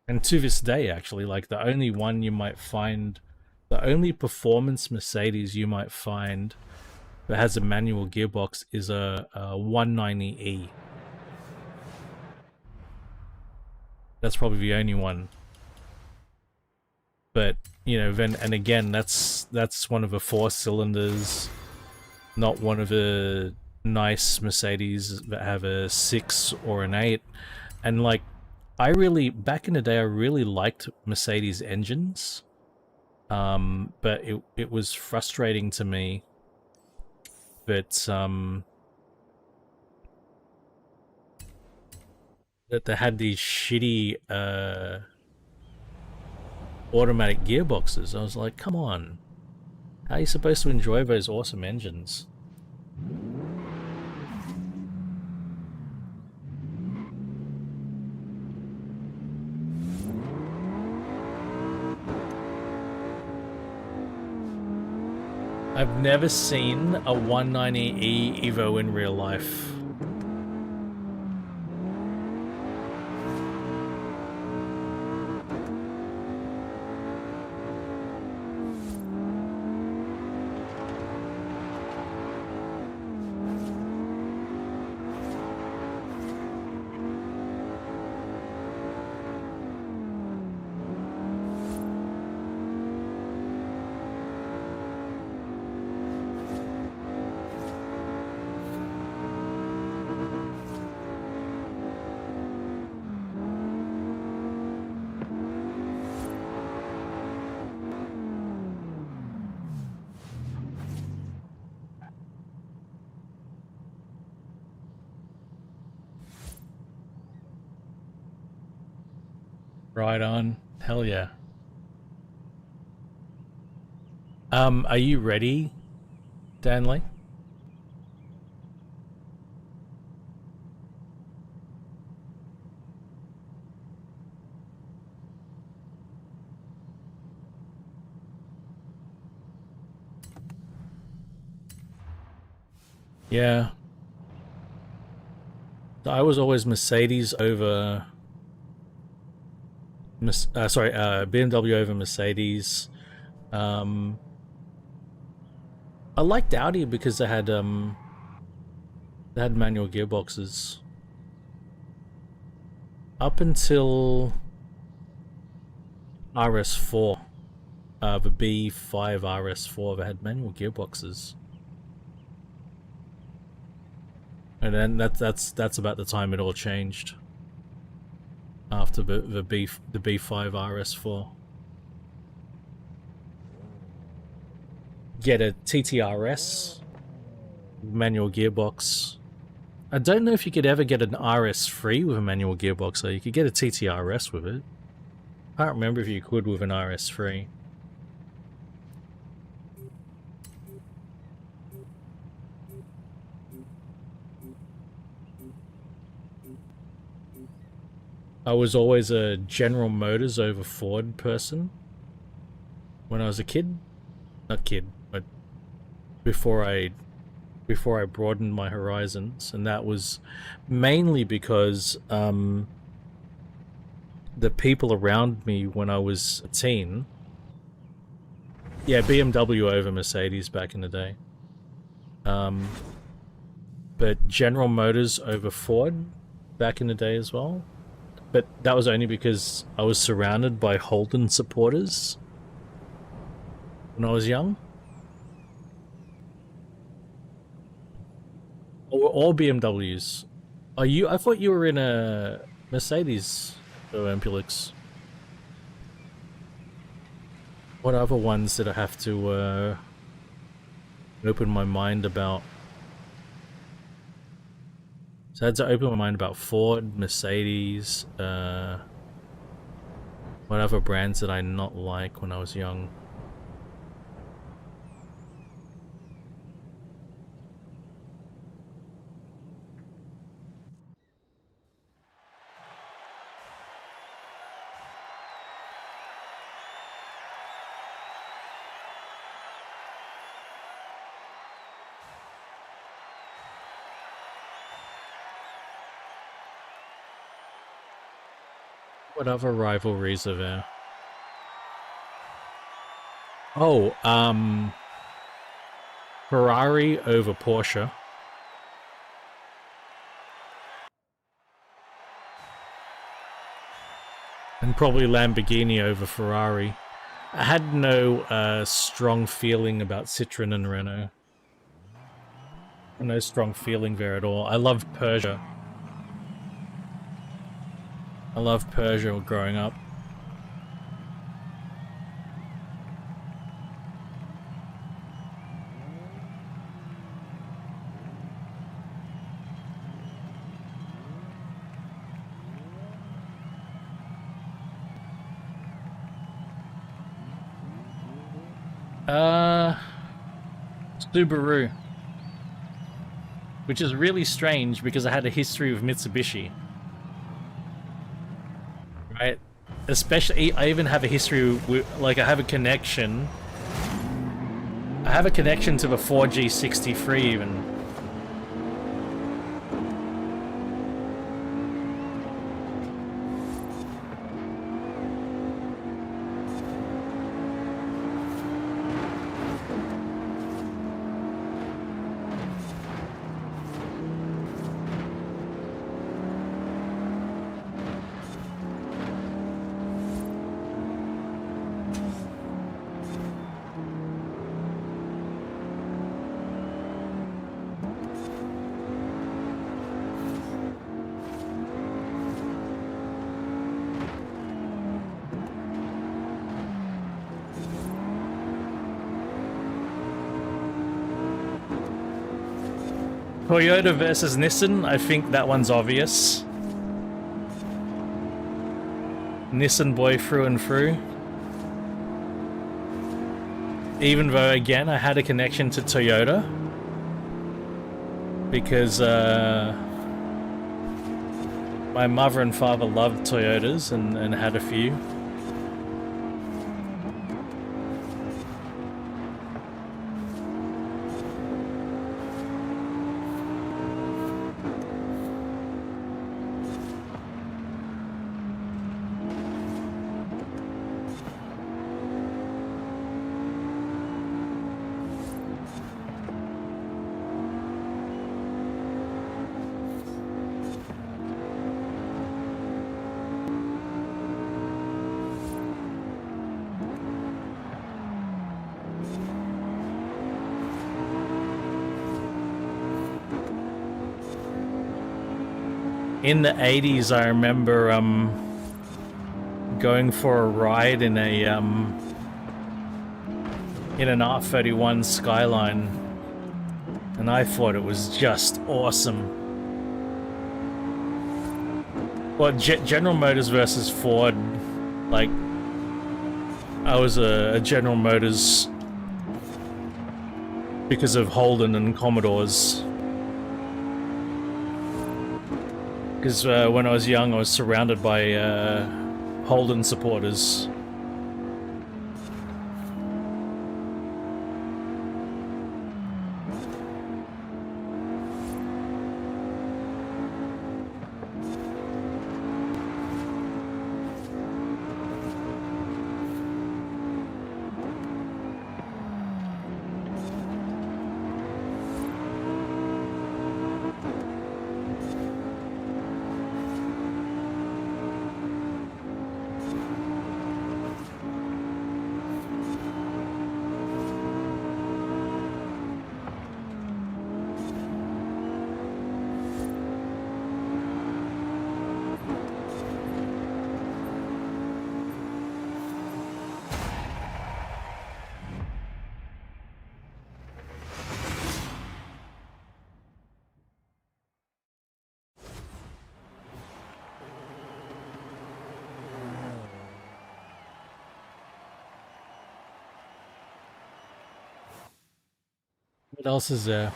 And to this day, actually, like the only one you might find, the only performance Mercedes you might find that has a manual gearbox is a 190E. That's probably the only one. But, you know, then, and again, that's one of the 4 cylinders, not one of the nice Mercedes that have a 6 or an 8. And like, back in the day, I really liked Mercedes engines. But it was frustrating to me that that they had these shitty automatic gearboxes. I was like, come on, how are you supposed to enjoy those awesome engines? I've never seen a 190E Evo in real life. Right on. Hell yeah. Are you ready, Danley? Yeah. I was always Mercedes over... BMW over Mercedes. I liked Audi because they had manual gearboxes. Up until RS4. The B5 RS4, they had manual gearboxes. And then that's about the time it all changed. After the B5 RS4. Get a TTRS manual gearbox. I don't know if you could ever get an RS3 with a manual gearbox, though. You could get a TTRS with it. I can't remember if you could with an RS3. I was always a General Motors over Ford person when I was a kid. Not kid, but before I broadened my horizons, and that was mainly because the people around me when I was a teen. Yeah, BMW over Mercedes back in the day. But General Motors over Ford back in the day as well. But that was only because I was surrounded by Holden supporters when I was young. Or BMWs. Are you? I thought you were in a Mercedes or Ampulix. What other ones did I have to open my mind about? So I had to open my mind about Ford, Mercedes, what other brands did I not like when I was young? What other rivalries are there? Oh, Ferrari over Porsche. And probably Lamborghini over Ferrari. I had no strong feeling about Citroen and Renault. No strong feeling there at all. I loved Peugeot. I loved Peugeot growing up. Subaru. Which is really strange because I had a history with Mitsubishi. Right? Especially, I even have a history with, like, I have a connection. I have a connection to the 4G63 even. Toyota versus Nissan, I think that one's obvious. Nissan boy through and through. Even though, again, I had a connection to Toyota. Because, my mother and father loved Toyotas and had a few. In the 80s, I remember going for a ride in a in an R31 Skyline, and I thought it was just awesome. Well, General Motors versus Ford, like, I was a General Motors because of Holden and Commodores. Because when I was young, I was surrounded by Holden supporters. What else is there?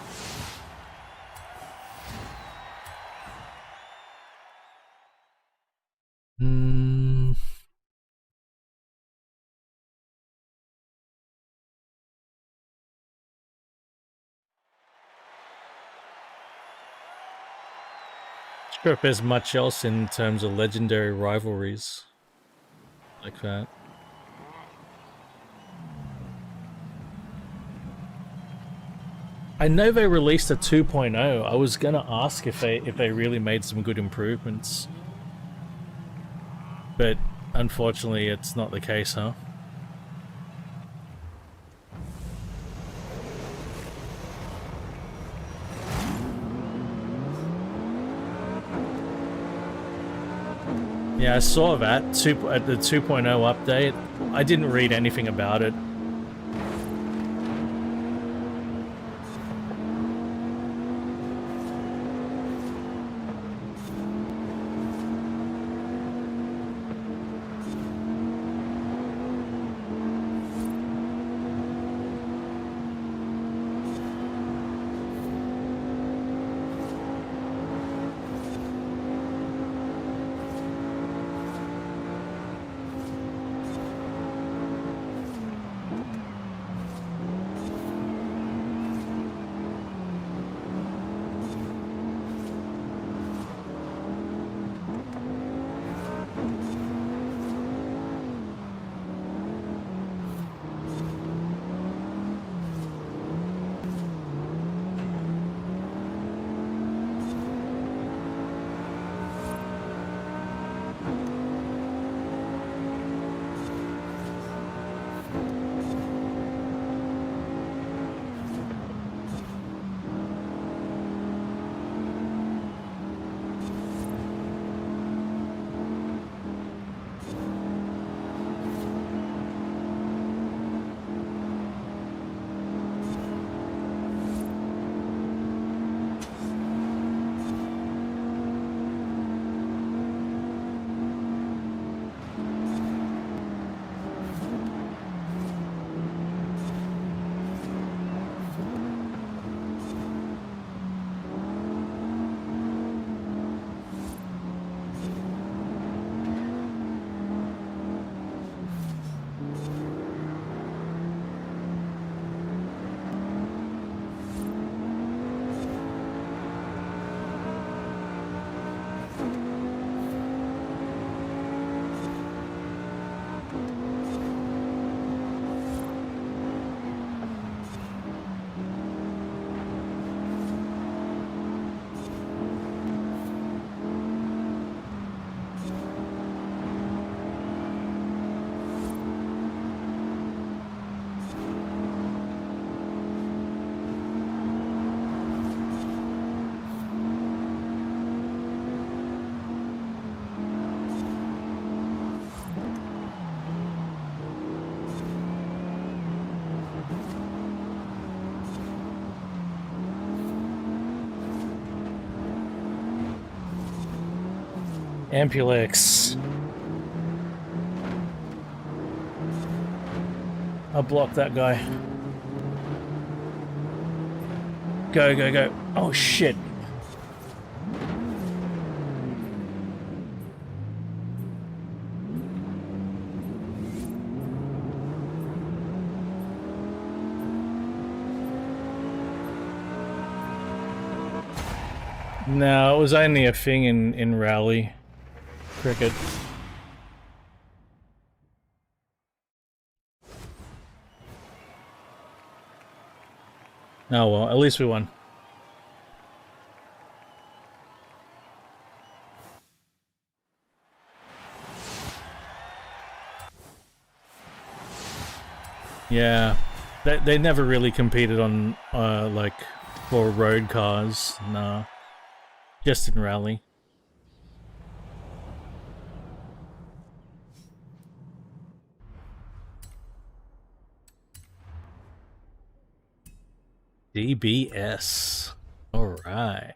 Sure if there's much else in terms of legendary rivalries like that. I know they released a 2.0. I was gonna ask if they really made some good improvements, but unfortunately it's not the case, huh? Yeah, I saw that at the 2.0 update. I didn't read anything about it. Ampulex. I'll block that guy. Go, go, go. Oh, shit. No, it was only a thing in rally cricket. Oh well, at least we won. Yeah, they never really competed on like for road cars. Nah, just in rally. DBS. All right.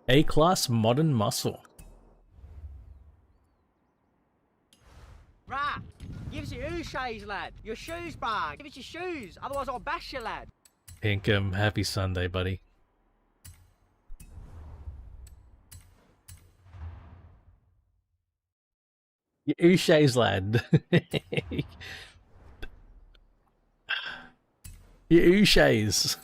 A-class modern muscle. Right, give us your shoes, lad. Your shoes, bag. Give us your shoes, otherwise I'll bash you, lad. Pinkham, happy Sunday, buddy. Your Ushay's lad. Your Ushay's.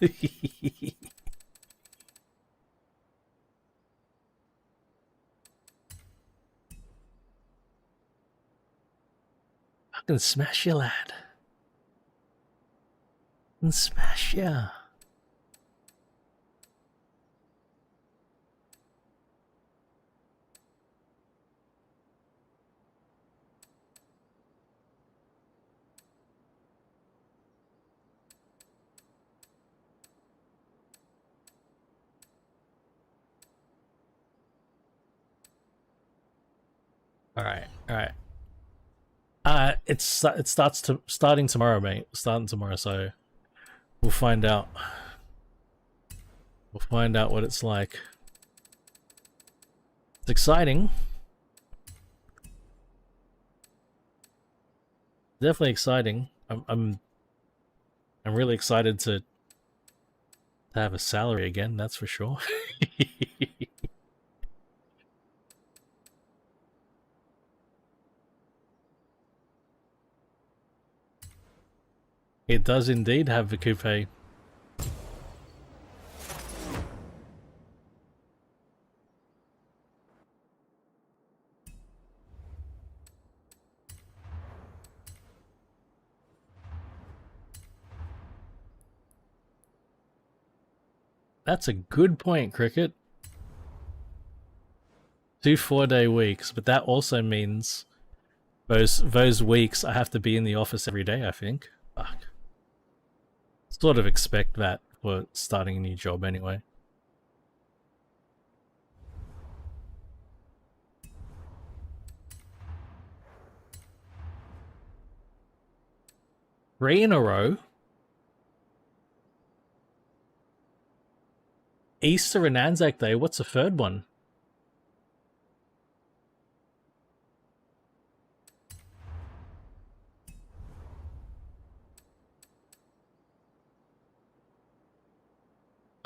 Fucking smash you, lad. And smash ya. All right, all right. It's starting tomorrow, mate. Starting tomorrow, so we'll find out. We'll find out what it's like. It's exciting. Definitely exciting. I'm really excited to have a salary again. That's for sure. It does indeed have the coupe. That's a good point, Cricket. 2 4-day weeks, but that also means those weeks I have to be in the office every day, I think. Fuck. Sort of expect that for starting a new job anyway. Three in a row? Easter and Anzac Day, what's the third one?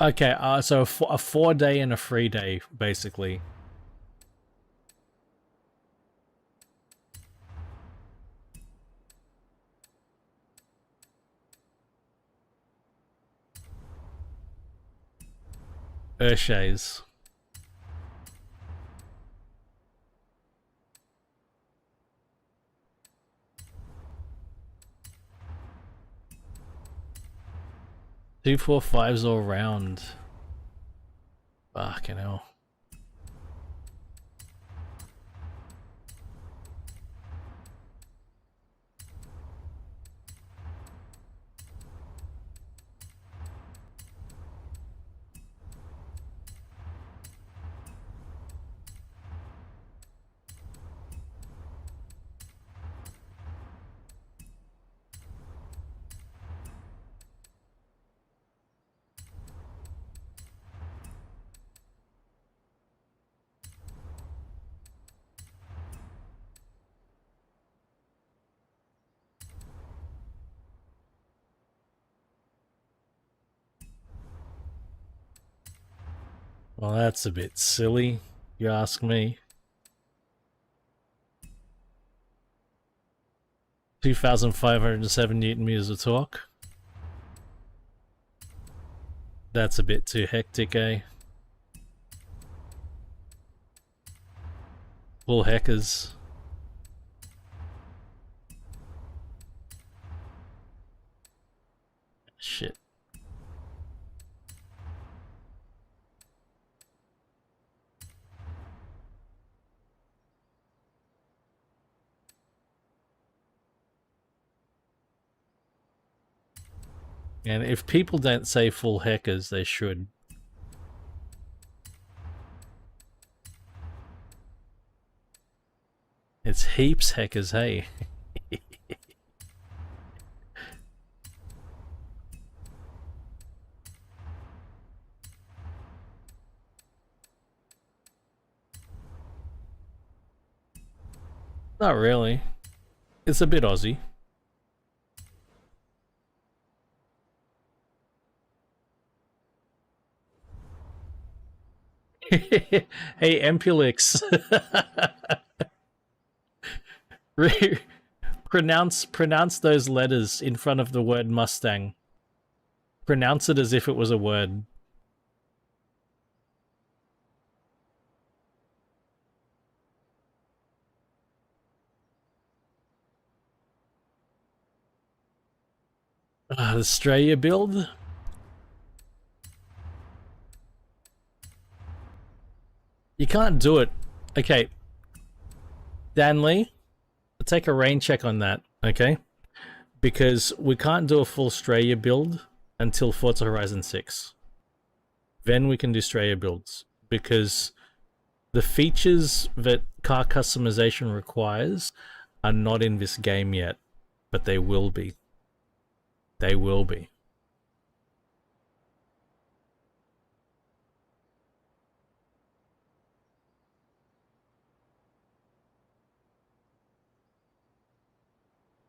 Okay, so a 4-day and a 3-day, basically. Urshays. Two, 4, 5s all round. Fucking hell. Well, that's a bit silly, you ask me. 2,507 Newton meters of torque. That's a bit too hectic, eh? Full heckers. Shit. And if people don't say full heckers, they should. It's heaps heckers, hey. Not really. It's a bit Aussie. Hey, Empulix. pronounce those letters in front of the word Mustang. Pronounce it as if it was a word. The Australia build? You can't do it. Okay. Danley, take a rain check on that, okay? Because we can't do a full Australia build until Forza Horizon 6. Then we can do Australia builds. Because the features that car customization requires are not in this game yet. But they will be. They will be.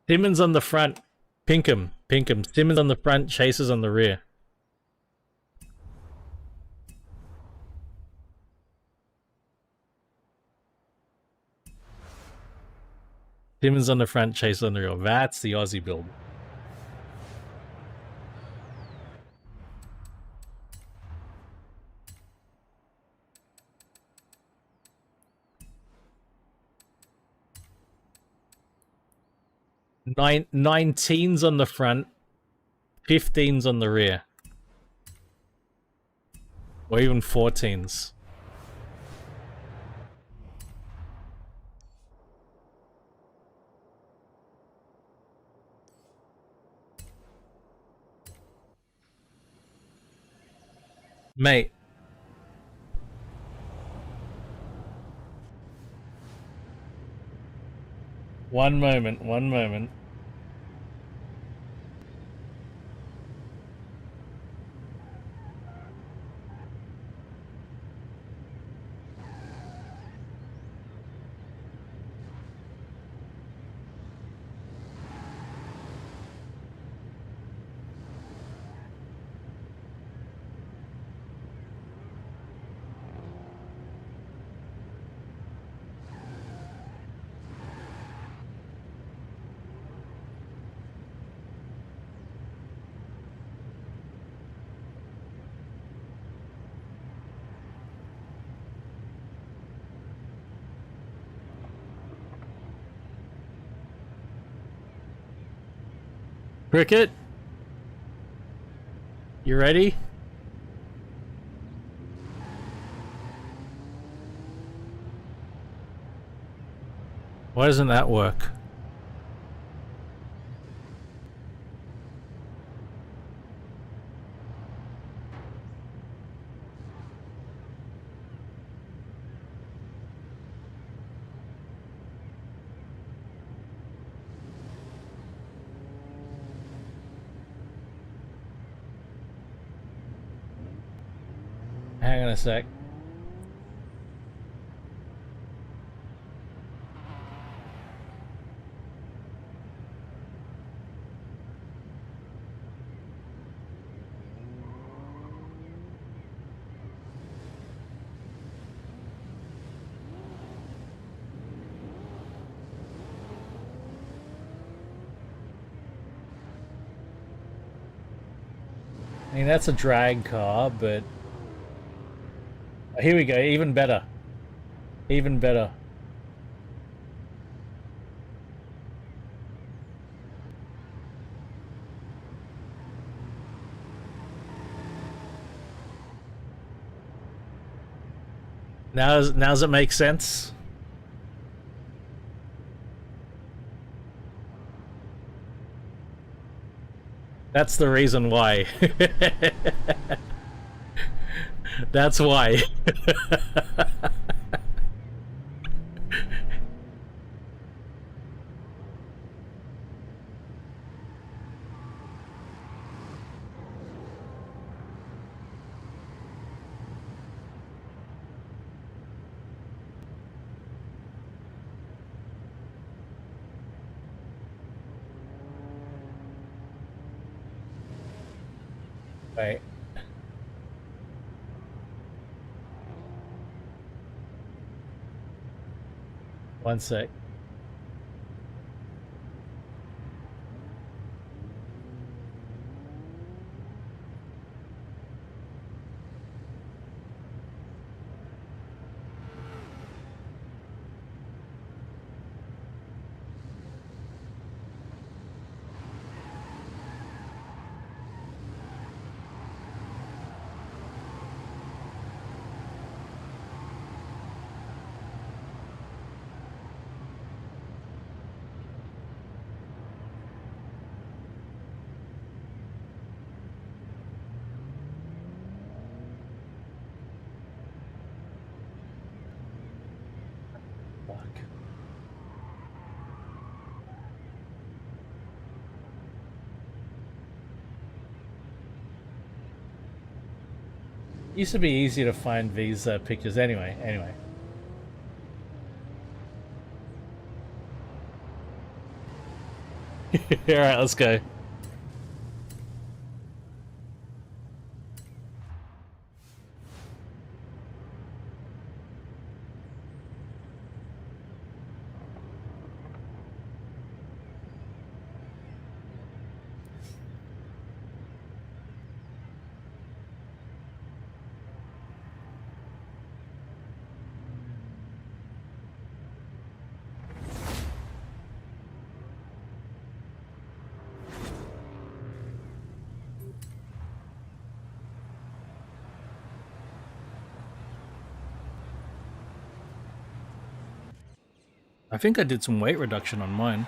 Simmons on the front. Pinkham. Simmons on the front, Chasers on the rear. Simmons on the front, Chasers on the rear. That's the Aussie build. Nineteens on the front, 15s on the rear. Or even 14s. Mate. One moment. Cricket? You ready? Why doesn't that work? Hang on a sec. I mean, that's a drag car, but... Here we go, even better. Even better. Now does it make sense? That's the reason why. That's why. Wait. One sec. Fuck. Used to be easier to find these pictures anyway. Alright, let's go. I think I did some weight reduction on mine.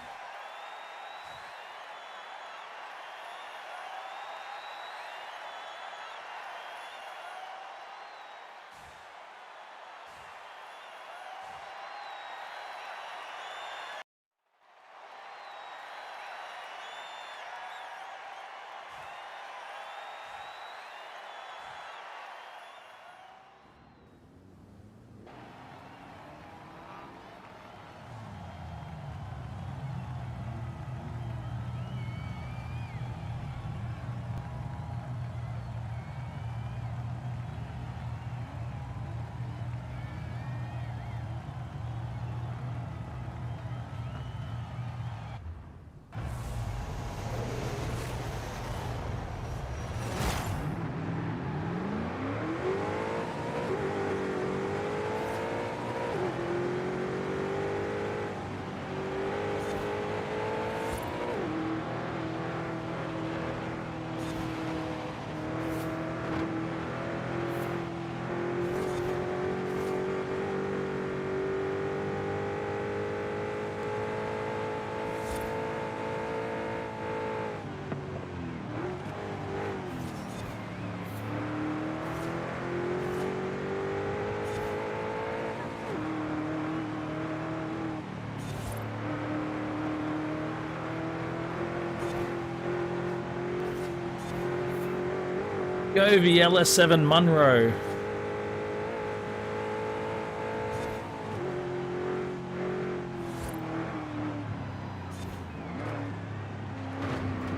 Go the LS7 Munro.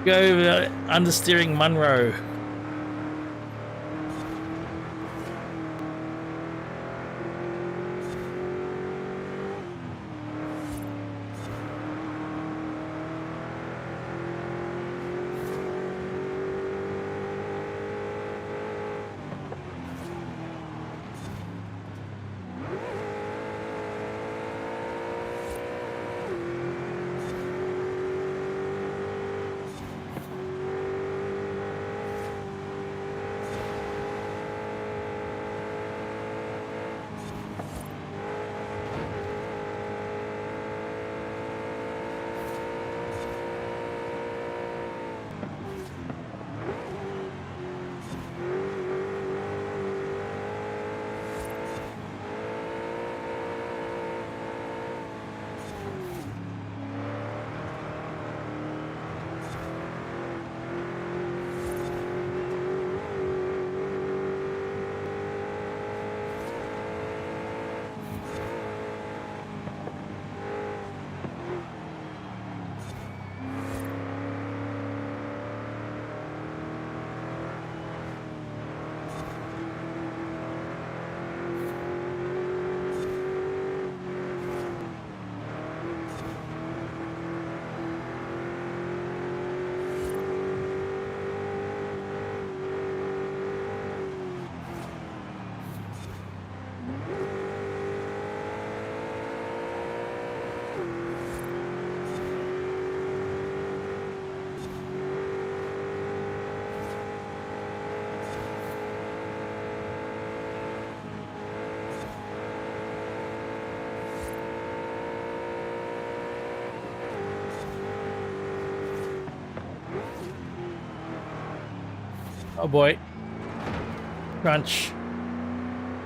Go the understeering Munro. Oh boy. Crunch.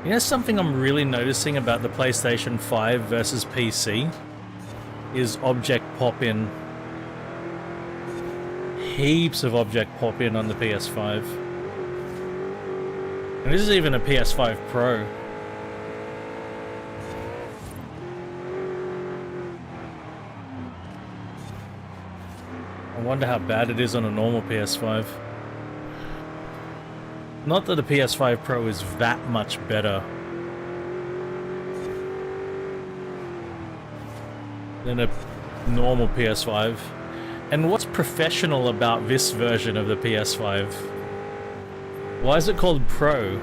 You know something I'm really noticing about the PlayStation 5 versus PC? Is object pop-in. Heaps of object pop-in on the PS5. And this is even a PS5 Pro. I wonder how bad it is on a normal PS5. Not that the PS5 Pro is that much better than a normal PS5. And what's professional about this version of the PS5? Why is it called Pro?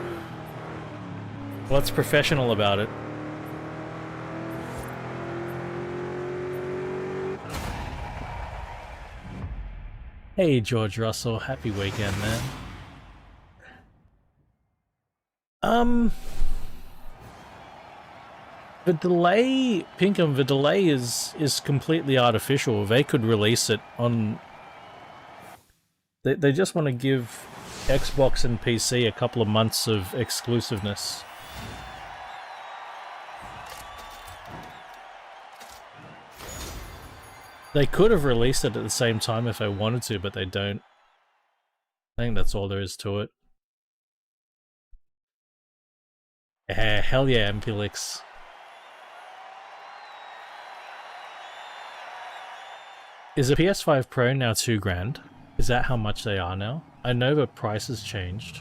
What's professional about it? Hey, George Russell, happy weekend, man. The delay, Pinkham, the delay is completely artificial. They could release it on... They just want to give Xbox and PC a couple of months of exclusiveness. They could have released it at the same time if they wanted to, but they don't. I think that's all there is to it. Hell yeah, Ampelix. Is a PS5 Pro now $2,000? Is that how much they are now? I know the price has changed.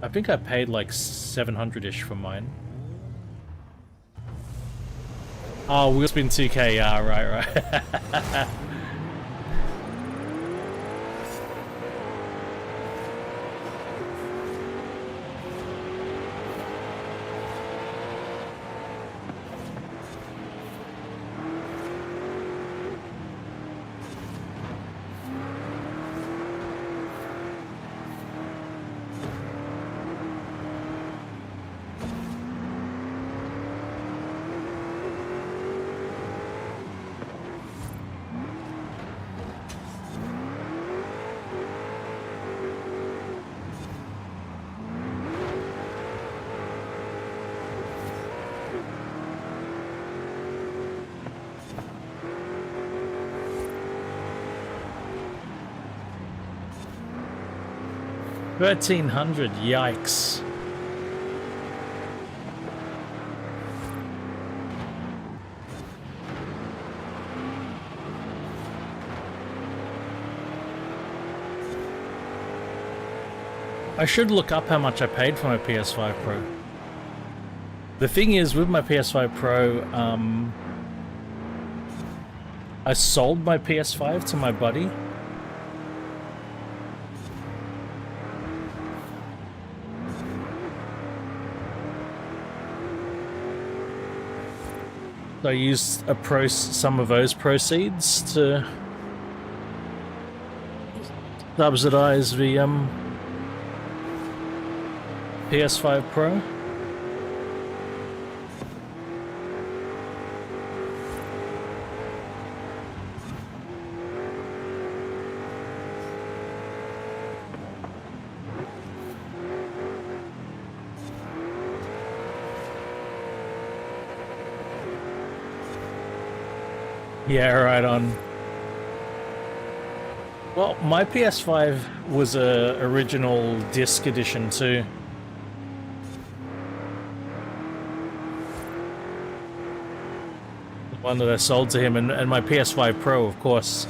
I think I paid like 700-ish for mine. Oh, wheel spin 2K, yeah, right. $1,300, yikes. I should look up how much I paid for my PS5 Pro. The thing is, with my PS5 Pro, I sold my PS5 to my buddy. I used some of those proceeds to subsidize the PS5 Pro. Yeah, right on. Well, my PS5 was a original disc edition too. The one that I sold to him, and my PS5 Pro, of course,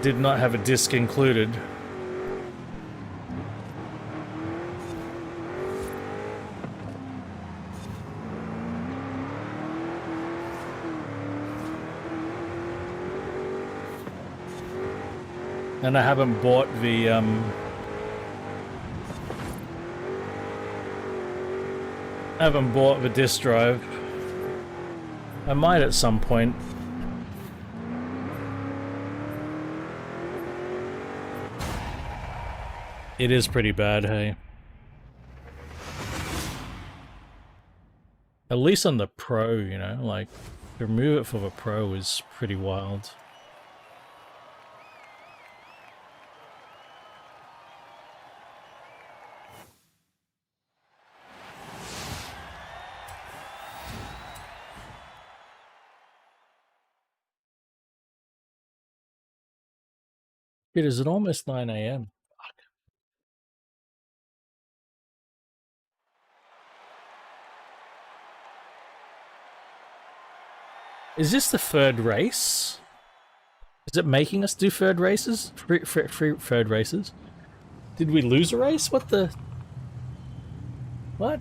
did not have a disc included. And I haven't bought the disc drive. I might at some point. It is pretty bad, hey. At least on the Pro, you know, like, to remove it for the Pro is pretty wild. Dude, is it almost 9 AM? Fuck. Is this the third race? Is it making us do third races? Free third races? Did we lose a race? What the... What?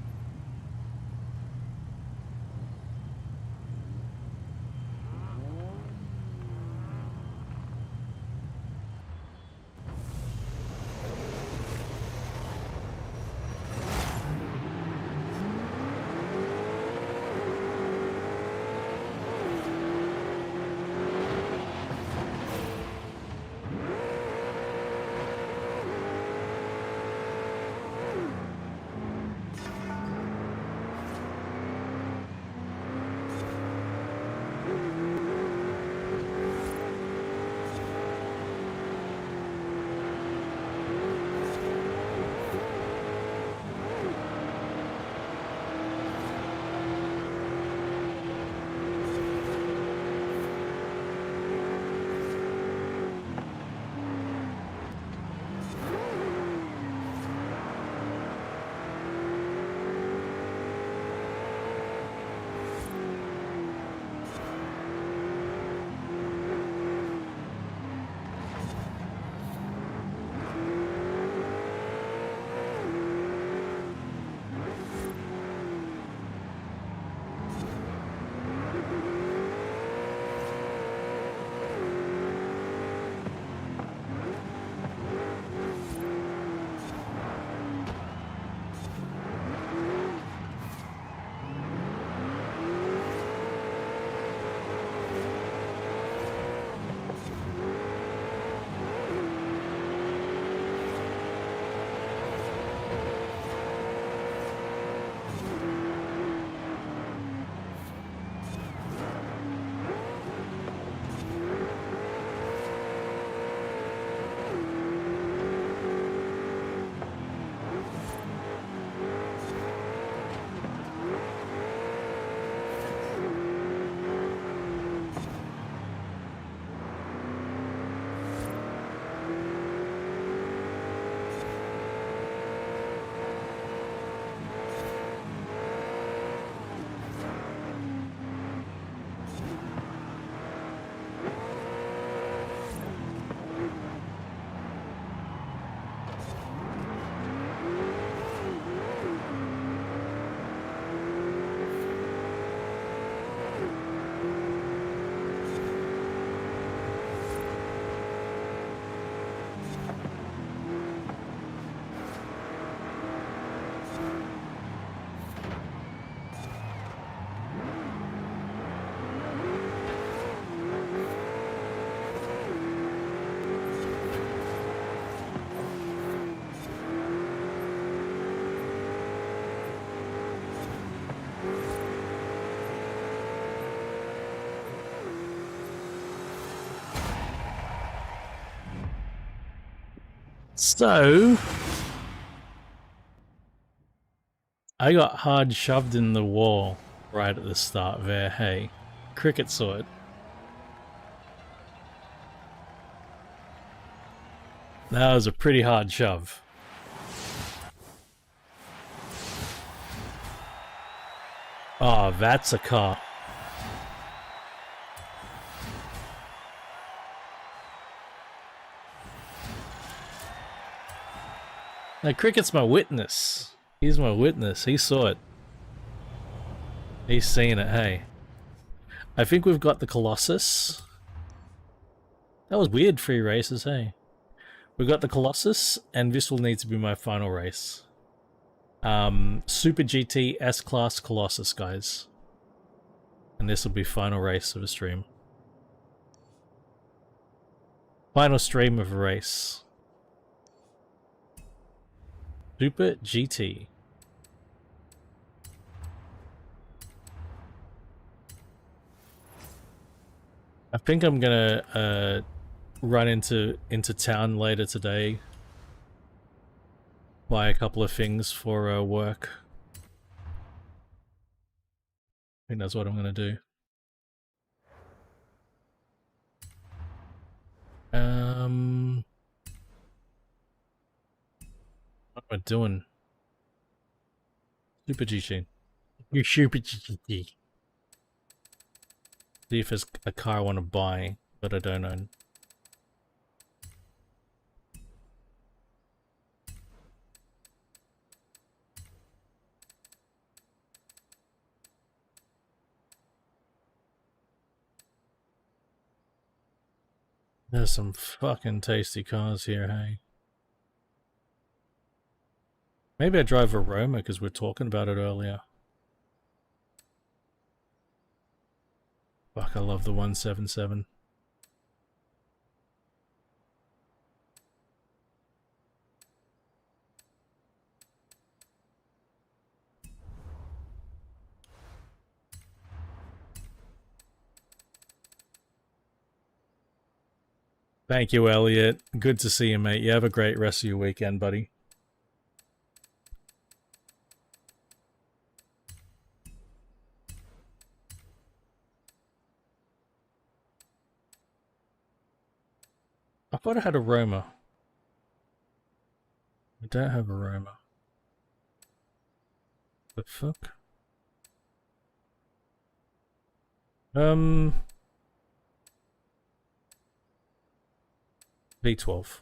So, I got hard shoved in the wall right at the start there, hey. Cricket saw it. That was a pretty hard shove. Oh, that's a car. Now, Cricket's my witness. He's my witness. He saw it. He's seen it, hey. I think we've got the Colossus. That was weird, 3 races, hey. We've got the Colossus, and this will need to be my final race. Super GT S-Class Colossus, guys. And this will be final race of the stream. Final stream of a race. Super GT. I think I'm gonna run into town later today. Buy a couple of things for work. I think that's what I'm gonna do. What am I doing? Super GT. You super GT. See if there's a car I want to buy that I don't own. There's some fucking tasty cars here, hey? Maybe I drive a Roma because we're talking about it earlier. Fuck, I love the 177. Thank you, Elliot. Good to see you, mate. You have a great rest of your weekend, buddy. I thought I had a Roma. I don't have a Roma. The fuck? V12.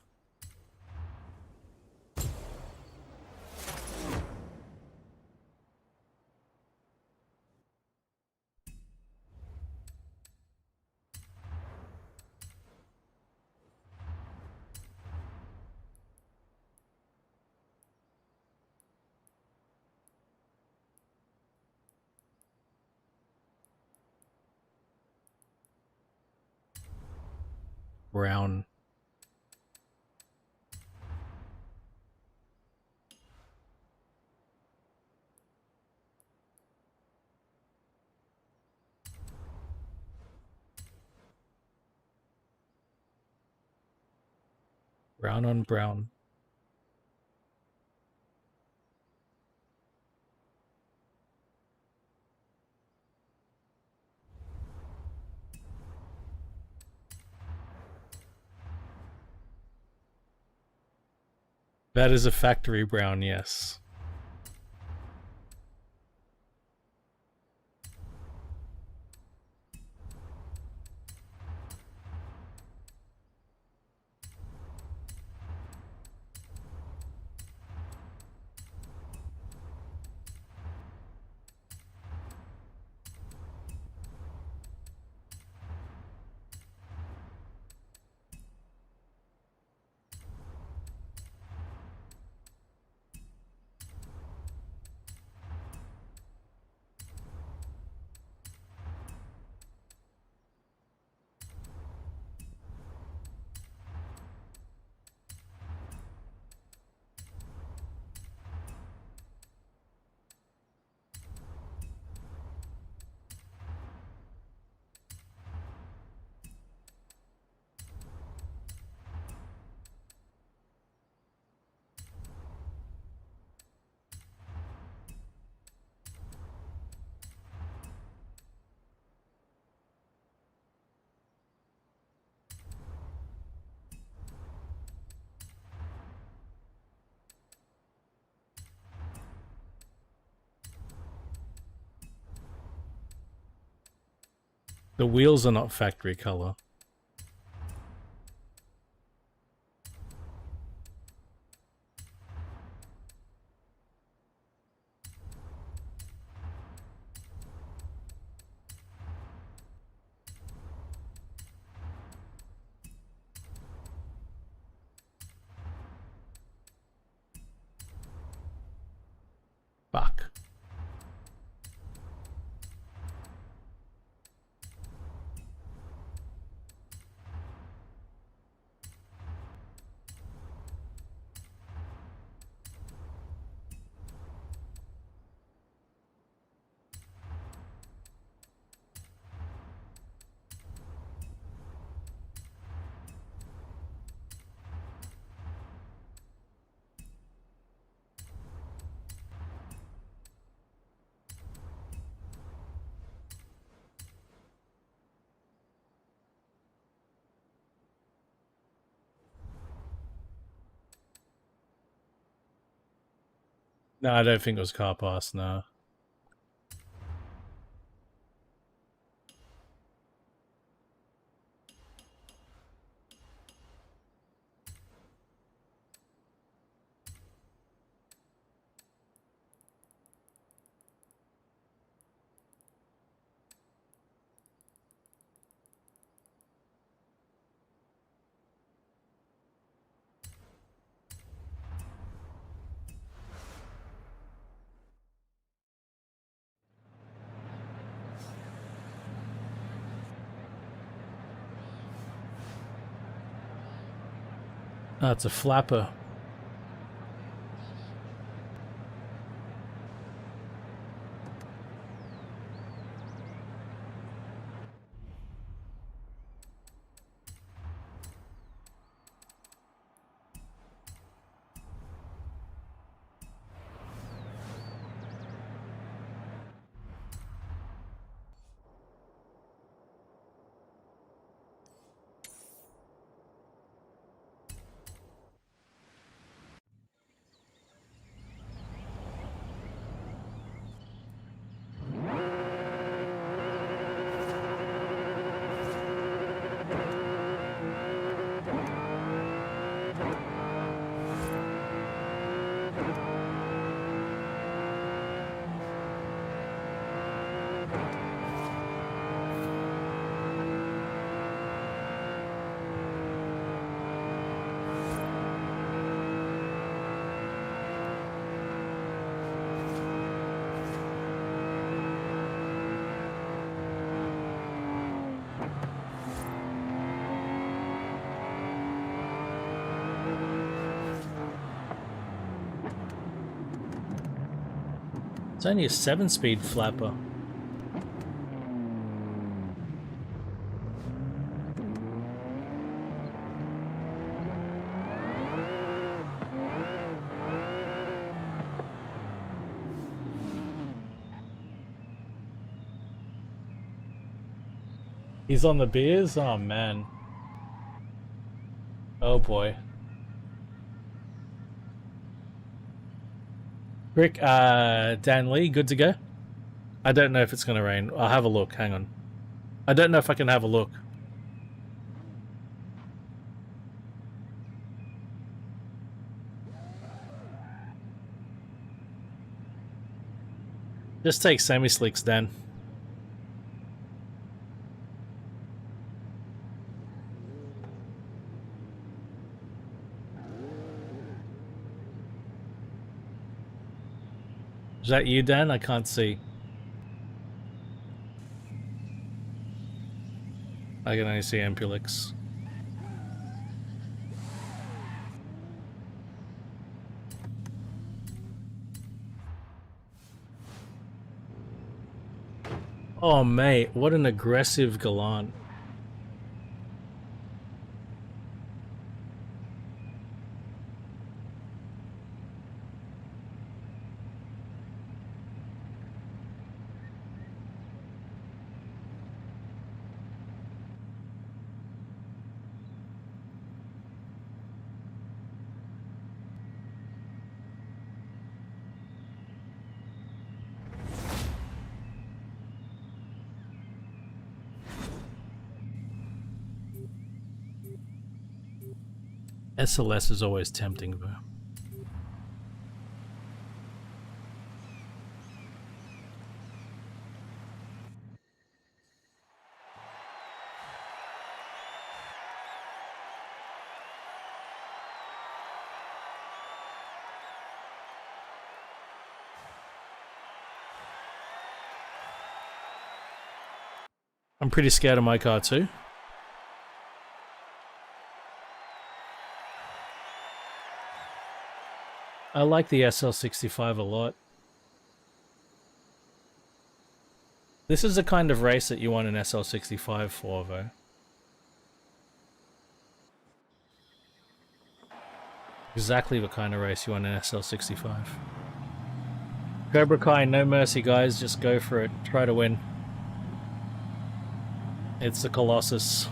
Brown. Brown on brown. That is a factory brown, yes. The wheels are not factory color. Fuck. No, I don't think it was car pass, no. Oh, it's a flapper. It's only a 7-speed flapper. He's on the beers? Oh, man. Oh, boy. Rick, Dan Lee, good to go? I don't know if it's going to rain. I'll have a look. Hang on. I don't know if I can have a look. Just take semi-slicks, Dan. Is that you, Dan? I can't see. I can only see Ampulix. Oh, mate, what an aggressive Galant. SLS is always tempting, though. I'm pretty scared of my car, too. I like the SL65 a lot. This is the kind of race that you want an SL65 for, though. Exactly the kind of race you want an SL65. Cobra Kai, no mercy, guys. Just go for it. Try to win. It's the Colossus.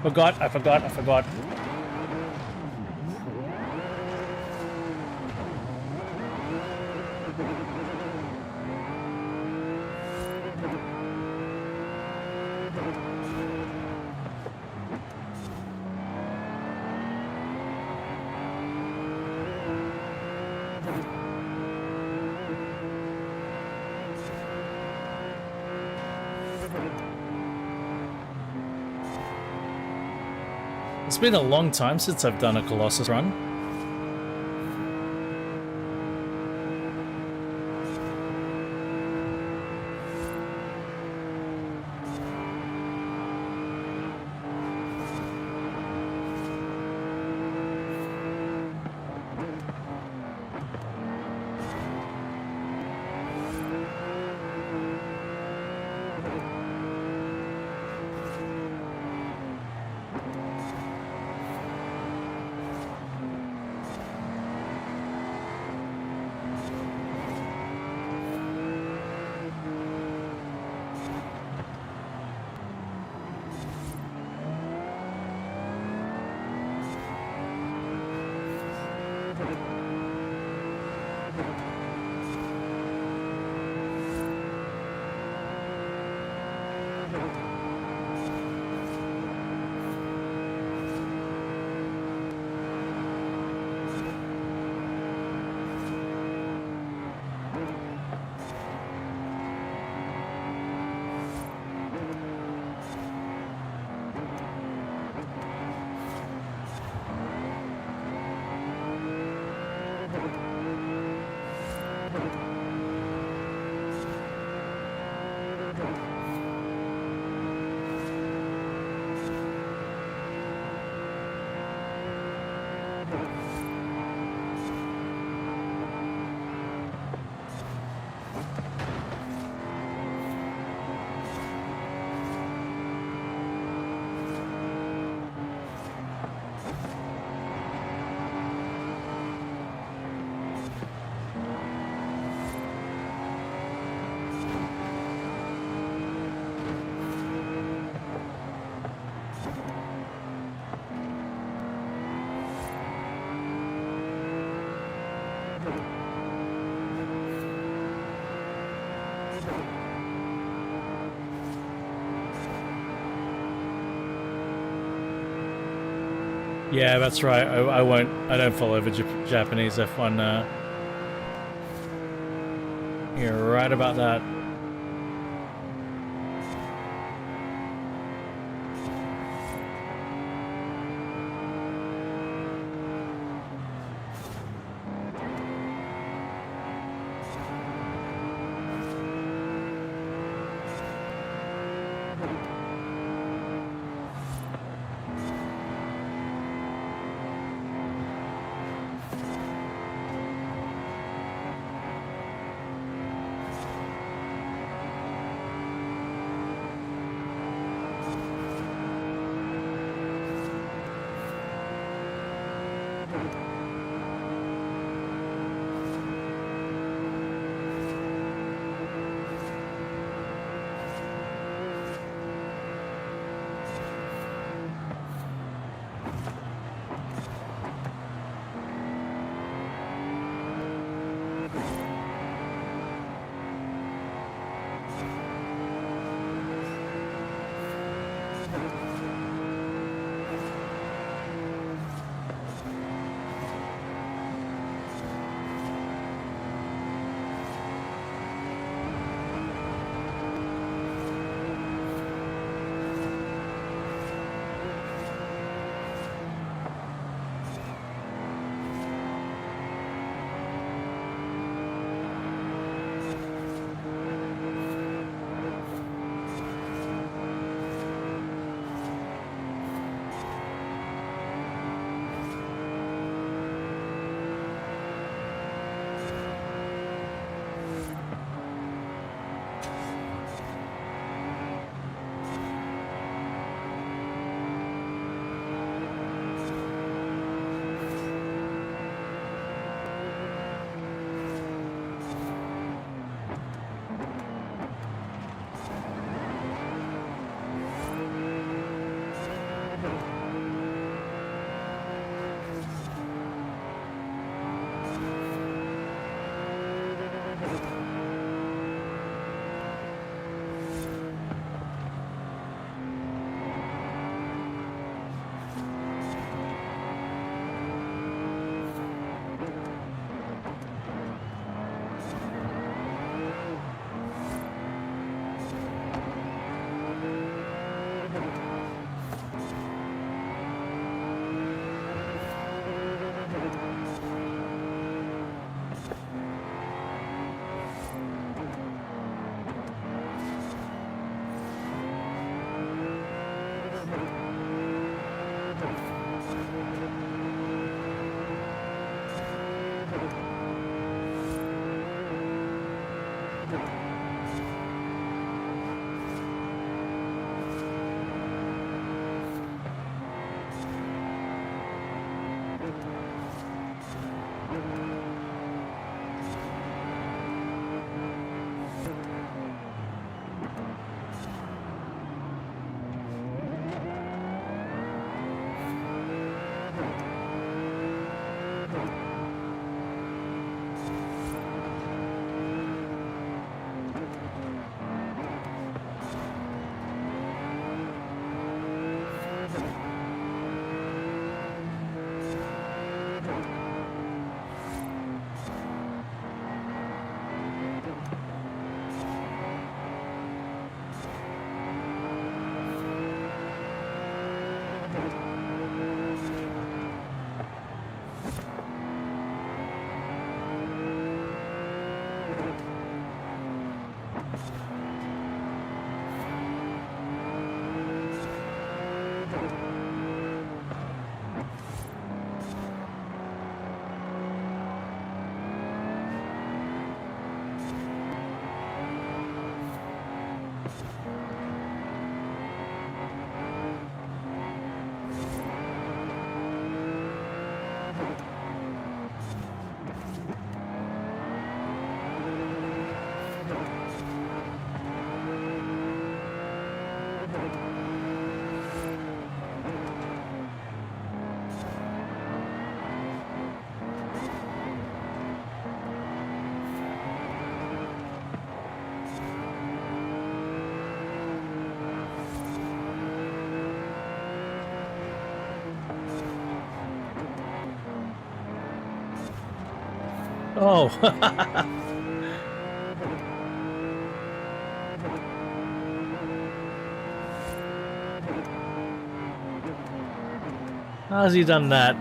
I forgot. It's been a long time since I've done a Colossus run. Yeah, that's right. I don't follow the Japanese F1. You're right about that. Oh. How's he done that?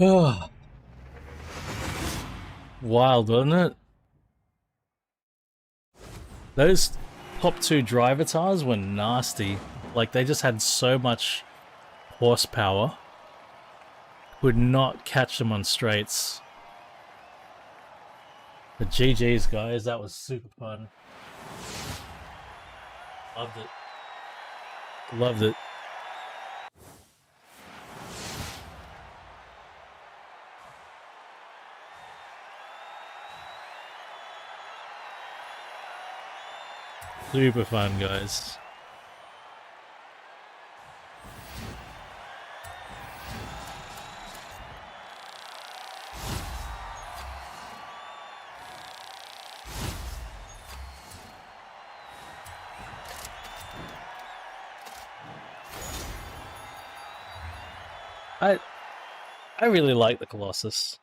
Oh, wild, wasn't it? Those top two driver tires were nasty. Like, they just had so much horsepower. Would not catch them on straights. But GG's, guys. That was super fun. Loved it. Loved it. Super fun, guys. I really like the Colossus.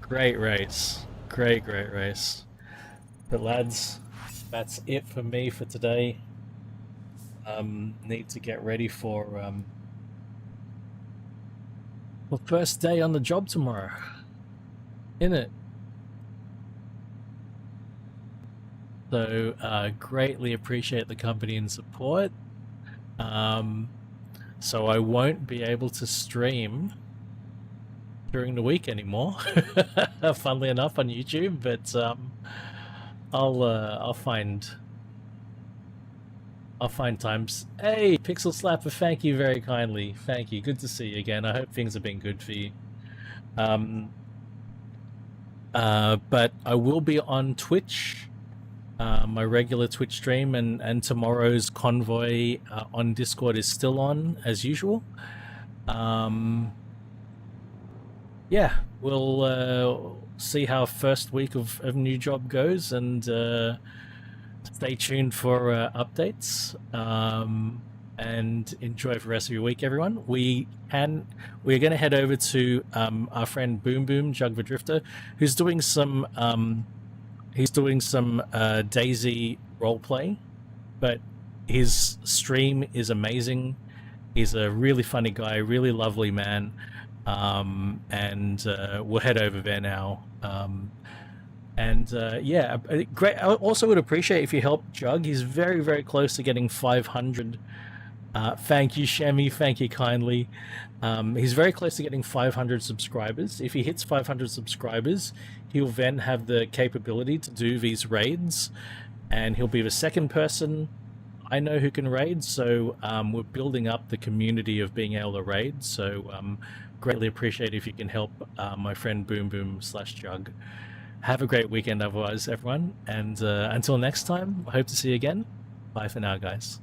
Great race. Great race. But lads, that's it for me for today. Need to get ready for first day on the job tomorrow. Innit? So greatly appreciate the company and support. So I won't be able to stream during the week anymore. Funnily enough, on YouTube, but I'll find times. Hey, Pixel Slapper, thank you very kindly. Thank you. Good to see you again. I hope things have been good for you. But I will be on Twitch, my regular Twitch stream, and tomorrow's convoy on Discord is still on as usual. Yeah, we'll see how first week of new job goes, and stay tuned for updates. And enjoy the rest of your week, everyone. We're going to head over to our friend Boom Boom Jug the Drifter, who's doing some Daisy roleplay, but his stream is amazing. He's a really funny guy, really lovely man, and we'll head over there now. Yeah, great. I also would appreciate if you help Jug. He's very close to getting 500. Thank you, Shemi. Thank you kindly. He's very close to getting 500 subscribers. If he hits 500 subscribers, he'll then have the capability to do these raids, and he'll be the second person I know who can raid. So we're building up the community of being able to raid. So greatly appreciate if you can help my friend Boom Boom / Jug. Have a great weekend otherwise, everyone. And until next time, I hope to see you again. Bye for now, guys.